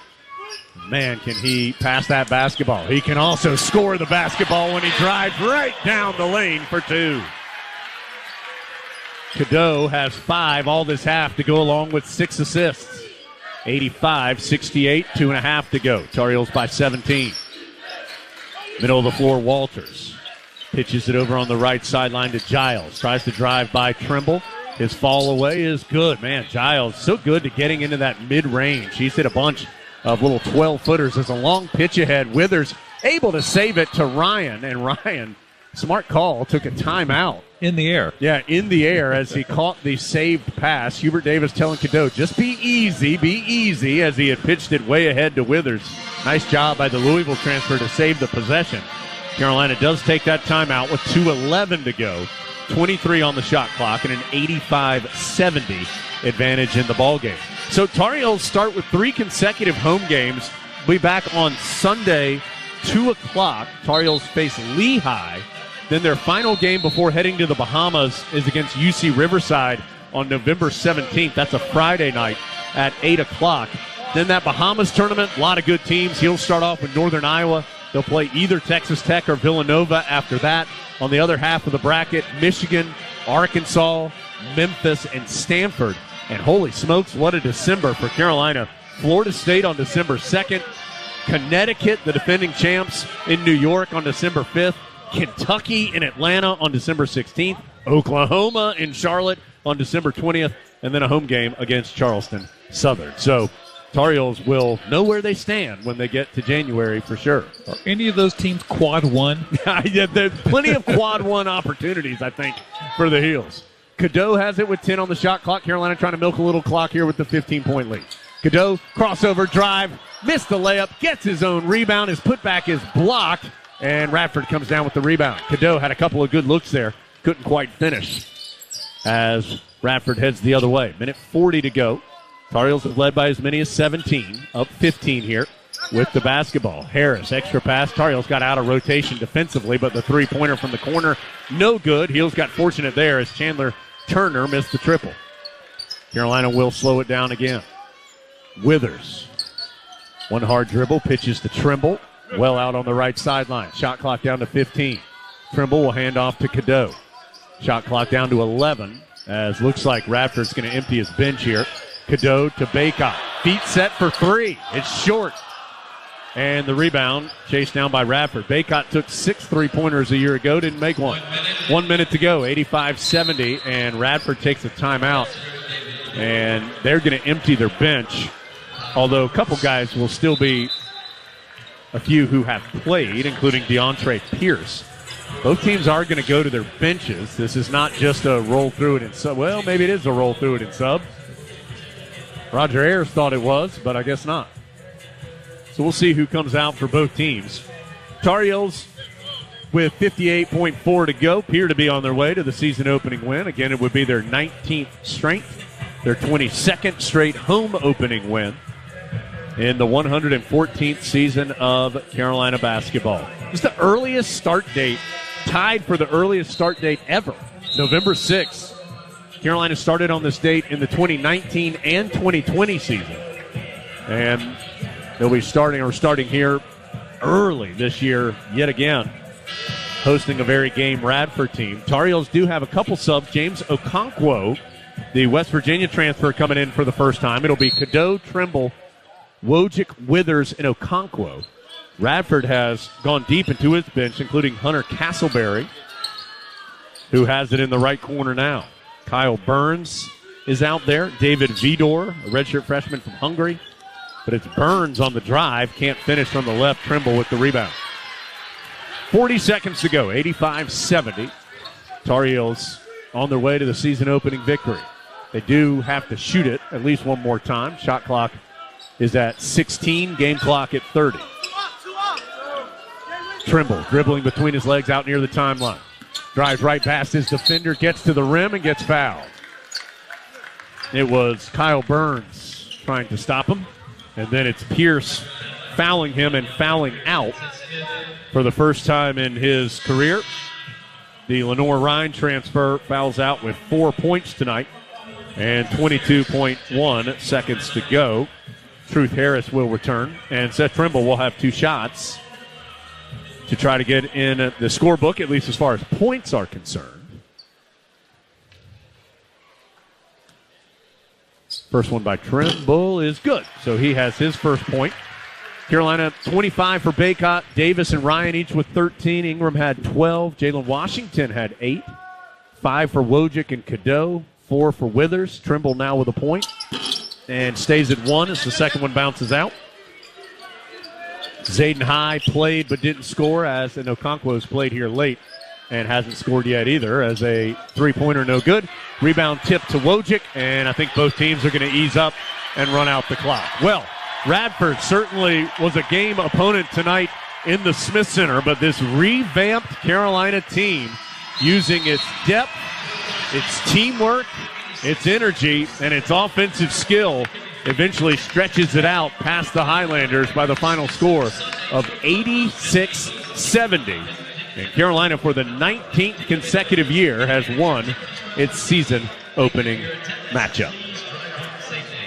Man, can he pass that basketball. He can also score the basketball when he drives right down the lane for 2. Cadeau has 5 all this half to go along with 6 assists. 85-68, 2.5 to go. Tar Heels by 17. Middle of the floor, Walters. Pitches it over on the right sideline to Giles. Tries to drive by Trimble. His fall away is good. Man, Giles, so good to getting into that mid-range. He's hit a bunch of little 12-footers. There's a long pitch ahead. Withers able to save it to Ryan, and Ryan, smart call, took a timeout. In the air. Yeah, in the air as he caught the saved pass. Hubert Davis telling Cadeau, just be easy, as he had pitched it way ahead to Withers. Nice job by the Louisville transfer to save the possession. Carolina does take that timeout with 2:11 to go. 23 on the shot clock and an 85-70 advantage in the ballgame. So Tar Heels start with 3 consecutive home games. We'll be back on Sunday, 2 o'clock. Tar Heels face Lehigh. Then their final game before heading to the Bahamas is against UC Riverside on November 17th. That's a Friday night at 8 o'clock. Then that Bahamas tournament, a lot of good teams. He'll start off with Northern Iowa. They'll play either Texas Tech or Villanova after that. On the other half of the bracket, Michigan, Arkansas, Memphis, and Stanford. And holy smokes, what a December for Carolina. Florida State on December 2nd. Connecticut, the defending champs, in New York on December 5th. Kentucky in Atlanta on December 16th. Oklahoma in Charlotte on December 20th. And then a home game against Charleston Southern. So Tar Heels will know where they stand when they get to January for sure. Are any of those teams quad 1? Yeah, there's plenty of quad 1 opportunities, I think, for the Heels. Cadeau has it with 10 on the shot clock. Carolina trying to milk a little clock here with the 15-point lead. Cadeau, crossover drive, missed the layup, gets his own rebound. His putback is blocked, and Radford comes down with the rebound. Cadeau had a couple of good looks there. Couldn't quite finish as Radford heads the other way. Minute 40 to go. Tar Heels have led by as many as 17, up 15 here with the basketball. Harris, extra pass. Tar Heels got out of rotation defensively, but the three-pointer from the corner, no good. Heels got fortunate there as Chandler Turner missed the triple. Carolina will slow it down again. Withers. One hard dribble, pitches to Trimble. Well out on the right sideline. Shot clock down to 15. Trimble will hand off to Cadeau. Shot clock down to 11 as looks like Radford's going to empty his bench here. Cadeau to Baycott. Feet set for 3. It's short. And the rebound chased down by Radford. Baycott took 6 3-pointers a year ago, didn't make one. 1 minute to go, 85-70, and Radford takes a timeout. And they're going to empty their bench, although a couple guys will still be a few who have played, including DeAndre Pierce. Both teams are going to go to their benches. This is not just a roll through it and sub. Well, maybe it is a roll through it and sub. Roger Ayers thought it was, but I guess not. So we'll see who comes out for both teams. Tar Heels with 58.4 to go appear to be on their way to the season opening win. Again, it would be their 19th straight, their 22nd straight home opening win in the 114th season of Carolina basketball. It's the earliest start date, tied for the earliest start date ever, November 6th. Carolina started on this date in the 2019 and 2020 season. And they'll be starting here early this year yet again, hosting a very game Radford team. Tar Heels do have a couple subs. James Okonkwo, the West Virginia transfer, coming in for the first time. It'll be Cadeau, Trimble, Wojcik, Withers, and Okonkwo. Radford has gone deep into his bench, including Hunter Castleberry, who has it in the right corner now. Kyle Burns is out there. David Vidor, a redshirt freshman from Hungary. But it's Burns on the drive. Can't finish from the left. Trimble with the rebound. 40 seconds to go. 85-70. Tar Heels on their way to the season opening victory. They do have to shoot it at least one more time. Shot clock is at 16, game clock at 30. Trimble dribbling between his legs out near the timeline. Drives right past his defender, gets to the rim, and gets fouled. It was Kyle Burns trying to stop him, and then it's Pierce fouling him and fouling out for the first time in his career. The Lenore Rhine transfer fouls out with 4 points tonight and 22.1 seconds to go. Truth Harris will return, and Seth Trimble will have 2 shots to try to get in the scorebook, at least as far as points are concerned. First one by Trimble is good, so he has his first point. Carolina 25 for Baycott. Davis and Ryan each with 13. Ingram had 12. Jalen Washington had 8. 5 for Wojcik and Cadeau. 4 for Withers. Trimble now with a point and stays at 1 as the second one bounces out. Zayden High played but didn't score, as Okonkwo's played here late and hasn't scored yet either, as a three-pointer no good. Rebound tip to Wojcik, and I think both teams are going to ease up and run out the clock. Well, Radford certainly was a game opponent tonight in the Smith Center, but this revamped Carolina team, using its depth, its teamwork, its energy, and its offensive skill, eventually stretches it out past the Highlanders by the final score of 86-70. And Carolina, for the 19th consecutive year, has won its season-opening matchup.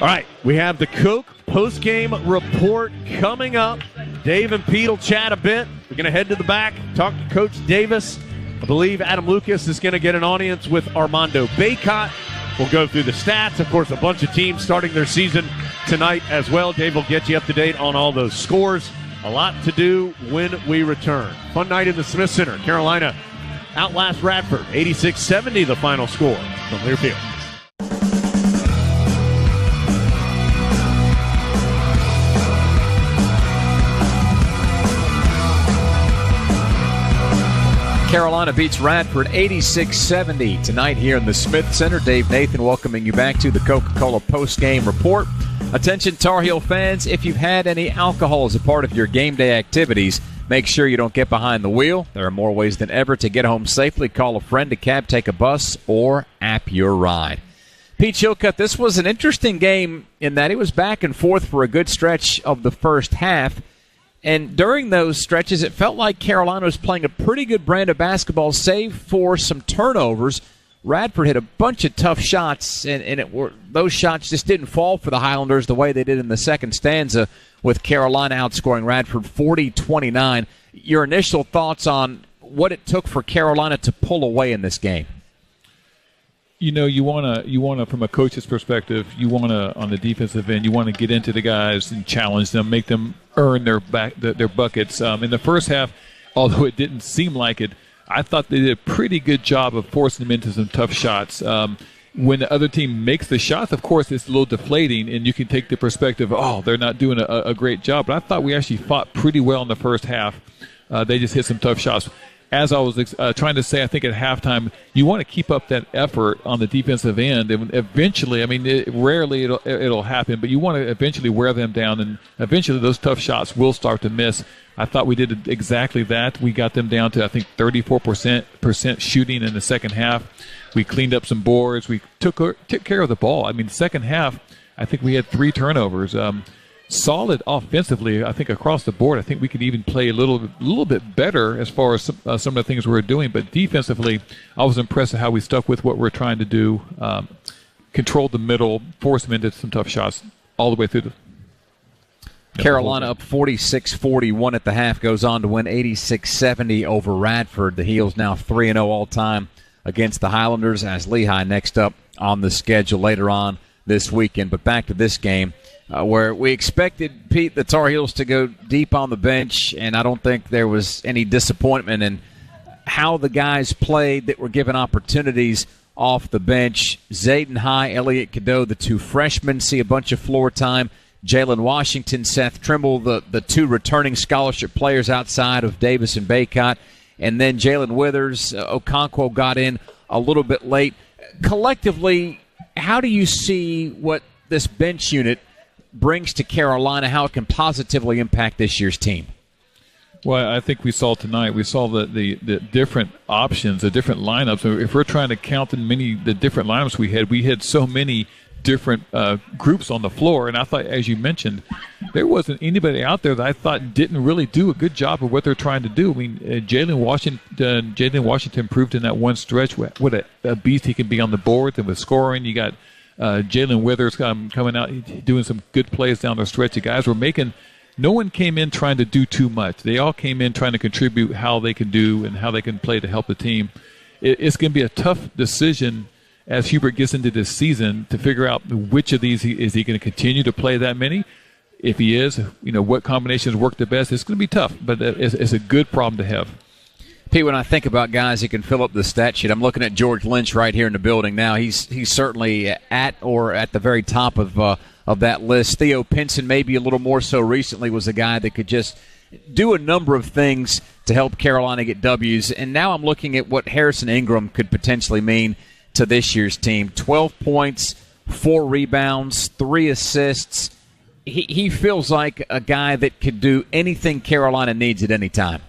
All right, we have the Coke postgame report coming up. Dave and Pete will chat a bit. We're going to head to the back, talk to Coach Davis. I believe Adam Lucas is going to get an audience with Armando Baycott. We'll go through the stats. Of course, a bunch of teams starting their season tonight as well. Dave will get you up to date on all those scores. A lot to do when we return. Fun night in the Smith Center. Carolina outlasts Radford, 86-70 the final score from Learfield. Carolina beats Radford 86-70 tonight here in the Smith Center. Dave Nathan welcoming you back to the Coca-Cola postgame report. Attention Tar Heel fans, if you've had any alcohol as a part of your game day activities, make sure you don't get behind the wheel. There are more ways than ever to get home safely. Call a friend, a cab, take a bus, or app your ride. Pete Chilcutt, this was an interesting game in that it was back and forth for a good stretch of the first half. And during those stretches, it felt like Carolina was playing a pretty good brand of basketball, save for some turnovers. Radford hit a bunch of tough shots, and those shots just didn't fall for the Highlanders the way they did in the second stanza, with Carolina outscoring Radford 40-29. Your initial thoughts on what it took for Carolina to pull away in this game? You know, you want to, from a coach's perspective, you want to, on the defensive end, you want to get into the guys and challenge them, make them earn their buckets. In the first half, although it didn't seem like it, I thought they did a pretty good job of forcing them into some tough shots. When the other team makes the shots, of course, it's a little deflating, and you can take the perspective, they're not doing a great job. But I thought we actually fought pretty well in the first half. They just hit some tough shots. As I was trying to say, I think at halftime, you want to keep up that effort on the defensive end. And eventually, I mean, rarely it'll happen, but you want to eventually wear them down, and eventually those tough shots will start to miss. I thought we did exactly that. We got them down to, I think, 34% shooting in the second half. We cleaned up some boards. We took care of the ball. I mean, the second half, I think we had 3 turnovers. Solid offensively, I think, across the board. I think we could even play a little bit better as far as some of the things we were doing. But defensively, I was impressed at how we stuck with what we're trying to do, controlled the middle, forced them into some tough shots all the way through. Carolina up 46-41 at the half, goes on to win 86-70 over Radford. The Heels now 3-0 all-time against the Highlanders, as Lehigh next up on the schedule later on this weekend. But back to this game, where we expected, Pete, the Tar Heels to go deep on the bench, and I don't think there was any disappointment in how the guys played that were given opportunities off the bench. Zayden High, Elliott Cadeau, the 2 freshmen, see a bunch of floor time. Jalen Washington, Seth Trimble, the 2 returning scholarship players outside of Davis and Baycott. And then Jalen Withers, Okonkwo got in a little bit late. Collectively, how do you see what this bench unit brings to Carolina, how it can positively impact this year's team? Well, I think we saw tonight. We saw the different options, the different lineups. If we're trying to count the different lineups we had so many different groups on the floor. And I thought, as you mentioned, there wasn't anybody out there that I thought didn't really do a good job of what they're trying to do. I mean, Jalen Washington proved in that one stretch what a beast he can be on the boards and with scoring. You got Jalen Withers coming out, doing some good plays down the stretch. The guys were making. No one came in trying to do too much. They all came in trying to contribute how they can do and how they can play to help the team. It's going to be a tough decision as Hubert gets into this season to figure out which of these is he going to continue to play that many. If he is, what combinations work the best. It's going to be tough, but it's a good problem to have. Pete, when I think about guys who can fill up the stat sheet, I'm looking at George Lynch right here in the building now. He's certainly at the very top of that list. Theo Pinson, maybe a little more so recently, was a guy that could just do a number of things to help Carolina get W's. And now I'm looking at what Harrison Ingram could potentially mean to this year's team. 12 points, 4 rebounds, 3 assists. He feels like a guy that could do anything Carolina needs at any time.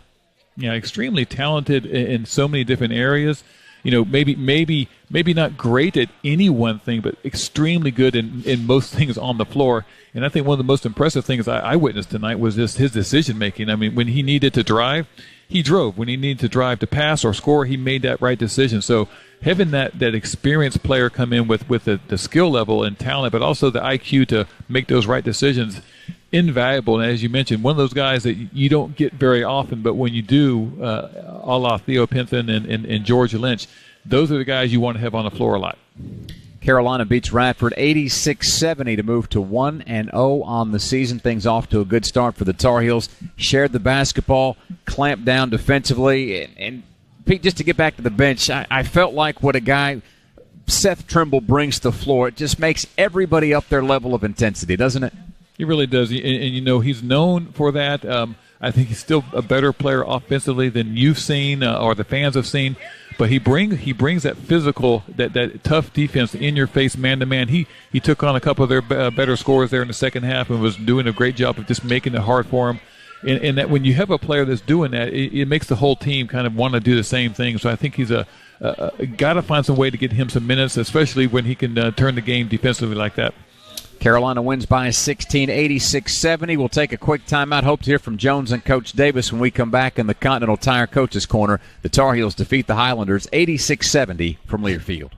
Yeah, extremely talented in so many different areas. Maybe not great at any one thing, but extremely good in most things on the floor. And I think one of the most impressive things I witnessed tonight was just his decision-making. I mean, when he needed to drive, he drove. When he needed to drive to pass or score, he made that right decision. So having that experienced player come in with the skill level and talent, but also the IQ to make those right decisions, invaluable. And as you mentioned, one of those guys that you don't get very often, but when you do, a la Theo Pinson and George Lynch, those are the guys you want to have on the floor a lot. Carolina beats Radford 86-70 to move to 1-0 on the season. Things off to a good start for the Tar Heels. Shared the basketball, clamped down defensively. And Pete, just to get back to the bench, I felt like what a guy Seth Trimble brings to the floor, it just makes everybody up their level of intensity, doesn't it? He really does, and he's known for that. I think he's still a better player offensively than you've seen or the fans have seen. But he brings that physical, that tough defense in your face, man to man. He took on a couple of their better scorers there in the second half and was doing a great job of just making it hard for him. And that when you have a player that's doing that, it makes the whole team kind of want to do the same thing. So I think he's got to find some way to get him some minutes, especially when he can turn the game defensively like that. Carolina wins by 16, 86-70. We'll take a quick timeout. Hope to hear from Jones and Coach Davis when we come back in the Continental Tire Coaches Corner. The Tar Heels defeat the Highlanders 86-70 from Learfield.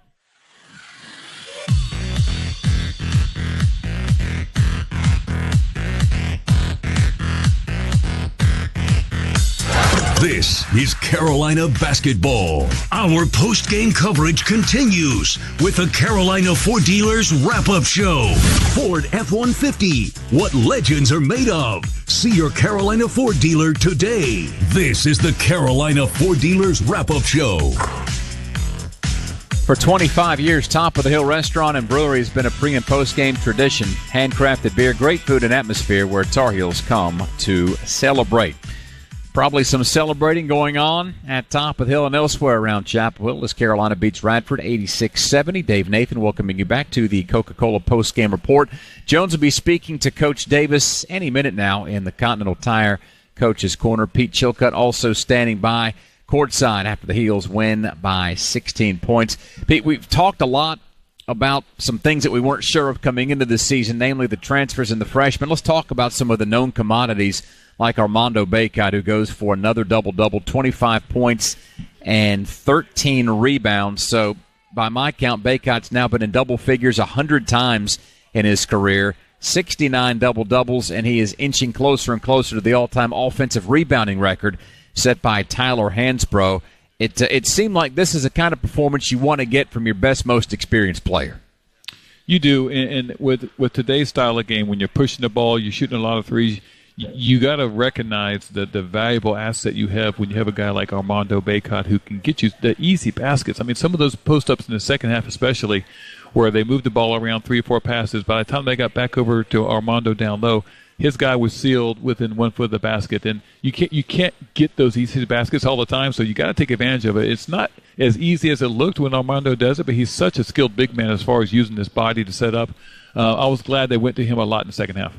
This is Carolina basketball. Our post-game coverage continues with the Carolina Ford Dealers Wrap-Up Show. Ford F-150, what legends are made of. See your Carolina Ford dealer today. This is the Carolina Ford Dealers Wrap-Up Show. For 25 years, Top of the Hill Restaurant and Brewery has been a pre- and post-game tradition. Handcrafted beer, great food and atmosphere where Tar Heels come to celebrate. Probably some celebrating going on at Top of the Hill and elsewhere around Chapel Hill as Carolina beats Radford 86-70. Dave Nathan welcoming you back to the Coca-Cola post-game report. Jones will be speaking to Coach Davis any minute now in the Continental Tire Coaches Corner. Pete Chilcutt also standing by courtside after the Heels win by 16 points. Pete, we've talked a lot about some things that we weren't sure of coming into this season, namely the transfers and the freshmen. Let's talk about some of the known commodities like Armando Bacot, who goes for another double-double, 25 points and 13 rebounds. So by my count, Bacot's now been in double figures 100 times in his career, 69 double-doubles, and he is inching closer and closer to the all-time offensive rebounding record set by Tyler Hansbrough. It seemed like this is the kind of performance you want to get from your best, most experienced player. You do, and with today's style of game, when you're pushing the ball, you're shooting a lot of threes, you got to recognize the valuable asset you have when you have a guy like Armando Bacot who can get you the easy baskets. I mean, some of those post-ups in the second half especially, where they moved the ball around 3 or 4 passes, by the time they got back over to Armando down low, his guy was sealed within 1 foot of the basket. And you can't get those easy baskets all the time, so you got to take advantage of it. It's not as easy as it looked when Armando does it, but he's such a skilled big man as far as using his body to set up. I was glad they went to him a lot in the second half.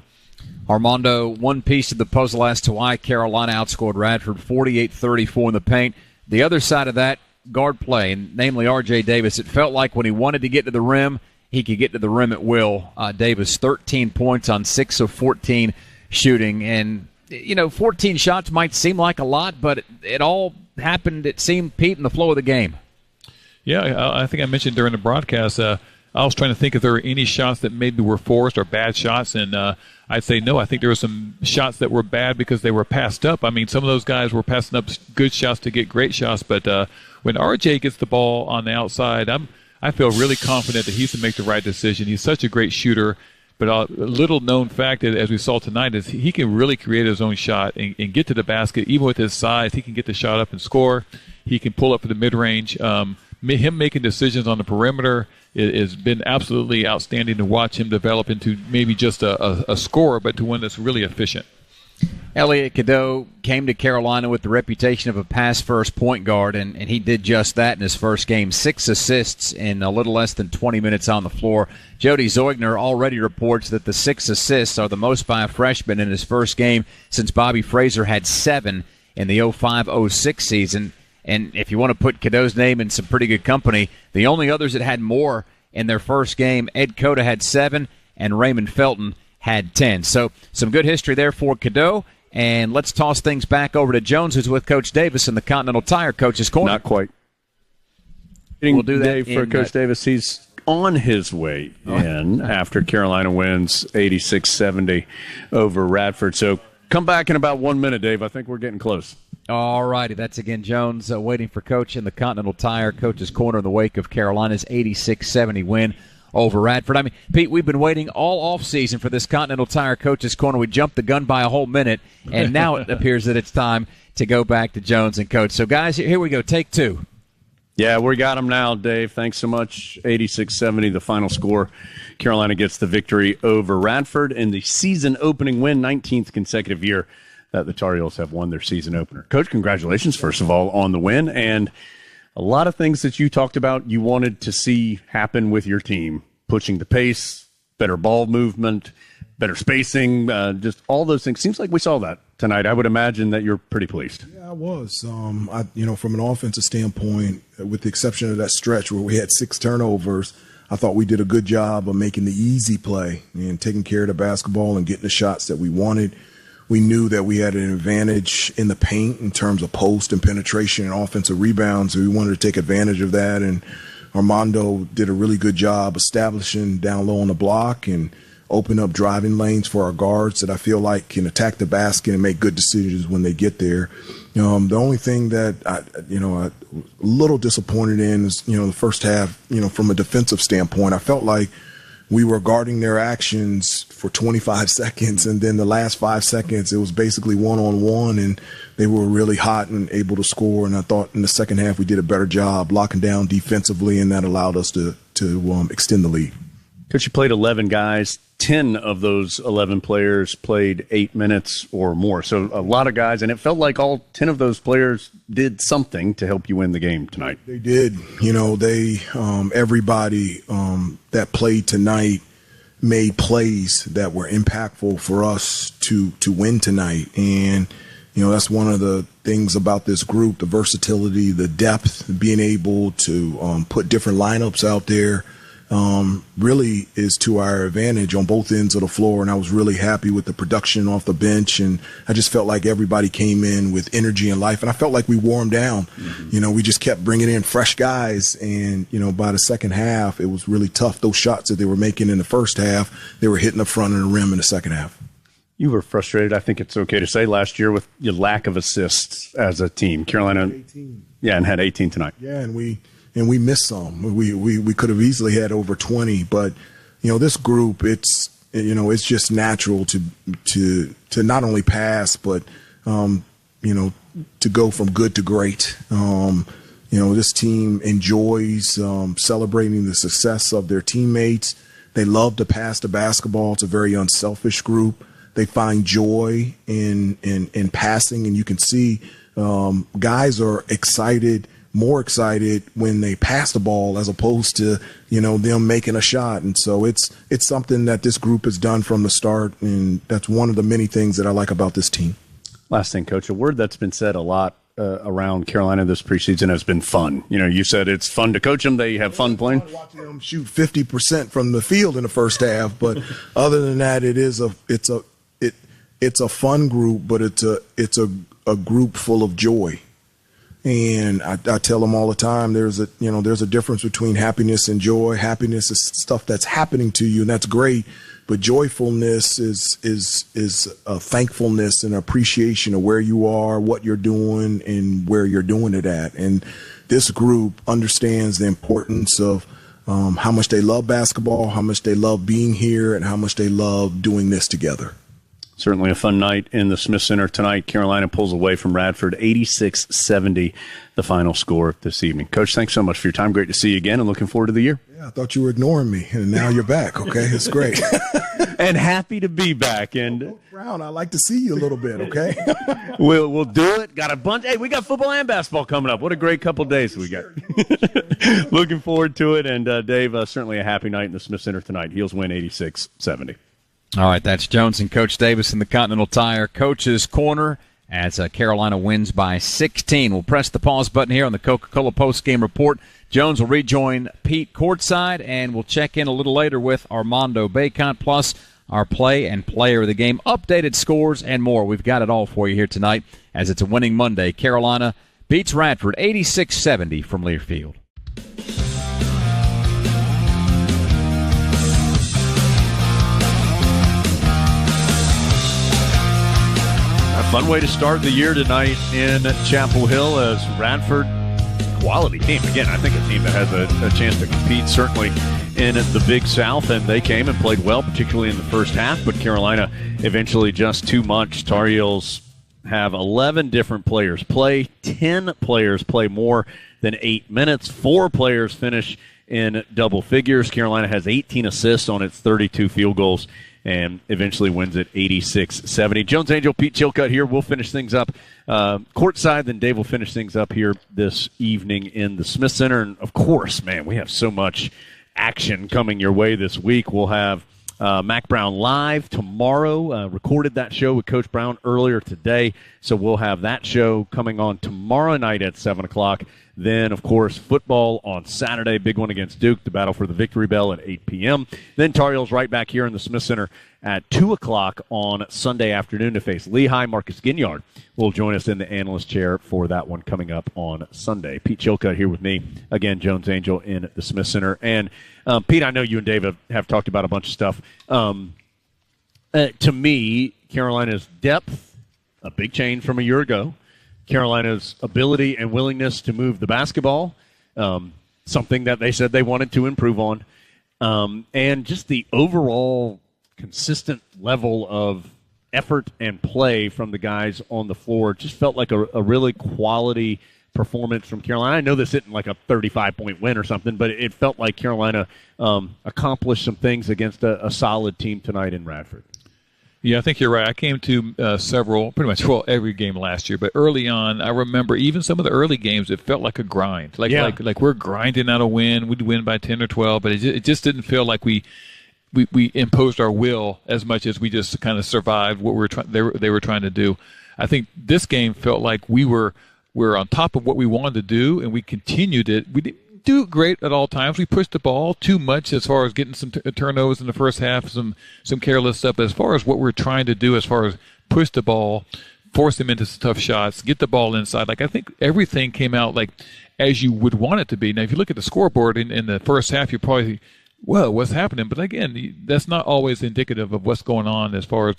Armando, one piece of the puzzle as to why Carolina outscored Radford 48-34 in the paint. The other side of that, guard play, and namely R.J. Davis. It felt like when he wanted to get to the rim, he could get to the rim at will. Davis, 13 points on 6 of 14 shooting. And, 14 shots might seem like a lot, but it all happened, it seemed, Pete, in the flow of the game. Yeah, I think I mentioned during the broadcast, I was trying to think if there were any shots that maybe were forced or bad shots, and I'd say no. I think there were some shots that were bad because they were passed up. I mean, some of those guys were passing up good shots to get great shots, but when RJ gets the ball on the outside, I feel really confident that he's to make the right decision. He's such a great shooter, but a little known fact, as we saw tonight, is he can really create his own shot and get to the basket. Even with his size, he can get the shot up and score. He can pull up for the mid-range. Him making decisions on the perimeter has been absolutely outstanding to watch him develop into maybe just a scorer, but to one that's really efficient. Elliot Cadeau came to Carolina with the reputation of a pass-first point guard, and he did just that in his first game. 6 assists in a little less than 20 minutes on the floor. Jody Zeugner already reports that the 6 assists are the most by a freshman in his first game since Bobby Fraser had 7 in the 05-06 season. And if you want to put Cadeau's name in some pretty good company, the only others that had more in their first game, Ed Cota had 7, and Raymond Felton had 10. So some good history there for Cadeau. And let's toss things back over to Jones, who's with Coach Davis in the Continental Tire Coach's Corner. Not quite. We'll do that for Coach Davis. He's on his way in after Carolina wins 86-70 over Radford. So come back in about 1 minute, Dave. I think we're getting close. All righty. That's again Jones waiting for Coach in the Continental Tire Coach's Corner in the wake of Carolina's 86-70 win over Radford. I mean, Pete, we've been waiting all offseason for this Continental Tire Coach's Corner. We jumped the gun by a whole minute, and now it appears that it's time to go back to Jones and Coach. So, guys, here we go. Take 2. Yeah, we got them now, Dave. Thanks so much. 86-70, the final score. Carolina gets the victory over Radford in the season-opening win, 19th consecutive year that the Tar Heels have won their season opener. Coach, congratulations, first of all, on the win. And a lot of things that you talked about you wanted to see happen with your team. Pushing the pace, better ball movement, better spacing, just all those things. Seems like we saw that tonight. I would imagine that you're pretty pleased. Yeah, I was. From an offensive standpoint, with the exception of that stretch where we had 6 turnovers, I thought we did a good job of making the easy play and taking care of the basketball and getting the shots that we wanted. We knew that we had an advantage in the paint in terms of post and penetration and offensive rebounds. So we wanted to take advantage of that. And Armando did a really good job establishing down low on the block and open up driving lanes for our guards that I feel like can attack the basket and make good decisions when they get there. The only thing that I'm a little disappointed in is, the first half, from a defensive standpoint, I felt like we were guarding their actions for 25 seconds, and then the last 5 seconds, it was basically one-on-one, and they were really hot and able to score. And I thought in the second half we did a better job locking down defensively, and that allowed us to extend the lead. Coach, you played 11 guys. 10 of those 11 players played 8 minutes or more. So a lot of guys, and it felt like all 10 of those players did something to help you win the game tonight. They did. Everybody that played tonight made plays that were impactful for us to win tonight. And, that's one of the things about this group, the versatility, the depth, being able to put different lineups out there. Really is to our advantage on both ends of the floor, and I was really happy with the production off the bench, and I just felt like everybody came in with energy and life, and I felt like we wore them down. Mm-hmm. We just kept bringing in fresh guys, and by the second half it was really tough. Those shots that they were making in the first half, they were hitting the front of the rim in the second half. You were frustrated, I think it's okay to say, last year with your lack of assists as a team. Carolina, 18. Yeah, and had 18 tonight. Yeah, and we missed some. We could have easily had over 20, but this group, it's just natural to not only pass, but to go from good to great. This team enjoys celebrating the success of their teammates. They love to pass the basketball. It's a very unselfish group. They find joy in passing, and you can see guys are excited more excited when they pass the ball as opposed to, them making a shot. And so it's something that this group has done from the start, and that's one of the many things that I like about this team. Last thing, Coach, a word that's been said a lot around Carolina this preseason has been fun. You said it's fun to coach them. They have fun playing. Watching them shoot 50% from the field in the first half, but other than that, it's a fun group, but it's a group full of joy. And I tell them all the time, there's a difference between happiness and joy. Happiness is stuff that's happening to you, and that's great. But joyfulness is a thankfulness and appreciation of where you are, what you're doing, and where you're doing it at. And this group understands the importance of how much they love basketball, how much they love being here, and how much they love doing this together. Certainly a fun night in the Smith Center tonight. Carolina pulls away from Radford, 86-70, the final score this evening. Coach, thanks so much for your time. Great to see you again, and looking forward to the year. Yeah, I thought you were ignoring me, and now you're back. Okay, it's great. And happy to be back. And Coach Brown, I'd like to see you a little bit. Okay, we'll do it. Got a bunch. Hey, we got football and basketball coming up. What a great couple days we got. Looking forward to it. And Dave, certainly a happy night in the Smith Center tonight. Heels win 86-70. All right, that's Jones and Coach Davis in the Continental Tire Coach's Corner as Carolina wins by 16. We'll press the pause button here on the Coca-Cola Postgame Report. Jones will rejoin Pete courtside, and we'll check in a little later with Armando Bacon, plus our play and player of the game, updated scores, and more. We've got it all for you here tonight as it's a winning Monday. Carolina beats Radford 86-70 from Learfield. Fun way to start the year tonight in Chapel Hill as Radford, quality team. Again, I think a team that has a chance to compete certainly in the Big South, and they came and played well, particularly in the first half, but Carolina eventually just too much. Tar Heels have 11 different players play. 10 players play more than 8 minutes. 4 players finish in double figures. Carolina has 18 assists on its 32 field goals and eventually wins it 86-70. Jones Angel, Pete Chilcutt here. We'll finish things up courtside, then Dave will finish things up here this evening in the Smith Center. And, of course, man, we have so much action coming your way this week. We'll have Mac Brown live tomorrow. Recorded that show with Coach Brown earlier today, so we'll have that show coming on tomorrow night at 7 o'clock. Then, of course, football on Saturday, big one against Duke, the battle for the victory bell at 8 p.m. Then Tar Heels right back here in the Smith Center at 2 o'clock on Sunday afternoon to face Lehigh. Marcus Ginyard will join us in the analyst chair for that one coming up on Sunday. Pete Chilcutt here with me. Again, Jones Angel in the Smith Center. And, Pete, I know you and Dave have talked about a bunch of stuff. To me, Carolina's depth, a big change from a year ago. Carolina's ability and willingness to move the basketball, something that they said they wanted to improve on, and just the overall consistent level of effort and play from the guys on the floor just felt like a really quality performance from Carolina. I know this isn't like a 35-point win or something, but it felt like Carolina accomplished some things against a solid team tonight in Radford. Yeah, I think you're right. I came to pretty much every game last year, but early on, I remember even some of the early games, it felt like a grind. Like we're grinding out a win. We'd win by 10 or 12, but it just didn't feel like we imposed our will as much as we just kind of survived what they were trying to do. I think this game felt like we were on top of what we wanted to do, and we continued it. We didn't do great at all times. We pushed the ball too much as far as getting some turnovers in the first half, some careless stuff. But as far as what we're trying to do, as far as push the ball, force them into some tough shots, get the ball inside, like I think everything came out like as you would want it to be. Now, if you look at the scoreboard in the first half, you're probably, well, what's happening? But again, that's not always indicative of what's going on as far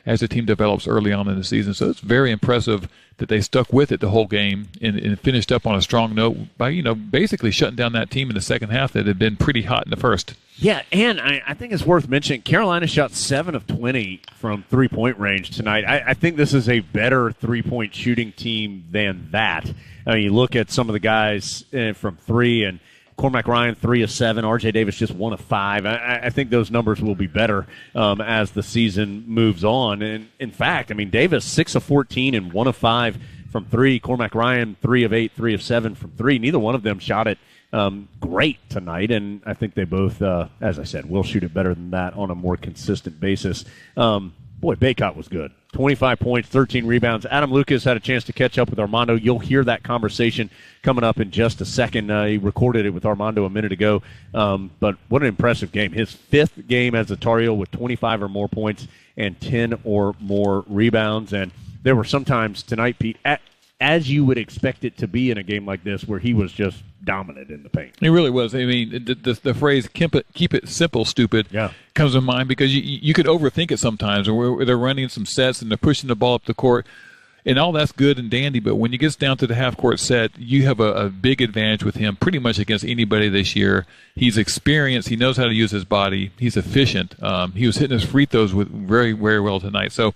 as the team develops early on in the season. So it's very impressive that they stuck with it the whole game and finished up on a strong note by, basically shutting down that team in the second half that had been pretty hot in the first. Yeah, and I think it's worth mentioning, Carolina shot 7 of 20 from three-point range tonight. I think this is a better three-point shooting team than that. I mean, you look at some of the guys from three, and Cormac Ryan, 3 of 7. R.J. Davis just 1 of 5. I think those numbers will be better as the season moves on. And in fact, I mean, Davis 6 of 14 and 1 of 5 from three. Cormac Ryan, 3 of 8, 3 of 7 from three. Neither one of them shot it great tonight, and I think they both, as I said, will shoot it better than that on a more consistent basis. Boy, Baycott was good. 25 points, 13 rebounds. Adam Lucas had a chance to catch up with Armando. You'll hear that conversation coming up in just a second. He recorded it with Armando a minute ago. But what an impressive game. His 5th game as a Tar Heel with 25 or more points and 10 or more rebounds. And there were sometimes tonight, Pete, as you would expect it to be in a game like this, where he was just dominant in the paint. He really was. I mean, the phrase keep it simple, stupid, comes to mind because you could overthink it sometimes, or they're running some sets and they're pushing the ball up the court, and all that's good and dandy, but when you get down to the half-court set, you have a big advantage with him pretty much against anybody this year. He's experienced. He knows how to use his body. He's efficient. He was hitting his free throws very, very well tonight. So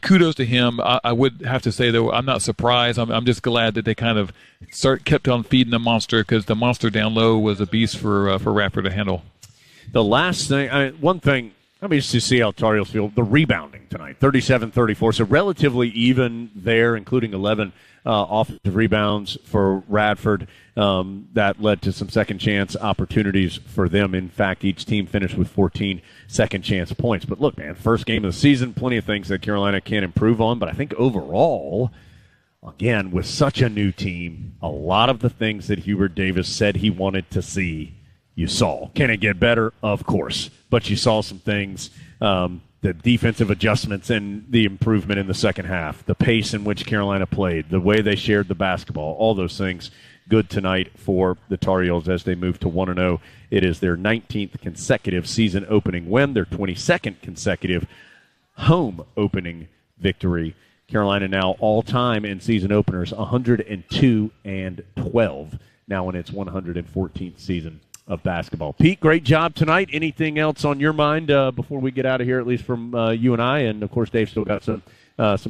kudos to him. I would have to say, though, I'm not surprised. I'm just glad that they kind of kept on feeding the monster, because the monster down low was a beast for Radford to handle. The last thing, one thing, I'm used to see how Tar Heels feel. The rebounding tonight, 37-34, so relatively even there, including 11 offensive rebounds for Radford. That led to some second-chance opportunities for them. In fact, each team finished with 14 second-chance points. But look, man, first game of the season, plenty of things that Carolina can improve on. But I think overall, again, with such a new team, a lot of the things that Hubert Davis said he wanted to see, you saw. Can it get better? Of course. But you saw some things, the defensive adjustments and the improvement in the second half, the pace in which Carolina played, the way they shared the basketball, all those things good tonight for the Tar Heels as they move to 1-0. It is their 19th consecutive season opening win, their 22nd consecutive home opening victory. Carolina now all-time in season openers, 102-12, now in its 114th season of basketball. Pete, great job tonight. Anything else on your mind before we get out of here, at least from you and I? And, of course, Dave still got some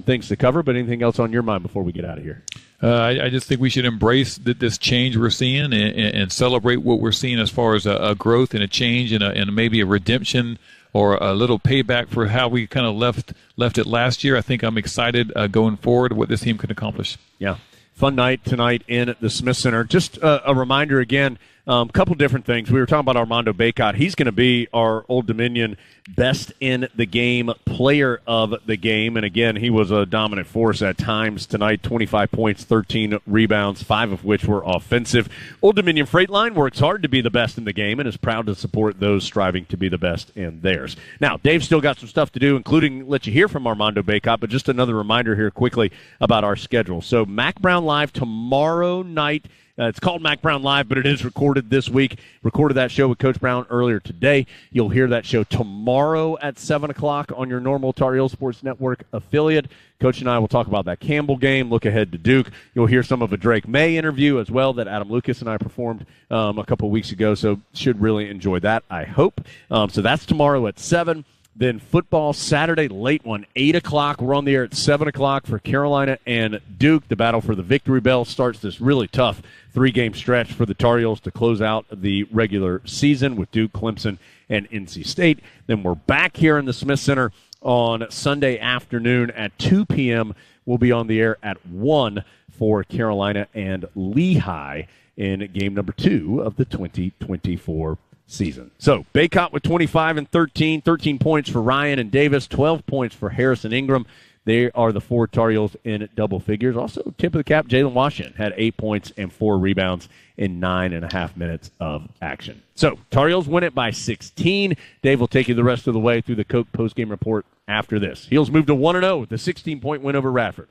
things to cover, but anything else on your mind before we get out of here? I just think we should embrace this change we're seeing and celebrate what we're seeing as far as a growth and a change and maybe a redemption or a little payback for how we kind of left it last year. I think I'm excited going forward what this team can accomplish. Yeah. Fun night tonight in the Smith Center. Just a reminder again, a couple different things. We were talking about Armando Baycott. He's going to be our Old Dominion best in the game player of the game. And again, he was a dominant force at times tonight. 25 points, 13 rebounds, 5 of which were offensive. Old Dominion Freight Line works hard to be the best in the game and is proud to support those striving to be the best in theirs. Now, Dave's still got some stuff to do, including let you hear from Armando Baycott, but just another reminder here quickly about our schedule. So Mac Brown Live tomorrow night. It's called Mac Brown Live, but it is recorded this week. Recorded that show with Coach Brown earlier today. You'll hear that show tomorrow at 7 o'clock on your normal Tar Heel Sports Network affiliate. Coach and I will talk about that Campbell game, look ahead to Duke. You'll hear some of a Drake May interview as well that Adam Lucas and I performed a couple of weeks ago, so should really enjoy that, I hope. So that's tomorrow at 7. Then football Saturday, late one, 8 o'clock. We're on the air at 7 o'clock for Carolina and Duke. The battle for the victory bell starts this really tough 3-game stretch for the Tar Heels to close out the regular season with Duke, Clemson, and NC State. Then we're back here in the Smith Center on Sunday afternoon at 2 p.m. We'll be on the air at 1 for Carolina and Lehigh in game number 2 of the 2024 season. So Baycott with 25 and 13 points for Ryan and Davis, 12 points for Harrison Ingram. They are the 4 Tar Heels in double figures. Also, tip of the cap, Jalen Washington had 8 points and 4 rebounds in 9.5 minutes of action. So Tar Heels win it by 16. Dave will take you the rest of the way through the Coke postgame report after this. Heels move to 1-0 with a 16-point win over Radford.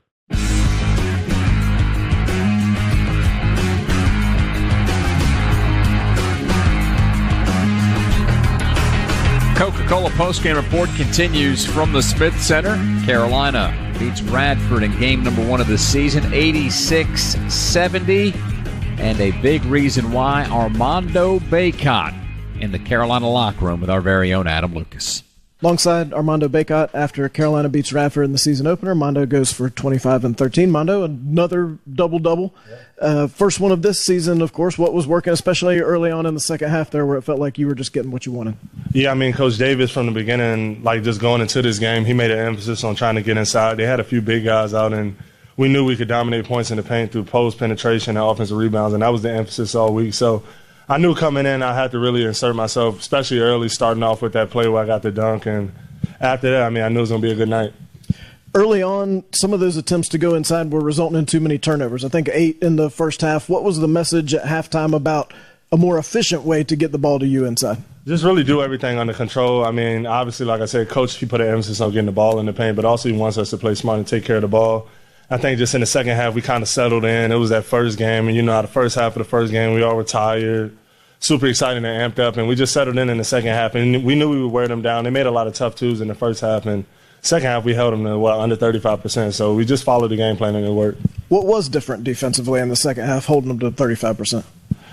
Coca-Cola postgame report continues from the Smith Center. Carolina beats Radford in game number 1 of the season, 86-70. And a big reason why, Armando Baycott in the Carolina locker room with our very own Adam Lucas. Alongside Armando Baycott, after Carolina beats Radford in the season opener, Mondo goes for 25 and 13. Mondo, another double-double. First one of this season, of course. What was working, especially early on in the second half there, where it felt like you were just getting what you wanted? Yeah, I mean, Coach Davis from the beginning, like just going into this game, he made an emphasis on trying to get inside. They had a few big guys out, and we knew we could dominate points in the paint through post penetration and offensive rebounds, and that was the emphasis all week. So I knew coming in I had to really insert myself, especially early, starting off with that play where I got the dunk. And after that, I knew it was going to be a good night. Early on, some of those attempts to go inside were resulting in too many turnovers. I think 8 in the first half. What was the message at halftime about a more efficient way to get the ball to you inside? Just really do everything under control. Obviously, like I said, Coach, he put an emphasis on getting the ball in the paint, but also he wants us to play smart and take care of the ball. I think just in the second half, we kind of settled in. It was that first game, and how the first half of the first game, we all were tired, super excited and amped up, and we just settled in the second half, and we knew we would wear them down. They made a lot of tough twos in the first half, and second half, we held them to, under 35%, so we just followed the game plan and it worked. What was different defensively in the second half, holding them to 35%?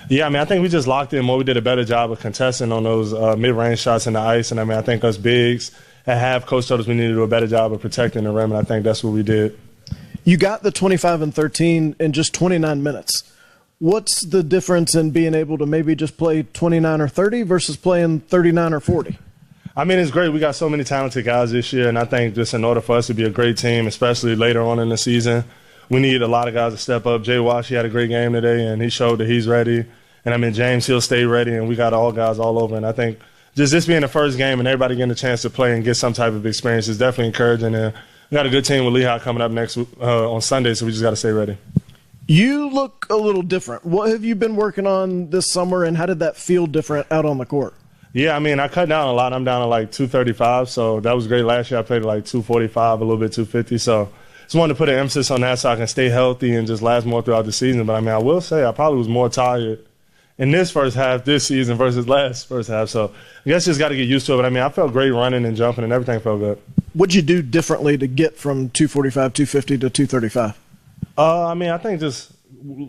Yeah, I think we just locked in more. We did a better job of contesting on those mid-range shots in the ice, and I think us bigs at half, Coach told us we needed to do a better job of protecting the rim, and I think that's what we did. You got the 25 and 13 in just 29 minutes. What's the difference in being able to maybe just play 29 or 30 versus playing 39 or 40? It's great. We got so many talented guys this year, and I think just in order for us to be a great team, especially later on in the season, we need a lot of guys to step up. Jay Wash, he had a great game today, and he showed that he's ready. And James, he'll stay ready, and we got all guys all over. And I think just this being the first game and everybody getting a chance to play and get some type of experience is definitely encouraging. And we got a good team with Lehigh coming up next on Sunday, so we just got to stay ready. You look a little different. What have you been working on this summer, and how did that feel different out on the court? Yeah, I cut down a lot. I'm down to 235, so that was great. Last year I played 245, a little bit 250, so just wanted to put an emphasis on that so I can stay healthy and just last more throughout the season. But, I will say I probably was more tired in this first half this season versus last first half, so I guess just got to get used to it. But, I felt great running and jumping, and everything felt good. What'd you do differently to get from 245, 250 to 235? I think just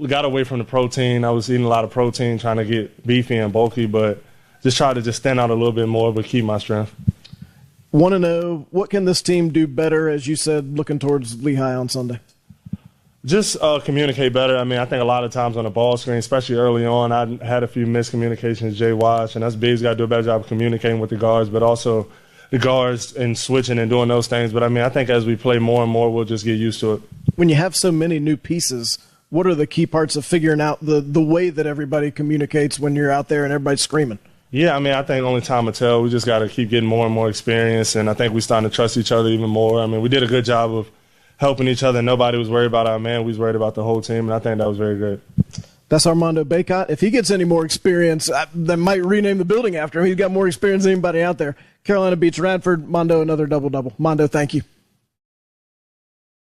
got away from the protein. I was eating a lot of protein, trying to get beefy and bulky, but just try to just stand out a little bit more but keep my strength. Want to know, what can this team do better, as you said, looking towards Lehigh on Sunday? Just communicate better. I think a lot of times on the ball screen, especially early on, I had a few miscommunications, Jay Wash, and us bigs got to do a better job of communicating with the guards, but also the guards and switching and doing those things. But, I think as we play more and more, we'll just get used to it. When you have so many new pieces, what are the key parts of figuring out the way that everybody communicates when you're out there and everybody's screaming? Yeah, I think only time will tell. We just got to keep getting more and more experience, and I think we're starting to trust each other even more. We did a good job of helping each other. Nobody was worried about our man. We was worried about the whole team, and I think that was very good. That's Armando Bacot. If he gets any more experience, they might rename the building after him. He's got more experience than anybody out there. Carolina beats Radford. Mondo, another double-double. Mondo, thank you.